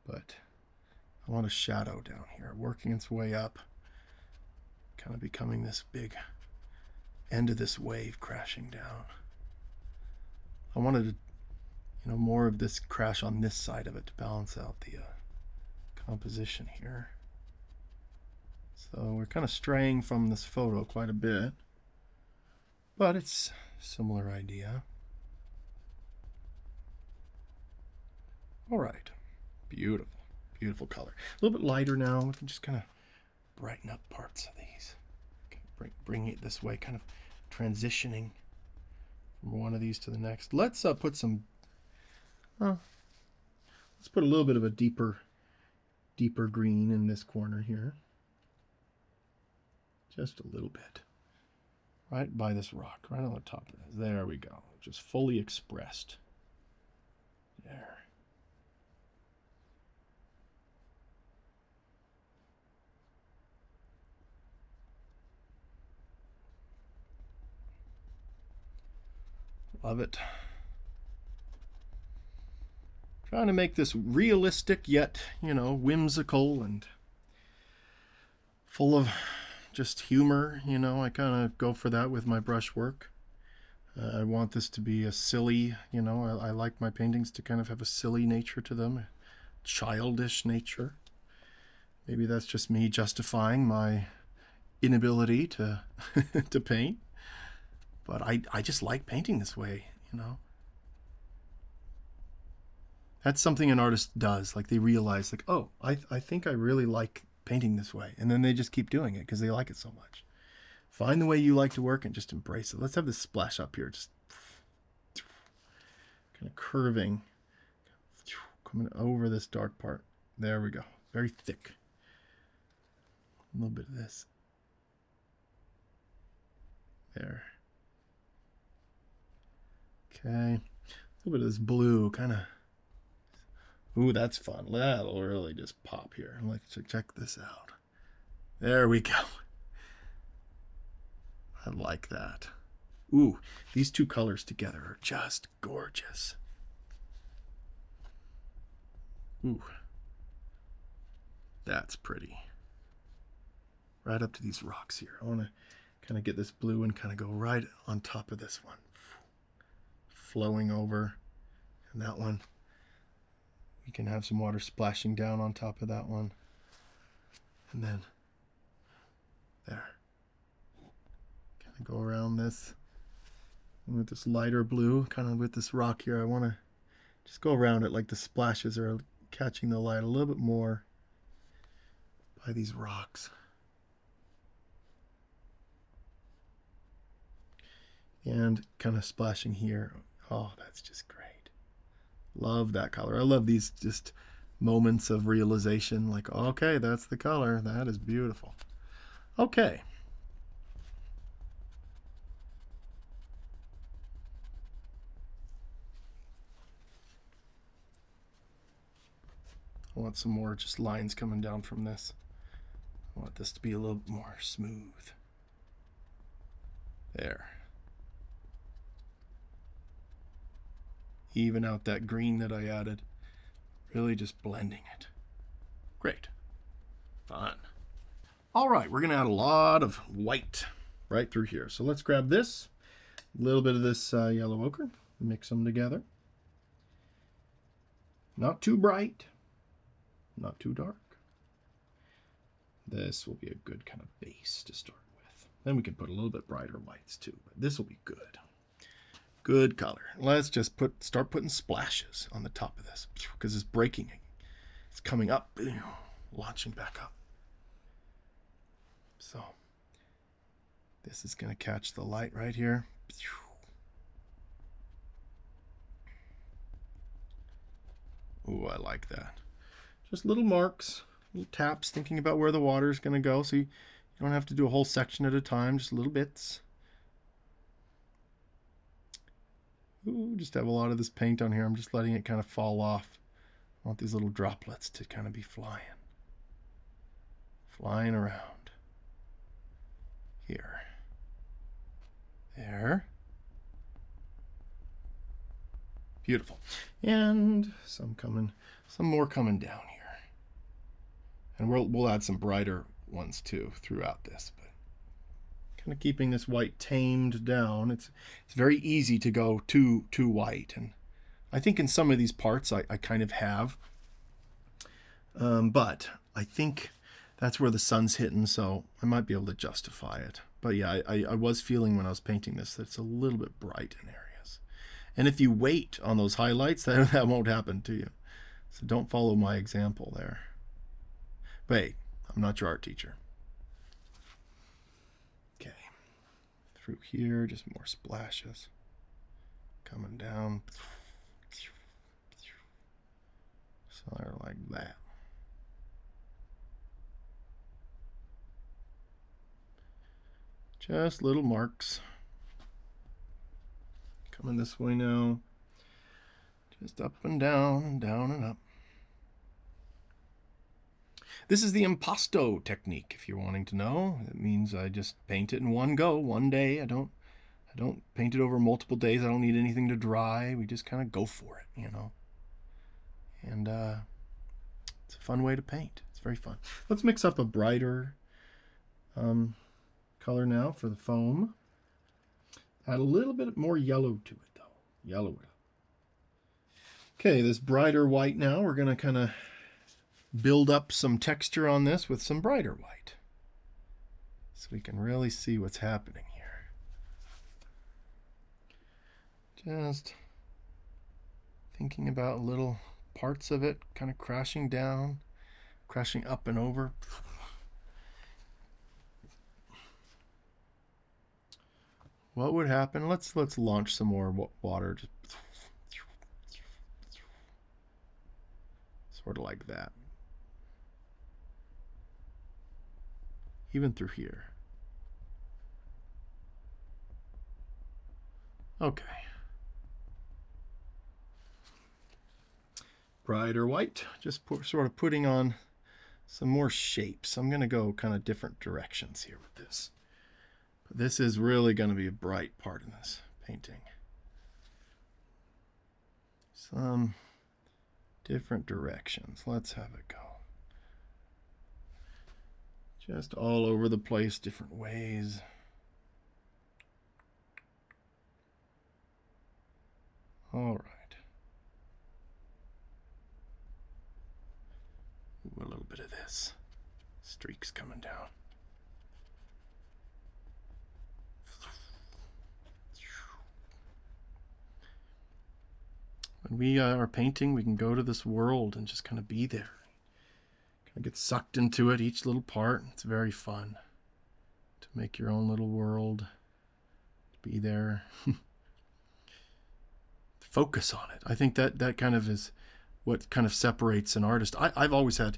But I want a shadow down here, working its way up, kind of becoming this big end of this wave crashing down. I wanted to, you know, more of this crash on this side of it to balance out the composition here. So we're kind of straying from this photo quite a bit, but it's a similar idea. All right, beautiful, beautiful color. A little bit lighter now. We can just kind of brighten up parts of these. Bring it this way, kind of transitioning from one of these to the next. Let's put some. Let's put a little bit of a deeper green in this corner here. Just a little bit. Right by this rock, right on the top of this. There we go. Just fully expressed. There. Love it. Trying to make this realistic yet, you know, whimsical and full of just humor. You know, I kind of go for that with my brushwork. I want this to be a silly, you know, I like my paintings to kind of have a silly nature to them, a childish nature. Maybe that's just me justifying my inability to to paint. But I just like painting this way, you know. That's something an artist does. Like they realize, like, oh, I think I really like painting this way. And then they just keep doing it because they like it so much. Find the way you like to work and just embrace it. Let's have this splash up here. Just kind of curving. Coming over this dark part. There we go. Very thick. A little bit of this. There. Okay. A little bit of this blue, kind of. Ooh, that's fun. That'll really just pop here. Let's check this out. There we go. I like that. Ooh, these two colors together are just gorgeous. Ooh, that's pretty. Right up to these rocks here. I want to kind of get this blue and kind of go right on top of this one. Flowing over. And that one. You can have some water splashing down on top of that one. And then there. Kind of go around this. And with this lighter blue, kind of with this rock here, I want to just go around it like the splashes are catching the light a little bit more by these rocks. And kind of splashing here. Oh, that's just great. Love that color. I love these just moments of realization, like, okay, that's the color. That is beautiful. Okay. I want some more just lines coming down from this. I want this to be a little more smooth. There. Even out that green that I added. Really just blending it. Great. Fun. All right, we're going to add a lot of white right through here. So let's grab this, a little bit of this yellow ochre, mix them together. Not too bright, not too dark. This will be a good kind of base to start with. Then we can put a little bit brighter whites too, but this will be good. Good color. Let's just start putting splashes on the top of this because it's breaking. It's coming up, launching back up. So this is going to catch the light right here. Ooh, I like that. Just little marks, little taps, thinking about where the water is going to go. So you don't have to do a whole section at a time, just little bits. Ooh, just have a lot of this paint on here. I'm just letting it kind of fall off. I want these little droplets to kind of be flying around. Here. There. Beautiful. And some more coming down here. And we'll add some brighter ones too throughout this, but kind of keeping this white tamed down. It's very easy to go too white, and I think in some of these parts I kind of have, but I think that's where the sun's hitting, so I might be able to justify it. But yeah, I was feeling when I was painting this that it's a little bit bright in areas. And if you wait on those highlights, that won't happen to you. So don't follow my example there. But hey, I'm not your art teacher. Okay, through here, just more splashes. Coming down. So they're like that. Just little marks. Coming this way now. Just up and down and down and up. This is the impasto technique, if you're wanting to know. It means I just paint it in one go, one day. I don't paint it over multiple days. I don't need anything to dry. We just kind of go for it, you know. And it's a fun way to paint. It's very fun. Let's mix up a brighter color now for the foam. Add a little bit more yellow to it, though. Yellow it up. Okay, this brighter white now. We're going to kind of build up some texture on this with some brighter white, so we can really see what's happening here. Just thinking about little parts of it kind of crashing down, crashing up and over. What would happen? Let's launch some more water, just sort of like that. Even through here. Okay. Brighter white, just sort of putting on some more shapes. I'm going to go kind of different directions here with this. But this is really going to be a bright part in this painting. Some different directions. Let's have it go. Just all over the place, different ways. All right. Ooh, a little bit of this. Streaks coming down. When we are painting, we can go to this world and just kind of be there. Kind of get sucked into it, each little part. It's very fun to make your own little world, to be there. Focus on it. I think that kind of is what kind of separates an artist. I've always had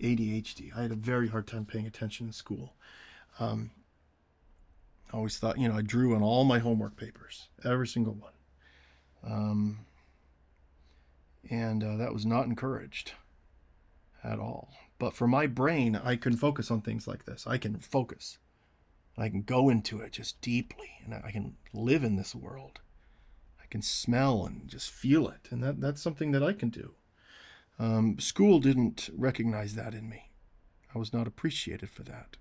ADHD. I had a very hard time paying attention in school. I always thought, I drew on all my homework papers, every single one. And that was not encouraged at all. But for my brain, I can focus on things like this. I can focus. I can go into it just deeply, and I can live in this world. I can smell and just feel it, and that's something that I can do. School didn't recognize that in me. I was not appreciated for that.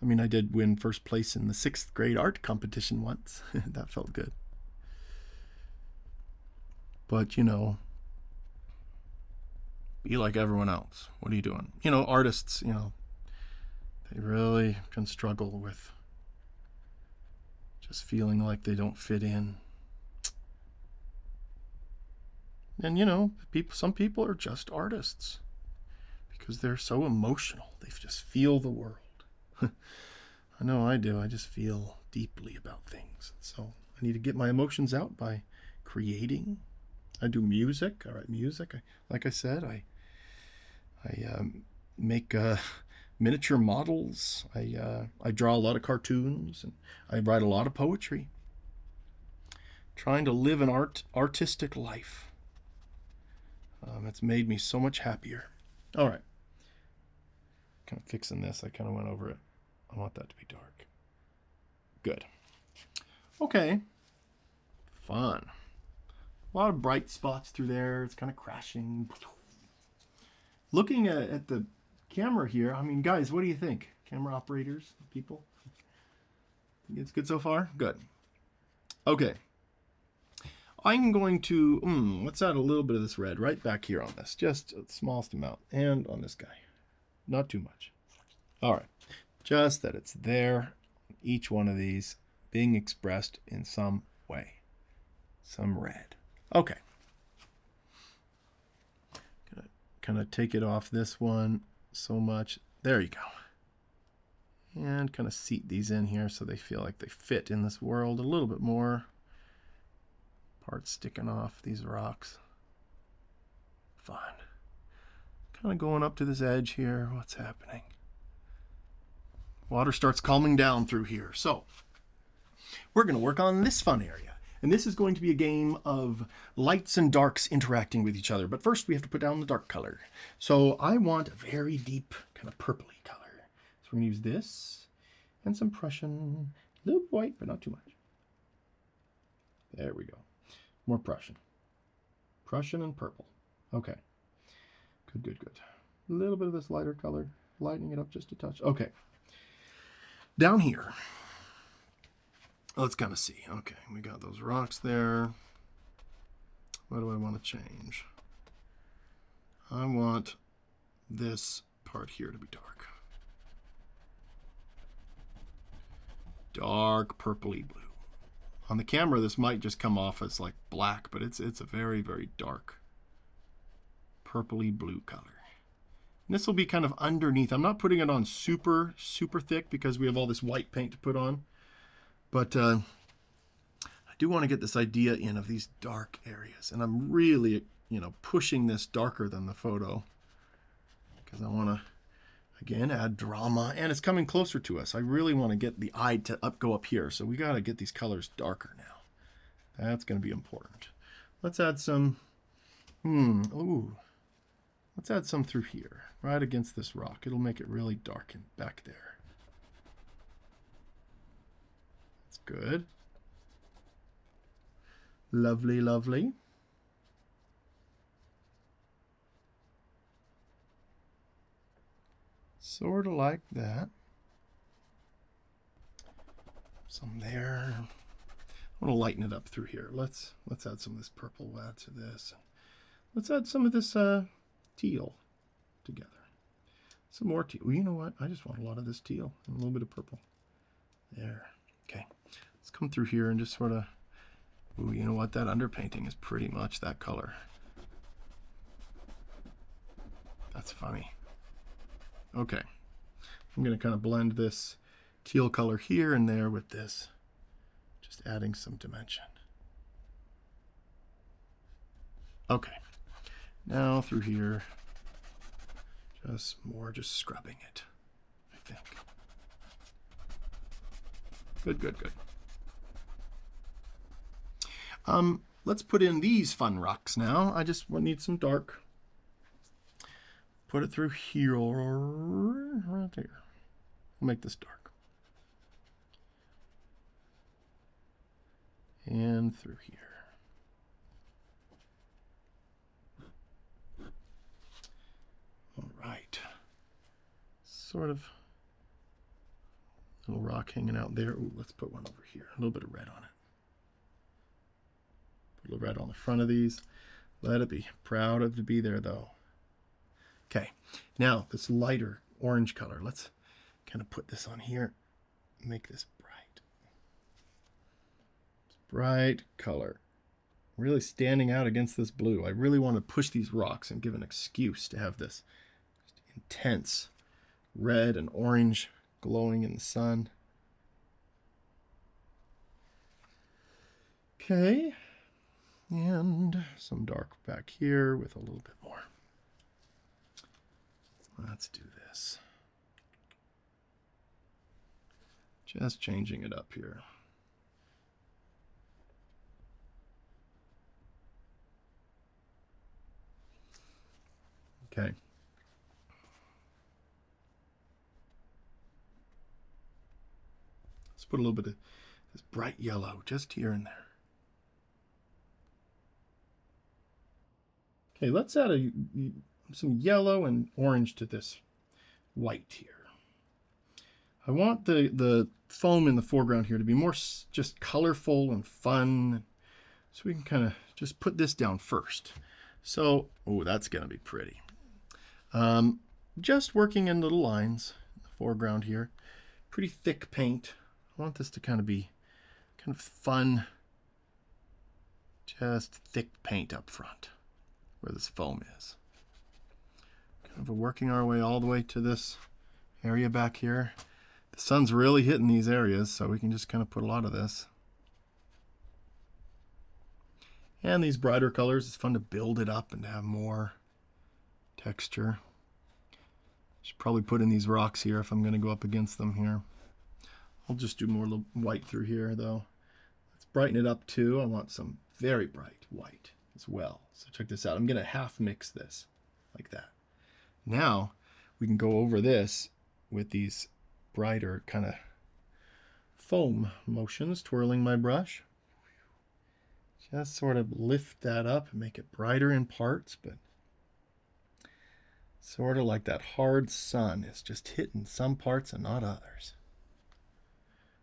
I mean, I did win first place in the 6th grade art competition once. That felt good. But, be like everyone else. What are you doing? Artists, they really can struggle with just feeling like they don't fit in. And, some people are just artists because they're so emotional. They just feel the world. I know I do. I just feel deeply about things. So I need to get my emotions out by creating I do music. All right, music. Like I said, I make miniature models. I draw a lot of cartoons, and I write a lot of poetry. Trying to live an artistic life. It's made me so much happier. All right, kind of fixing this. I kind of went over it. I want that to be dark. Good. Okay. Fun. A lot of bright spots through there. It's kind of crashing. Looking at the camera here, I mean, guys, what do you think? Camera operators, people? Think it's good so far? Good. Okay. I'm going to, let's add a little bit of this red right back here on this. Just the smallest amount. And on this guy. Not too much. All right. Just that it's there. Each one of these being expressed in some way. Some red. Okay. Gonna kind of take it off this one so much. There you go. And kind of seat these in here so they feel like they fit in this world a little bit more. Parts sticking off these rocks. Fun. Kind of going up to this edge here. What's happening? Water starts calming down through here. So we're going to work on this fun area. And this is going to be a game of lights and darks interacting with each other. But first we have to put down the dark color. So I want a very deep kind of purpley color. So we're going to use this and some Prussian. A little white, but not too much. There we go. More Prussian. Prussian and purple. Okay. Good, good, good. A little bit of this lighter color. Lightening it up just a touch. Okay. Down here. Let's kind of see. Okay, we got those rocks there. What do I want to change? I want this part here to be dark. Dark purpley blue. On the camera, this might just come off as like black, but it's a very, very dark purpley blue color. And this will be kind of underneath. I'm not putting it on super, super thick because we have all this white paint to put on. But I do want to get this idea in of these dark areas. And I'm really, pushing this darker than the photo because I want to, again, add drama. And it's coming closer to us. I really want to get the eye to go up here. So we got to get these colors darker now. That's going to be important. Let's add some, let's add some through here, right against this rock. It'll make it really darken back there. Good. Lovely, lovely. Sort of like that. Some there. I want to lighten it up through here. Let's add some of this purple to this. Let's add some of this teal together. Some more teal. Well, you know what? I just want a lot of this teal and a little bit of purple. There. Okay. Let's come through here and just sort of, ooh, you know what? That underpainting is pretty much that color. That's funny. Okay. I'm going to kind of blend this teal color here and there with this. Just adding some dimension. Okay. Now through here, just scrubbing it, I think. Good, good, good. Let's put in these fun rocks now. I just need some dark. Put it through here, right there. We'll make this dark. And through here. All right. Sort of little rock hanging out there. Ooh, let's put one over here. A little bit of red on it. Put a little red on the front of these. Let it be. Proud of to be there, though. Okay. Now, this lighter orange color. Let's kind of put this on here. Make this bright. It's bright color. Really standing out against this blue. I really want to push these rocks and give an excuse to have this intense red and orange glowing in the sun. Okay. And some dark back here with a little bit more. Let's do this. Just changing it up here. Okay. Let's put a little bit of this bright yellow just here and there. Okay, let's add some yellow and orange to this white here. I want the foam in the foreground here to be more just colorful and fun. So we can kind of just put this down first. So, oh, that's going to be pretty. Just working in little lines in the foreground here. Pretty thick paint. I want this to kind of be kind of fun, just thick paint up front where this foam is. Kind of working our way all the way to this area back here. The sun's really hitting these areas, so we can just kind of put a lot of this. And these brighter colors, it's fun to build it up and to have more texture. Should probably put in these rocks here if I'm going to go up against them here. I'll just do more white through here though. Let's brighten it up too. I want some very bright white as well. So check this out. I'm going to half mix this like that. Now we can go over this with these brighter kind of foam motions, twirling my brush. Just sort of lift that up and make it brighter in parts, but sort of like that hard sun is just hitting some parts and not others.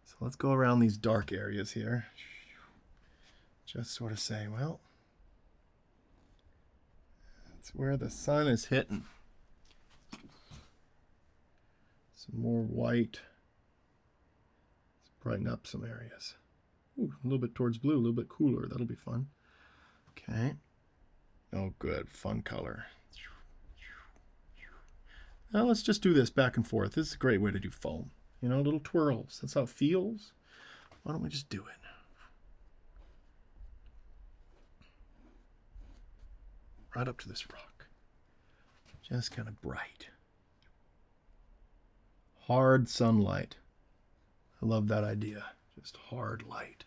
So let's go around these dark areas here. Just sort of say, well, that's where the sun is hitting. Some more white. Let's brighten up some areas. Ooh, a little bit towards blue, a little bit cooler. That'll be fun. Okay. Oh, good. Fun color. Now let's just do this back and forth. This is a great way to do foam. You know, little twirls. That's how it feels. Why don't we just do it? Right up to this rock. Just kind of bright. Hard sunlight. I love that idea. Just hard light.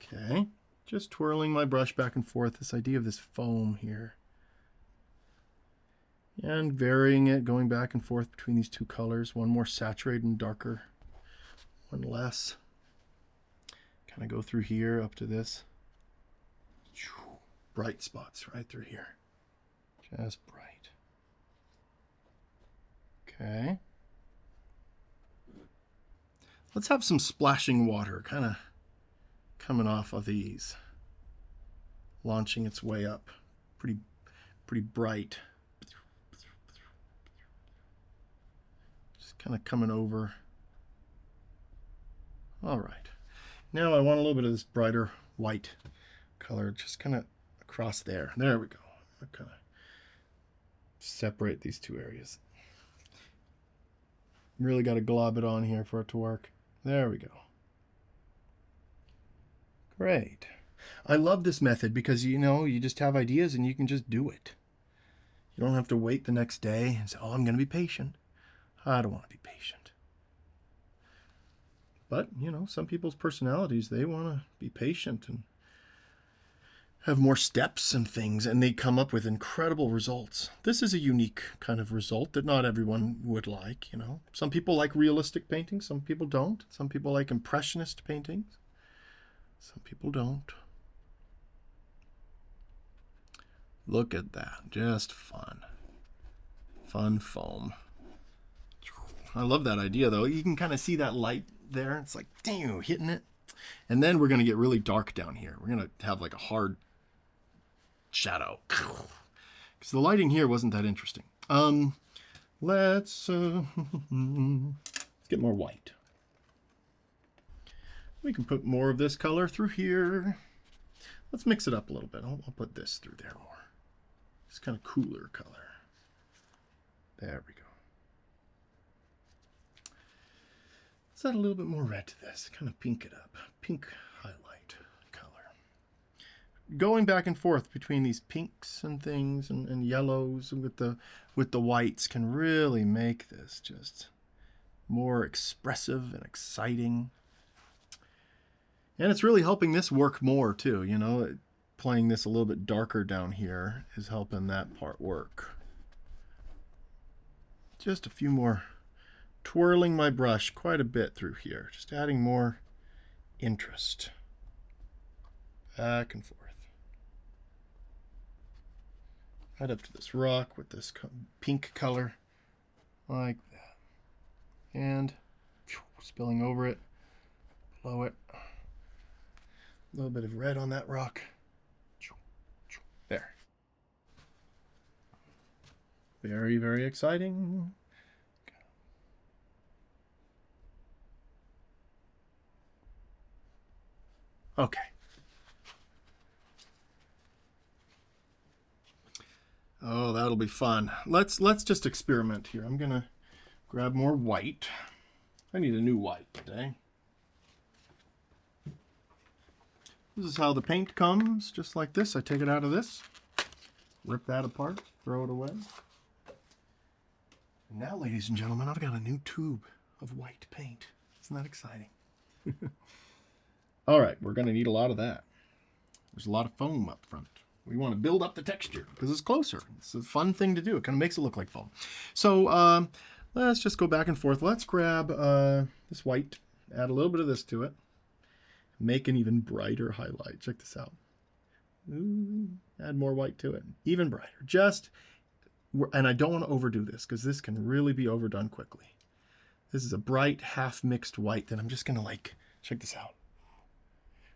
Okay. Just twirling my brush back and forth. This idea of this foam here. And varying it, going back and forth between these two colors. One more saturated and darker. One less. Kind of go through here up to this. Bright spots right through here. Just bright. Okay. Let's have some splashing water kind of coming off of these. Launching its way up. Pretty bright. Just kind of coming over. All right. Now I want a little bit of this brighter white color just kind of across there. There we go. I'll kind of separate these two areas. Really got to glob it on here for it to work. There we go. Great. I love this method because, you know, you just have ideas and you can just do it. You don't have to wait the next day and say, oh, I'm going to be patient. I don't want to be patient. But, you know, some people's personalities, they want to be patient and have more steps and things, and they come up with incredible results. This is a unique kind of result that not everyone would like, you know. Some people like realistic paintings, some people don't. Some people like impressionist paintings. Some people don't. Look at that. Just fun. Fun foam. I love that idea, though. You can kind of see that light there. It's like, damn, hitting it. And then we're going to get really dark down here. We're going to have like a hard shadow. Because the lighting here wasn't that interesting. Let's get more white. We can put more of this color through here. Let's mix it up a little bit. I'll put this through there more. It's kind of cooler color. There we go. Let's add a little bit more red to this. Kind of pink it up. Pink highlight color. Going back and forth between these pinks and things and yellows and with the whites can really make this just more expressive and exciting. And it's really helping this work more too, you know, playing this a little bit darker down here is helping that part work. Just a few more, twirling my brush quite a bit through here, just adding more interest. Back and forth. Right up to this rock with this pink color, like that. And spilling over it, below it. A little bit of red on that rock. There. Very, very exciting. Okay. Oh, that'll be fun. Let's just experiment here. I'm gonna grab more white. I need a new white today. This is how the paint comes, just like this. I take it out of this, rip that apart, throw it away. And now, ladies and gentlemen, I've got a new tube of white paint. Isn't that exciting? All right, we're going to need a lot of that. There's a lot of foam up front. We want to build up the texture because it's closer. It's a fun thing to do. It kind of makes it look like foam. So let's just go back and forth. Let's grab this white, add a little bit of this to it. Make an even brighter highlight. Check this out. Ooh, add more white to it. Even brighter. Just, and I don't want to overdo this because this can really be overdone quickly. This is a bright half mixed white that I'm just going to like, check this out.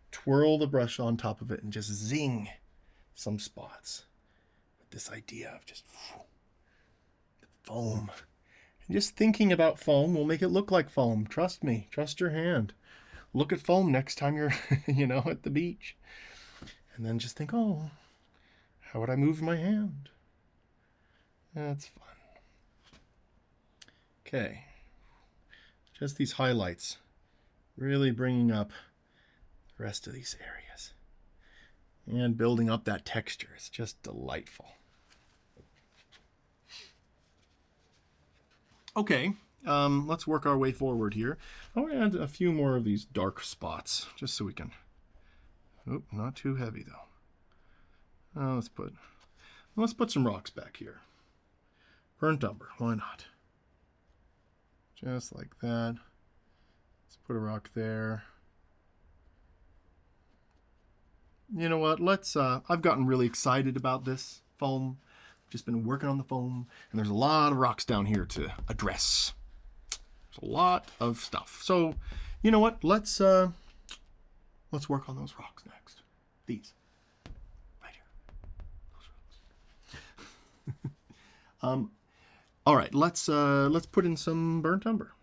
Twirl the brush on top of it and just zing some spots. With this idea of just the foam. And just thinking about foam will make it look like foam. Trust me. Trust your hand. Look at foam next time you're, you know, at the beach. And then just think, oh, how would I move my hand? That's fun. Okay. Just these highlights. Really bringing up the rest of these areas. And building up that texture. It's just delightful. Okay. Let's work our way forward here. I want to add a few more of these dark spots, just so we can... Oh, not too heavy, though. Let's put some rocks back here. Burnt umber, why not? Just like that. Let's put a rock there. You know what, I've gotten really excited about this foam. Just been working on the foam, and there's a lot of rocks down here to address. There's a lot of stuff. So, you know what? Let's work on those rocks next. These. Right here. Those rocks. All right, let's put in some burnt umber.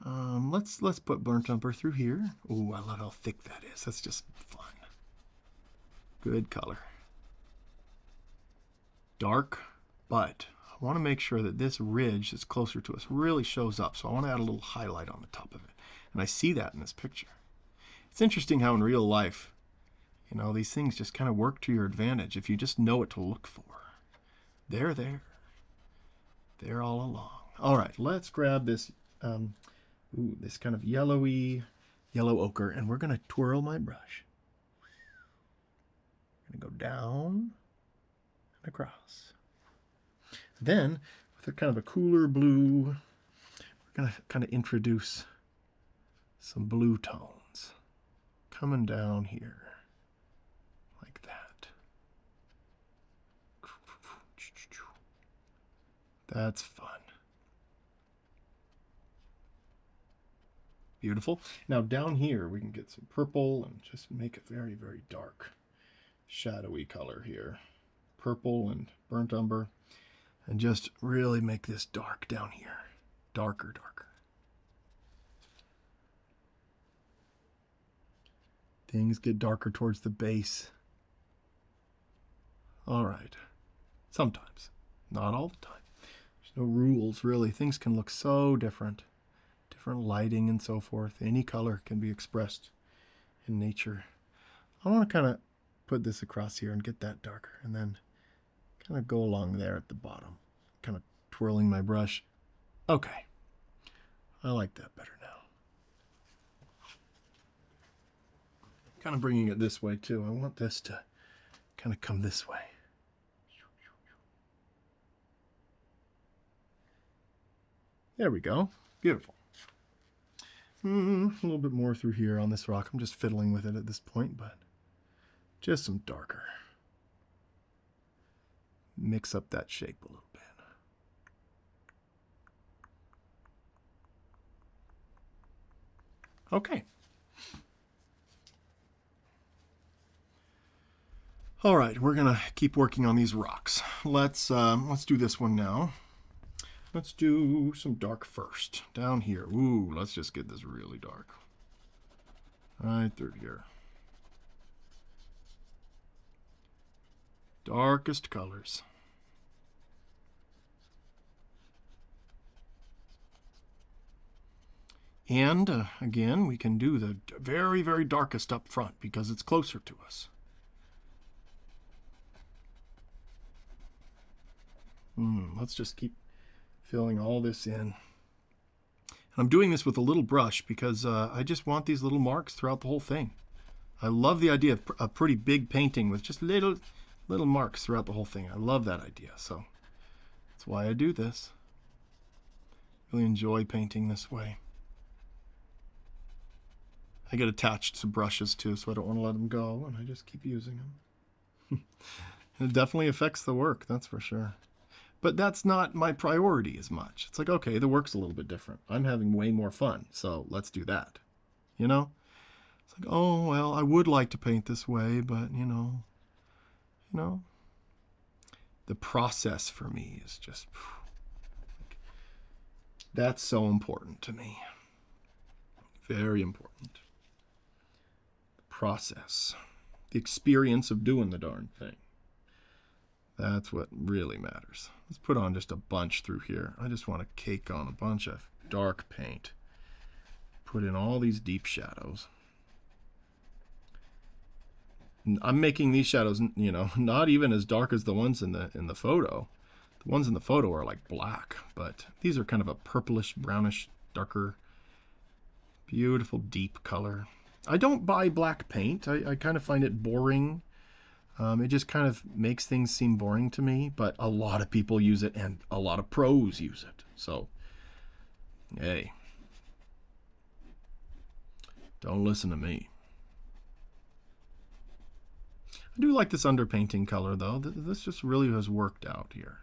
Let's put burnt umber through here. Ooh, I love how thick that is. That's just fun. Good color. Dark, but I want to make sure that this ridge that's closer to us really shows up. So I want to add a little highlight on the top of it. And I see that in this picture. It's interesting how in real life, you know, these things just kind of work to your advantage if you just know what to look for. They're there. They're all along. All right, let's grab this, this kind of yellow ochre, and we're going to twirl my brush. I'm going to go down and across. Then, with a kind of a cooler blue, we're going to kind of introduce some blue tones coming down here like that. That's fun. Beautiful. Now down here we can get some purple and just make a very, very dark shadowy color here. Purple and burnt umber. And just really make this dark down here. Darker, darker. Things get darker towards the base. All right. Sometimes. Not all the time. Just No rules, really. Things can look so different. Different lighting and so forth. Any color can be expressed in nature. I want to kind of put this across here and get that darker, and then kind of go along there at the bottom. Kind of twirling my brush. Okay. I like that better now. Kind of bringing it this way too. I want this to kind of come this way. There we go. Beautiful. A little bit more through here on this rock. I'm just fiddling with it at this point, but just some darker. Mix up that shape a little bit. Okay. All right, we're gonna keep working on these rocks. Let's do this one now. Let's do some dark first. Down here. Ooh, let's just get this really dark. Right through here. Darkest colors. And again, we can do the very, very darkest up front because it's closer to us. Let's just keep filling all this in. And I'm doing this with a little brush because I just want these little marks throughout the whole thing. I love the idea of a pretty big painting with just little marks throughout the whole thing. I love that idea, so that's why I do this. Really enjoy painting this way. I get attached to brushes too, so I don't want to let them go, and I just keep using them. It definitely affects the work, that's for sure. But that's not my priority as much. It's like, okay, the work's a little bit different. I'm having way more fun, so let's do that. You know? It's like, oh, well, I would like to paint this way, but, you know, the process for me is just, that's so important to me. Very important. The process. The experience of doing the darn thing. That's what really matters. Let's put on just a bunch through here. I just want to cake on a bunch of dark paint. Put in all these deep shadows. I'm making these shadows, you know, not even as dark as the ones in the photo. The ones in the photo are like black, but these are kind of a purplish, brownish, darker, beautiful, deep color. I don't buy black paint. I kind of find it boring. It just kind of makes things seem boring to me, but a lot of people use it and a lot of pros use it. So, hey, don't listen to me. I do like this underpainting color though. This just really has worked out here.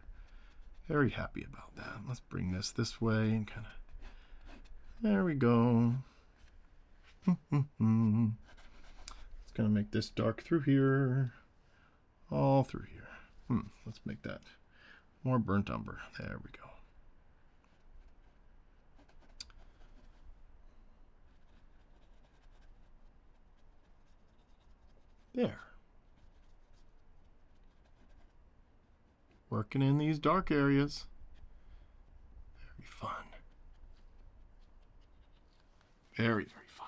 Very happy about that. Let's bring this way and kind of, there we go. It's gonna make this dark through here. All through here. Let's make that more burnt umber. There we go. There. Working in these dark areas. Very fun. Very, very fun.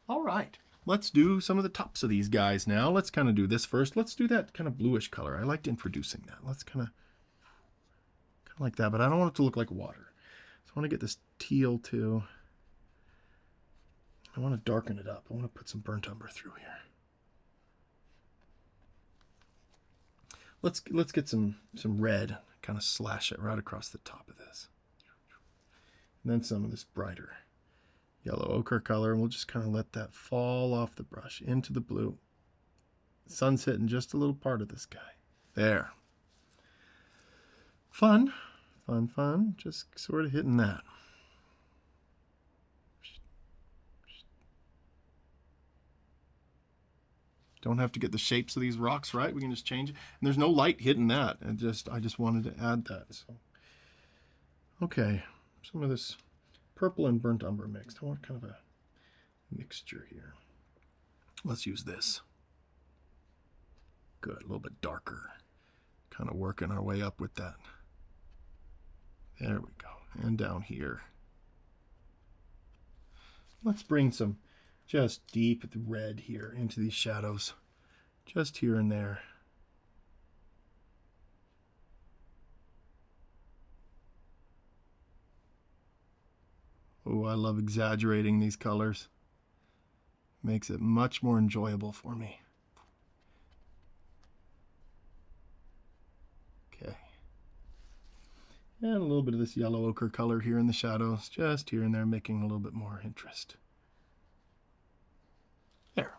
All right. Let's do some of the tops of these guys now. Let's kind of do this first. Let's do that kind of bluish color. I liked introducing that. Let's kind of like that, but I don't want it to look like water. So I want to get this teal too. I want to darken it up. I want to put some burnt umber through here. Let's get some red, kind of slash it right across the top of this. And then some of this brighter yellow ochre color, and we'll just kind of let that fall off the brush into the blue. The sun's hitting just a little part of this guy. There. Fun, fun, fun. Just sort of hitting that. Don't have to get the shapes of these rocks right. We can just change it. And there's no light hitting that. I just wanted to add that. So, okay, some of this purple and burnt umber mixed. I want kind of a mixture here. Let's use this. Good, a little bit darker. Kind of working our way up with that. There we go. And down here. Let's bring some just deep red here into these shadows. Just here and there. Oh, I love exaggerating these colors. Makes it much more enjoyable for me. Okay. And a little bit of this yellow ochre color here in the shadows, just here and there, making a little bit more interest. There.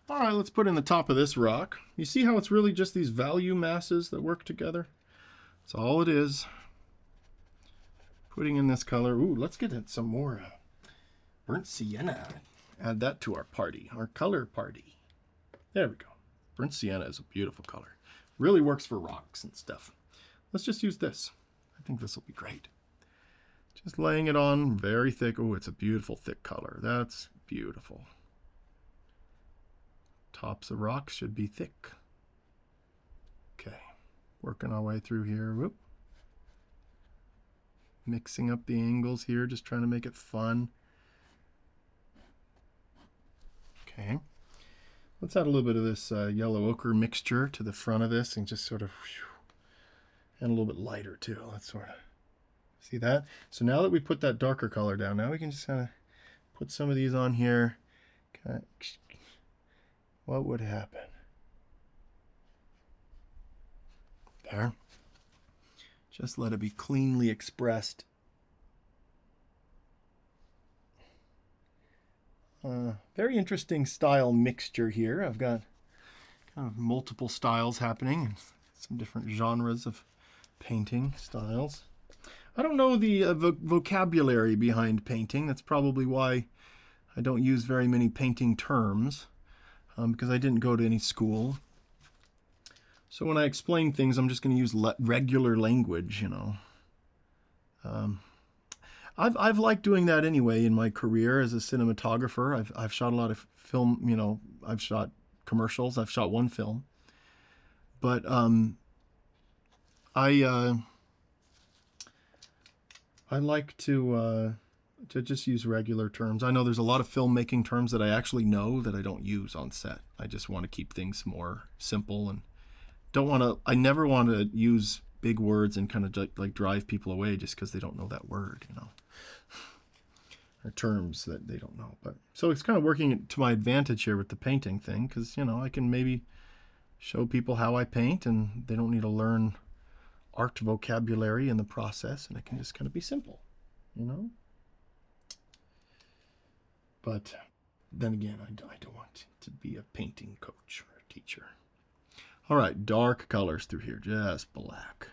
All right, let's put in the top of this rock. You see how it's really just these value masses that work together? That's all it is. Putting in this color. Ooh, let's get some more burnt sienna. Add that to our party, our color party. There we go. Burnt sienna is a beautiful color. Really works for rocks and stuff. Let's just use this. I think this will be great. Just laying it on very thick. Oh, it's a beautiful thick color. That's beautiful. Tops of rocks should be thick. Okay, working our way through here. Whoop. Mixing up the angles here, just trying to make it fun. Okay, let's add a little bit of this yellow ochre mixture to the front of this and just sort of, and a little bit lighter too. Let's sort of see that. So now that we put that darker color down, now we can just kind of put some of these on here. Kind of, what would happen? There. Just let it be cleanly expressed. Very interesting style mixture here. I've got kind of multiple styles happening and some different genres of painting styles. I don't know the vocabulary behind painting. That's probably why I don't use very many painting terms, because I didn't go to any school. So when I explain things, I'm just going to use regular language, you know. I've liked doing that anyway in my career as a cinematographer. I've shot a lot of film, you know. I've shot commercials. I've shot one film, but I like to just use regular terms. I know there's a lot of filmmaking terms that I actually know that I don't use on set. I just want to keep things more simple and I never want to use big words and kind of like drive people away just because they don't know that word, you know, or terms that they don't know. But so it's kind of working to my advantage here with the painting thing, because, you know, I can maybe show people how I paint and they don't need to learn art vocabulary in the process, and it can just kind of be simple, you know. But then again, I don't want to be a painting coach or a teacher. All right, dark colors through here, just black.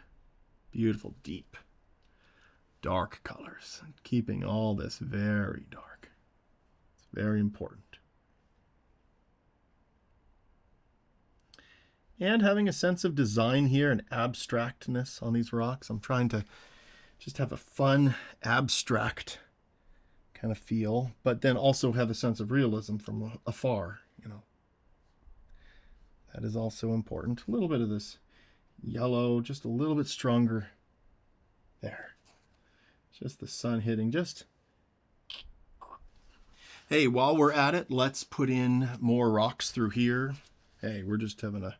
Beautiful, deep, dark colors. Keeping all this very dark. It's very important. And having a sense of design here and abstractness on these rocks. I'm trying to just have a fun, abstract kind of feel, but then also have a sense of realism from afar, you know. That is also important. A little bit of this yellow, just a little bit stronger. There. Just the sun hitting. Just. Hey, while we're at it, let's put in more rocks through here. Hey, we're just having a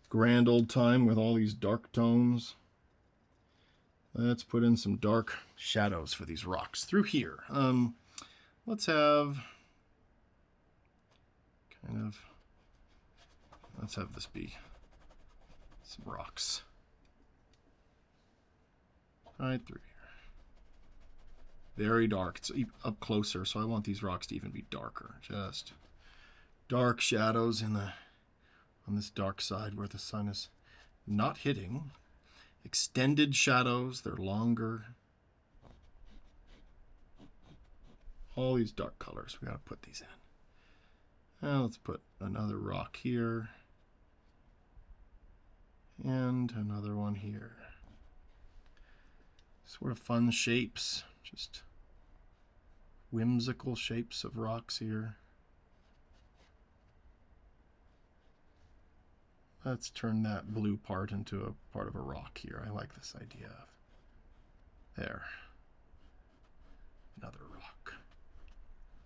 grand old time with all these dark tones. Let's put in some dark shadows for these rocks through here. Let's have this be some rocks right through here. Very dark. It's up closer, so I want these rocks to even be darker. Just dark shadows on this dark side where the sun is not hitting. Extended shadows, they're longer. All these dark colors, we gotta put these in. Now let's put another rock here. And another one here. Sort of fun shapes, just whimsical shapes of rocks here. Let's turn that blue part into a part of a rock here. I like this idea of There. Another rock.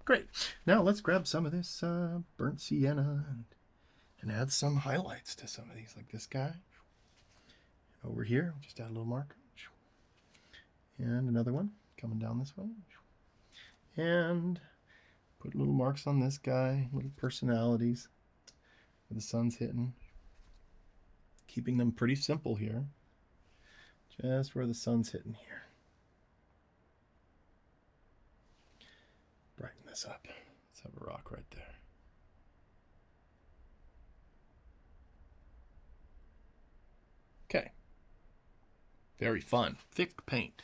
Great. Now let's grab some of this burnt sienna and add some highlights to some of these, like this guy. Over here, just add a little marker. And another one coming down this way. And put little marks on this guy, little personalities where the sun's hitting. Keeping them pretty simple here. Just where the sun's hitting here. Brighten this up. Let's have a rock right there. Okay. Very fun. Thick paint.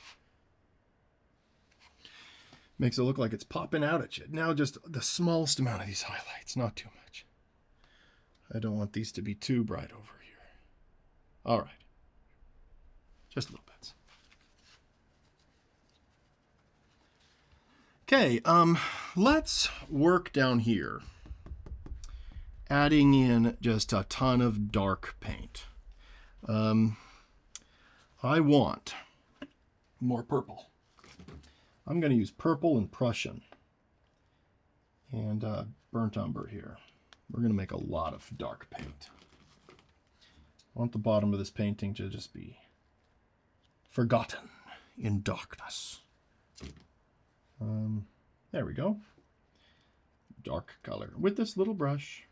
Makes it look like it's popping out at you. Now just the smallest amount of these highlights, not too much. I don't want these to be too bright over here. All right. Just little bits. Okay, let's work down here. Adding in just a ton of dark paint. I want more purple. I'm going to use purple and Prussian and burnt umber here. We're going to make a lot of dark paint. I want the bottom of this painting to just be forgotten in darkness. There we go. Dark color with this little brush.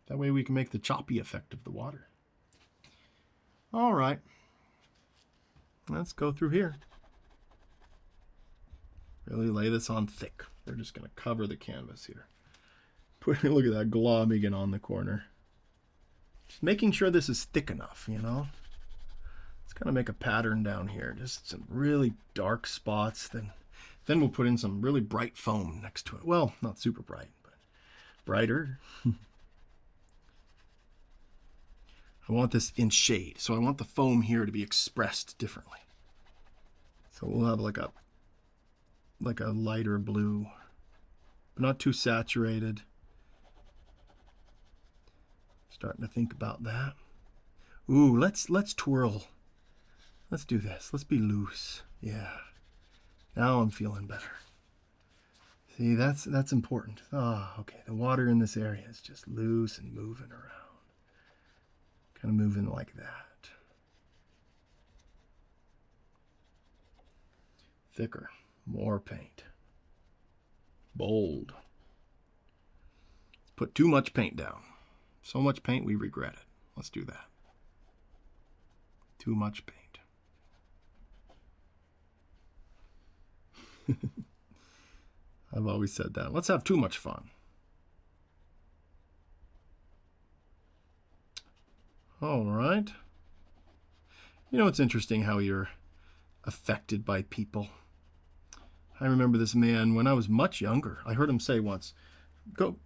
That way we can make the choppy effect of the water. All right. Let's go through here. Really lay this on thick. We're just going to cover the canvas here. Look at that globbing on the corner. Just making sure this is thick enough, you know. Let's kind of make a pattern down here. Just some really dark spots. Then we'll put in some really bright foam next to it. Well, not super bright, but brighter. I want this in shade, so I want the foam here to be expressed differently. So we'll have like a lighter blue, but not too saturated. Starting to think about that. Ooh, let's twirl. Let's do this. Let's be loose. Yeah. Now I'm feeling better. See, that's important. Ah, okay. The water in this area is just loose and moving around. Kind of moving like that. Thicker. More paint. Bold. Put too much paint down. So much paint we regret it. Let's do that. Too much paint. I've always said that. Let's have too much fun. All right. You know, it's interesting how you're affected by people. I remember this man when I was much younger. I heard him say once, go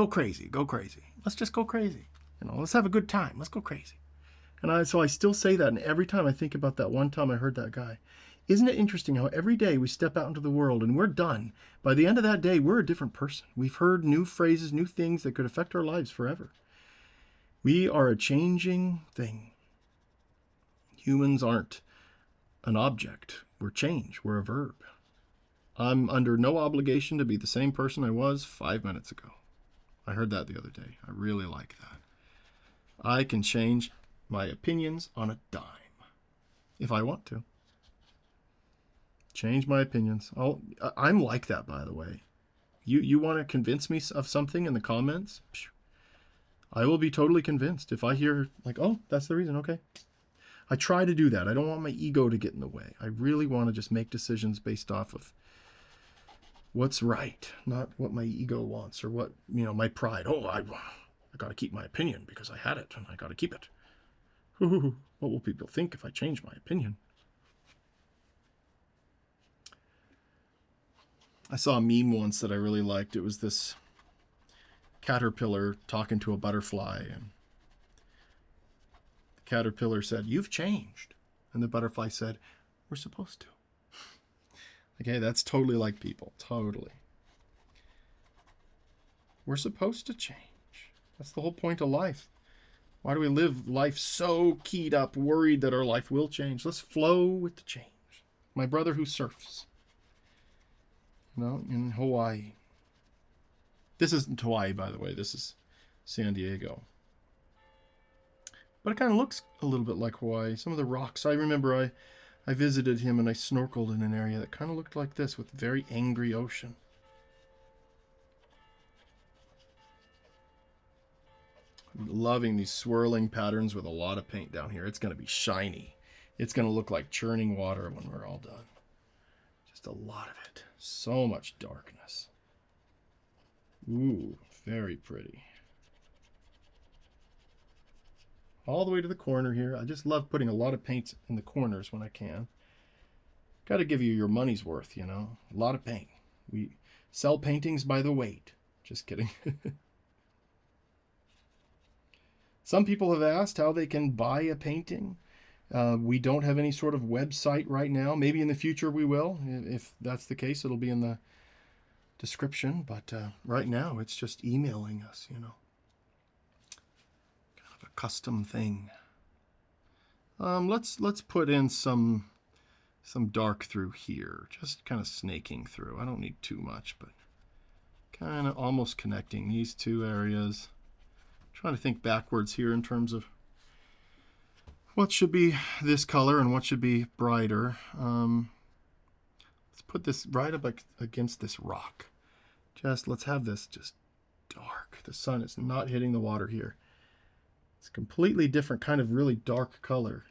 crazy, go crazy. Let's just go crazy. You know, let's have a good time. Let's go crazy. And so I still say that, and every time I think about that one time I heard that guy. Isn't it interesting how every day we step out into the world and we're done. By the end of that day, we're a different person. We've heard new phrases, new things that could affect our lives forever. We are a changing thing. Humans aren't an object. We're change. We're a verb. I'm under no obligation to be the same person I was 5 minutes ago. I heard that the other day. I really like that. I can change my opinions on a dime if I want to. Change my opinions. I'm like that, by the way. You want to convince me of something in the comments? I will be totally convinced. If I hear like, oh, that's the reason, okay. I try to do that. I don't want my ego to get in the way. I really want to just make decisions based off of what's right, not what my ego wants or what, my pride. Oh, I got to keep my opinion because I had it and I got to keep it. What will people think if I change my opinion? I saw a meme once that I really liked. It was this caterpillar talking to a butterfly, and the caterpillar said, "You've changed." And the butterfly said, "We're supposed to." Okay, that's totally like people. Totally. We're supposed to change. That's the whole point of life. Why do we live life so keyed up, worried that our life will change? Let's flow with the change. My brother who surfs, in Hawaii. This isn't Hawaii, by the way. This is San Diego. But it kind of looks a little bit like Hawaii. Some of the rocks. I remember I visited him and I snorkeled in an area that kind of looked like this with very angry ocean. I'm loving these swirling patterns with a lot of paint down here. It's going to be shiny. It's going to look like churning water when we're all done. Just a lot of it. So much darkness. Ooh, very pretty. All the way to the corner here. I just love putting a lot of paints in the corners when I can. Got to give you your money's worth, A lot of paint. We sell paintings by the weight. Just kidding. Some people have asked how they can buy a painting. We don't have any sort of website right now. Maybe in the future we will. If that's the case, it'll be in the description. But right now, it's just emailing us, Kind of a custom thing. Let's put in some dark through here. Just kind of snaking through. I don't need too much, but kind of almost connecting these two areas. Trying to think backwards here in terms of what should be this color and what should be brighter. Let's put this right up against this rock. Let's have this just dark. The sun is not hitting the water here. It's a completely different kind of really dark color,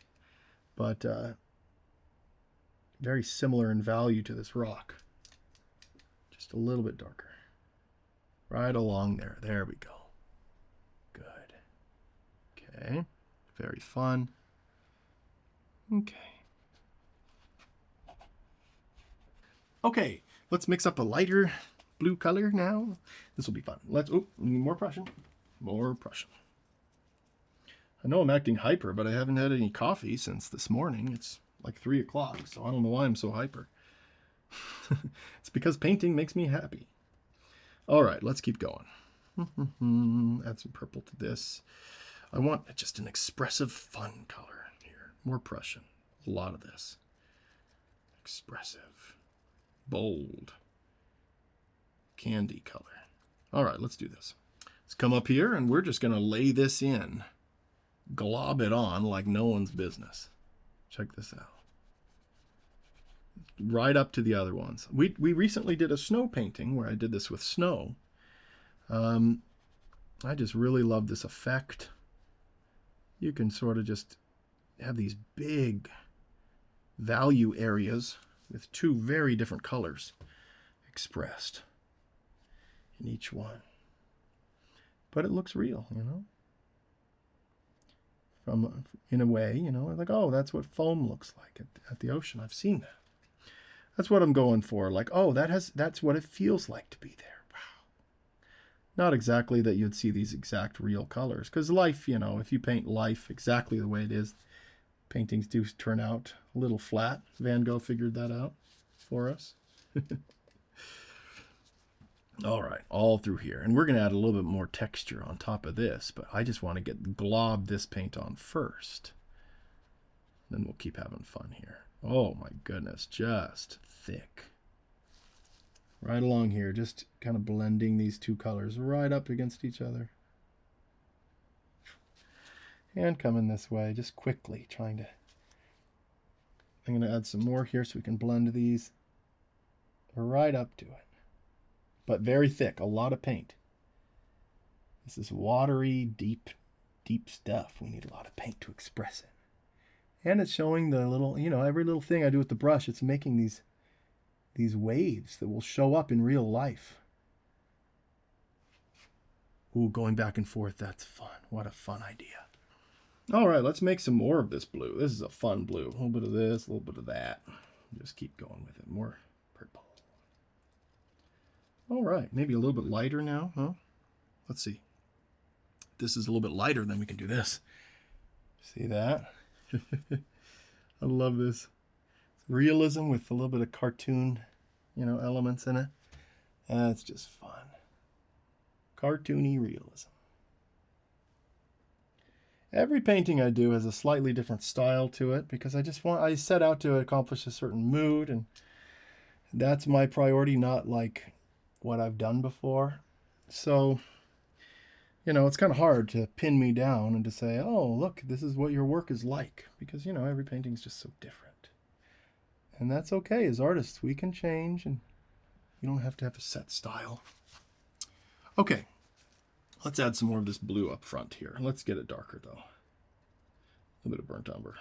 but very similar in value to this rock. Just a little bit darker. Right along there. There we go. Good. Okay. Very fun. Okay. Okay, let's mix up a lighter blue color now. This will be fun. More Prussian. More Prussian. I know I'm acting hyper, but I haven't had any coffee since this morning. It's like 3 o'clock, so I don't know why I'm so hyper. It's because painting makes me happy. All right, let's keep going. Add some purple to this. I want just an expressive, fun color here. More Prussian. A lot of this. Expressive. Bold. Candy color. All right, let's do this. Let's come up here, and we're just going to lay this in. Glob it on like no one's business. Check this out. Right up to the other ones. We recently did a snow painting where I did this with snow. I just really love this effect. You can sort of just have these big value areas with two very different colors expressed in each one. But it looks real, From in a way, like, oh, that's what foam looks like at the ocean. I've seen that. That's what I'm going for. Like, oh, that's what it feels like to be there. Wow. Not exactly that you'd see these exact real colors, because life, if you paint life exactly the way it is, paintings do turn out a little flat. Van Gogh figured that out for us. All right, all through here. And we're going to add a little bit more texture on top of this, but I just want to glob this paint on first. Then we'll keep having fun here. Oh my goodness, just thick. Right along here, just kind of blending these two colors right up against each other. And coming this way, just quickly trying to... I'm going to add some more here so we can blend these right up to it. But very thick, a lot of paint. This is watery, deep stuff. We need a lot of paint to express it. And it's showing the little, every little thing I do with the brush, it's making these waves that will show up in real life. Ooh, going back and forth, that's fun. What a fun idea. All right, let's make some more of this blue. This is a fun blue. A little bit of this, a little bit of that. Just keep going with it. More purple. All right, maybe a little bit lighter now, huh? Let's see. If this is a little bit lighter, then we can do this. See that? I love this. It's realism with a little bit of cartoon, elements in it. That's just fun. Cartoony realism. Every painting I do has a slightly different style to it because I set out to accomplish a certain mood, and that's my priority, not like what I've done before. So, it's kind of hard to pin me down and to say, oh, look, this is what your work is like, because, every painting is just so different. And that's okay. As artists, we can change, and you don't have to have a set style. Okay, let's add some more of this blue up front here. Let's get it darker, though. A little bit of burnt umber.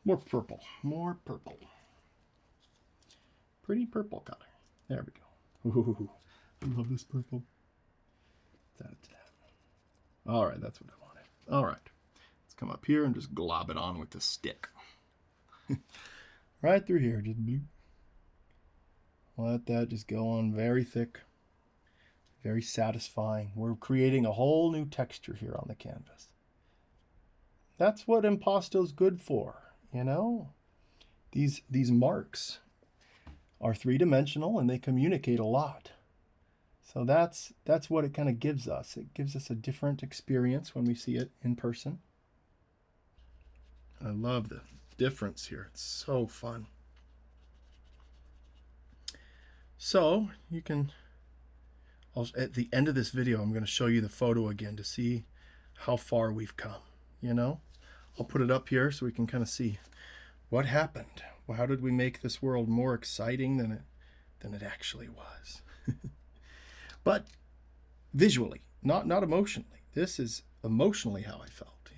More purple. More purple. Pretty purple color. There we go. Ooh, I love this purple. Let's add it to that. All right, that's what I wanted. All right, let's come up here and just glob it on with the stick. Right through here, just bloop. Let that just go on very thick, very satisfying. We're creating a whole new texture here on the canvas. That's what impasto's good for, These marks are three-dimensional and they communicate a lot. So that's what it kind of gives us. It gives us a different experience when we see it in person. I love the difference here. It's so fun. So you can, at the end of this video, I'm going to show you the photo again to see how far we've come, I'll put it up here so we can kind of see what happened. Well, how did we make this world more exciting than it actually was? But visually, not emotionally. This is emotionally how I felt,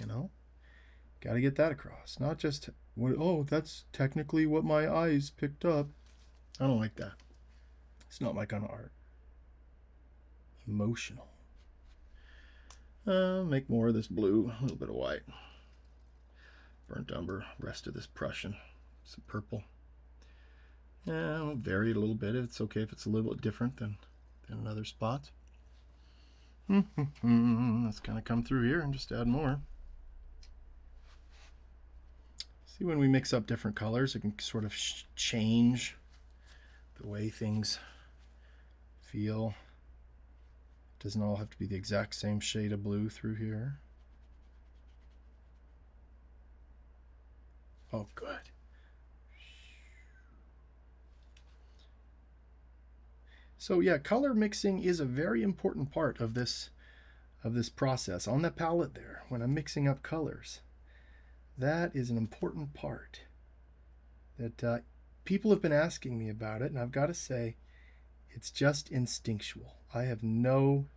Got to get that across. Not just, oh, that's technically what my eyes picked up. I don't like that. It's not my kind of art. Emotional. Make more of this blue, a little bit of white. Burnt umber, rest of this Prussian, some purple. Yeah, I'll vary it a little bit. It's okay if it's a little bit different than in other spots. Let's kind of come through here and just add more. See, when we mix up different colors, it can sort of change the way things feel. It doesn't all have to be the exact same shade of blue through here. Oh, good. So yeah, color mixing is a very important part of this process. On the palette there, when I'm mixing up colors, that is an important part that people have been asking me about it, and I've got to say, it's just instinctual. I have no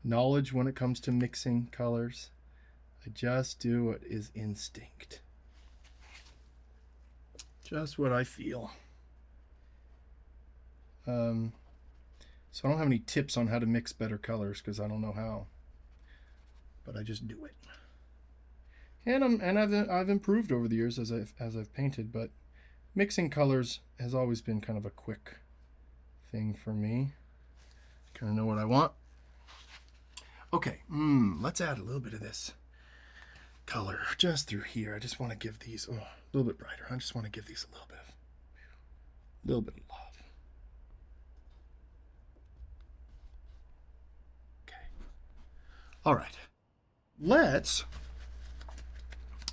knowledge when it comes to mixing colors. I just do what is instinct. Just what I feel. So I don't have any tips on how to mix better colors because I don't know how. But I just do it. And I've improved over the years as I've painted, but mixing colors has always been kind of a quick thing for me. Kind of know what I want. Okay, let's add a little bit of this color just through here. I just want to give these a little bit brighter. I just want to give these a little bit of love. Okay. All right. Let's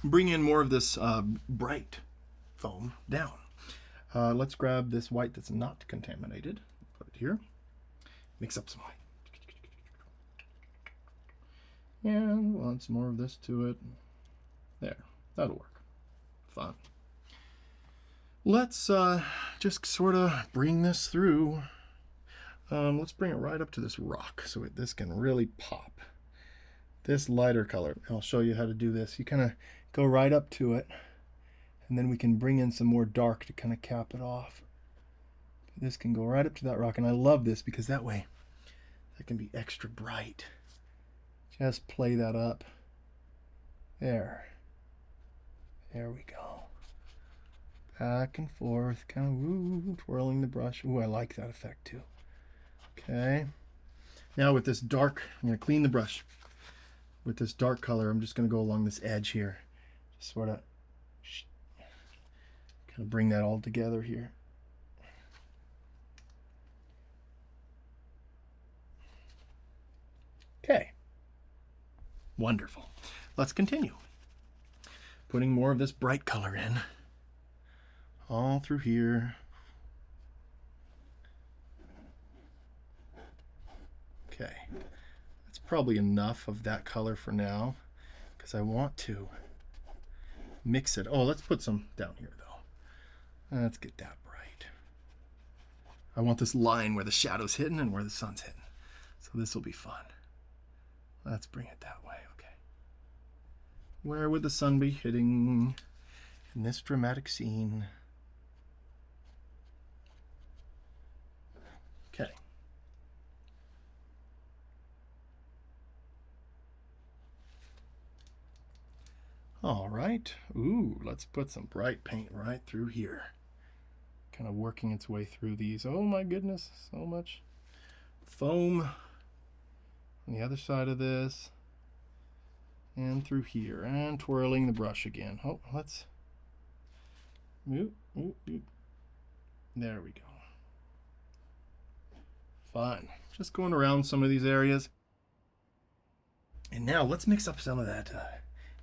bring in more of this bright foam down. Let's grab this white that's not contaminated. Put it here. Mix up some white. And want some more of this to it. There, that'll work. Fun. Let's just sort of bring this through. Let's bring it right up to this rock so this can really pop. This lighter color, I'll show you how to do this. You kind of go right up to it, and then we can bring in some more dark to kind of cap it off. This can go right up to that rock, and I love this because that way that can be extra bright. Just play that up. There we go. Back and forth, kind of twirling the brush. Ooh, I like that effect too. Okay. Now with this dark, I'm going to clean the brush. With this dark color, I'm just going to go along this edge here. Just sort of kind of bring that all together here. Okay. Wonderful. Let's continue. Putting more of this bright color in. All through here. Okay. That's probably enough of that color for now, because I want to mix it. Oh, let's put some down here, though. Let's get that bright. I want this line where the shadow's hidden and where the sun's hidden. So this will be fun. Let's bring it that way. Okay. Where would the sun be hitting in this dramatic scene? Okay. All right. Ooh, let's put some bright paint right through here. Kind of working its way through these. Oh my goodness, so much foam on the other side of this. And through here. And twirling the brush again. Oh, let's... Ooh, ooh, ooh. There we go. Fun. Just going around some of these areas. And now let's mix up some of that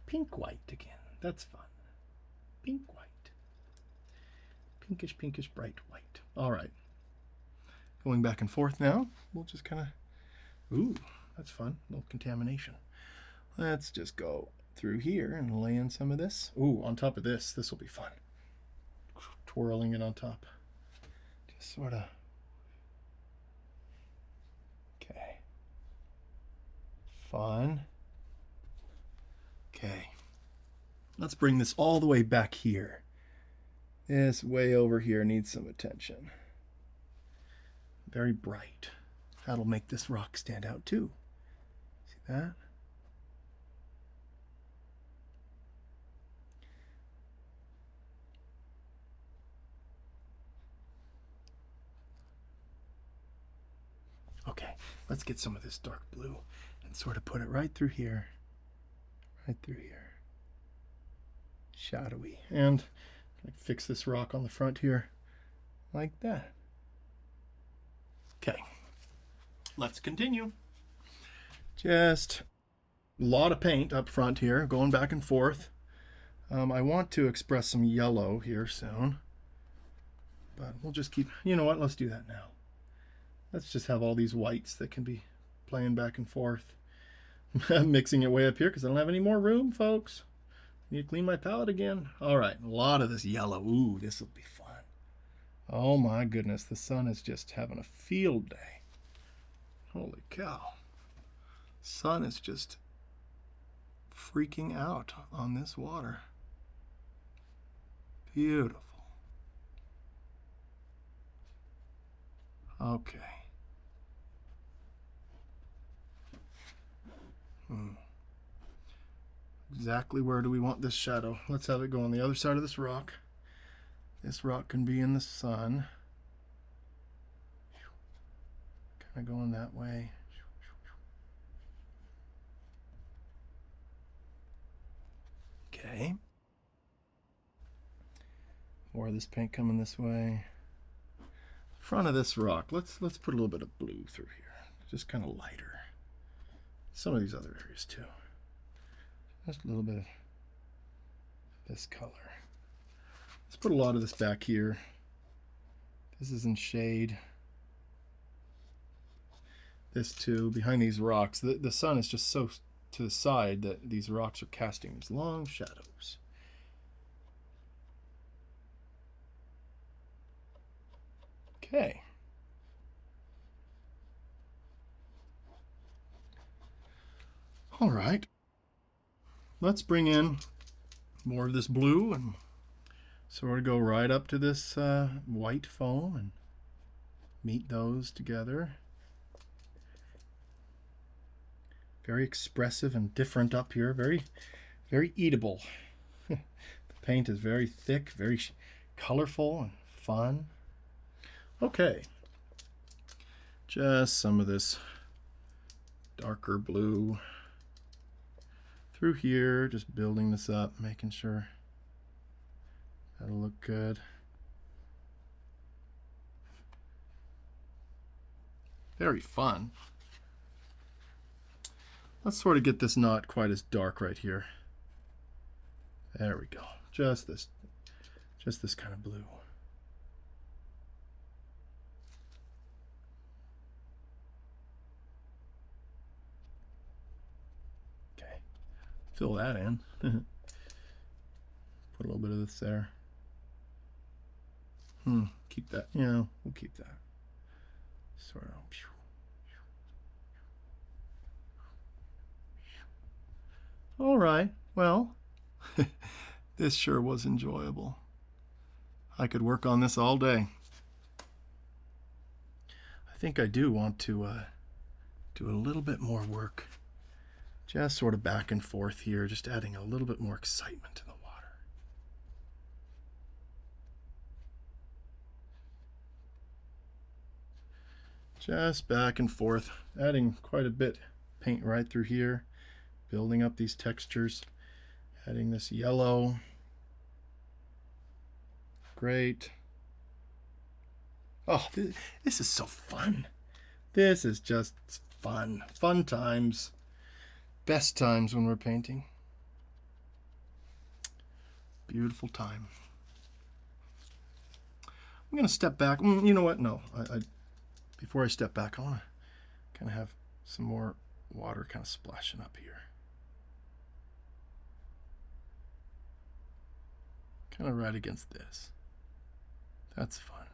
pink white again. That's fun. Pink white. Pinkish, pinkish, bright white. All right. Going back and forth now. We'll just kind of... Ooh, that's fun. A little contamination. Let's just go through here and lay in some of this. Ooh, on top of this. This will be fun. Twirling it on top. Just sort of... Okay. Fun. Okay. Let's bring this all the way back here. This way over here needs some attention. Very bright. That'll make this rock stand out too. See that? Okay, let's get some of this dark blue and sort of put it right through here. Right through here. Shadowy. And fix this rock on the front here like that. Okay, let's continue. Just a lot of paint up front here, going back and forth. I want to express some yellow here soon, but we'll just keep, you know what, let's do that now. Let's just have all these whites that can be playing back and forth. I'm mixing it way up here because I don't have any more room, folks. I need to clean my palette again. All right, a lot of this yellow. Ooh, this will be fun. Oh my goodness, the sun is just having a field day. Holy cow. Sun is just freaking out on this water. Beautiful. Okay. Exactly where do we want this shadow? Let's have it go on the other side of this rock. This rock can be in the sun. Kind of going that way. Okay. More of this paint coming this way. Front of this rock. Let's put a little bit of blue through here. Just kind of lighter. Some of these other areas too. Just a little bit of this color. Let's put a lot of this back here. This is in shade. This too, behind these rocks. The sun is just so to the side that these rocks are casting these long shadows. Okay. All right. Let's bring in more of this blue and sort of go right up to this white foam and meet those together. Very expressive and different up here. Very, very eatable. The paint is very thick, very colorful and fun. Okay. Just some of this darker blue through here, just building this up, making sure that'll look good. Very fun. Let's sort of get this not quite as dark right here. There we go. Just this kind of blue. Okay, fill that in. Put a little bit of this there. Keep that. Yeah, we'll keep that. Sort of. All right. Well, this sure was enjoyable. I could work on this all day. I think I do want to do a little bit more work. Just sort of back and forth here, just adding a little bit more excitement to the water. Just back and forth, adding quite a bit paint right through here, building up these textures, adding this yellow. Great. Oh, this is so fun. This is just fun. Fun times. Best times when we're painting. Beautiful time. I'm going to step back. You know what? No. Before I step back, I want to kind of have some more water kind of splashing up here. Kind of right against this. That's fun.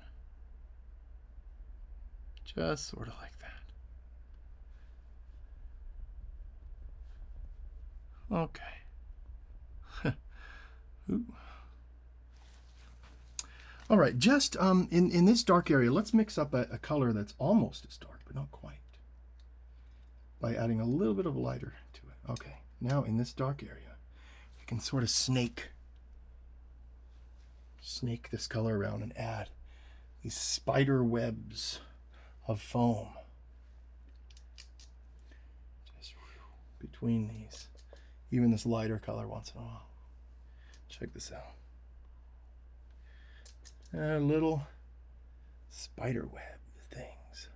Just sort of like that. Okay. Ooh. All right, just in this dark area, let's mix up a color that's almost as dark, but not quite, by adding a little bit of lighter to it. Okay, now in this dark area, we can sort of snake this color around and add these spider webs of foam just between these. Even this lighter color once in a while. Check this out. Little spider web things.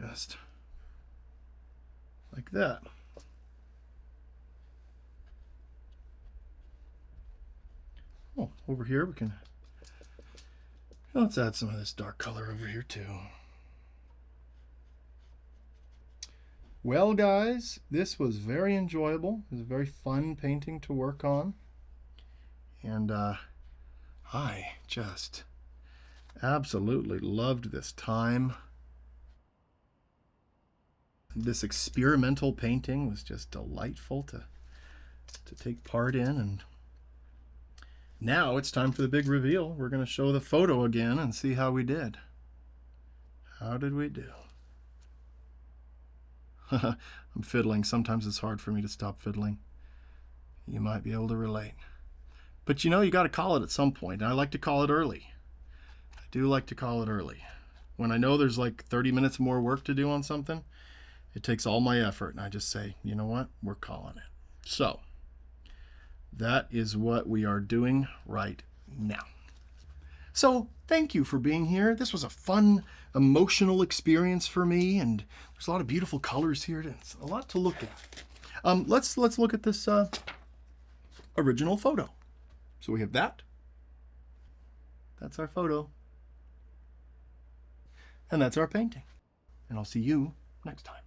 Just like that. Oh, over here we can, let's add some of this dark color over here too. Well, guys, this was very enjoyable. It was a very fun painting to work on. And I just absolutely loved this time. This experimental painting was just delightful to take part in. And now it's time for the big reveal. We're going to show the photo again and see how we did. How did we do? I'm fiddling. Sometimes it's hard for me to stop fiddling. You might be able to relate. But you know, you got to call it at some point. And I like to call it early. I do like to call it early. When I know there's like 30 minutes more work to do on something, it takes all my effort. And I just say, you know what? We're calling it. So that is what we are doing right now. So thank you for being here. This was a fun, emotional experience for me, and there's a lot of beautiful colors here. It's a lot to look at. Let's look at this original photo. So we have that. That's our photo. And that's our painting. And I'll see you next time.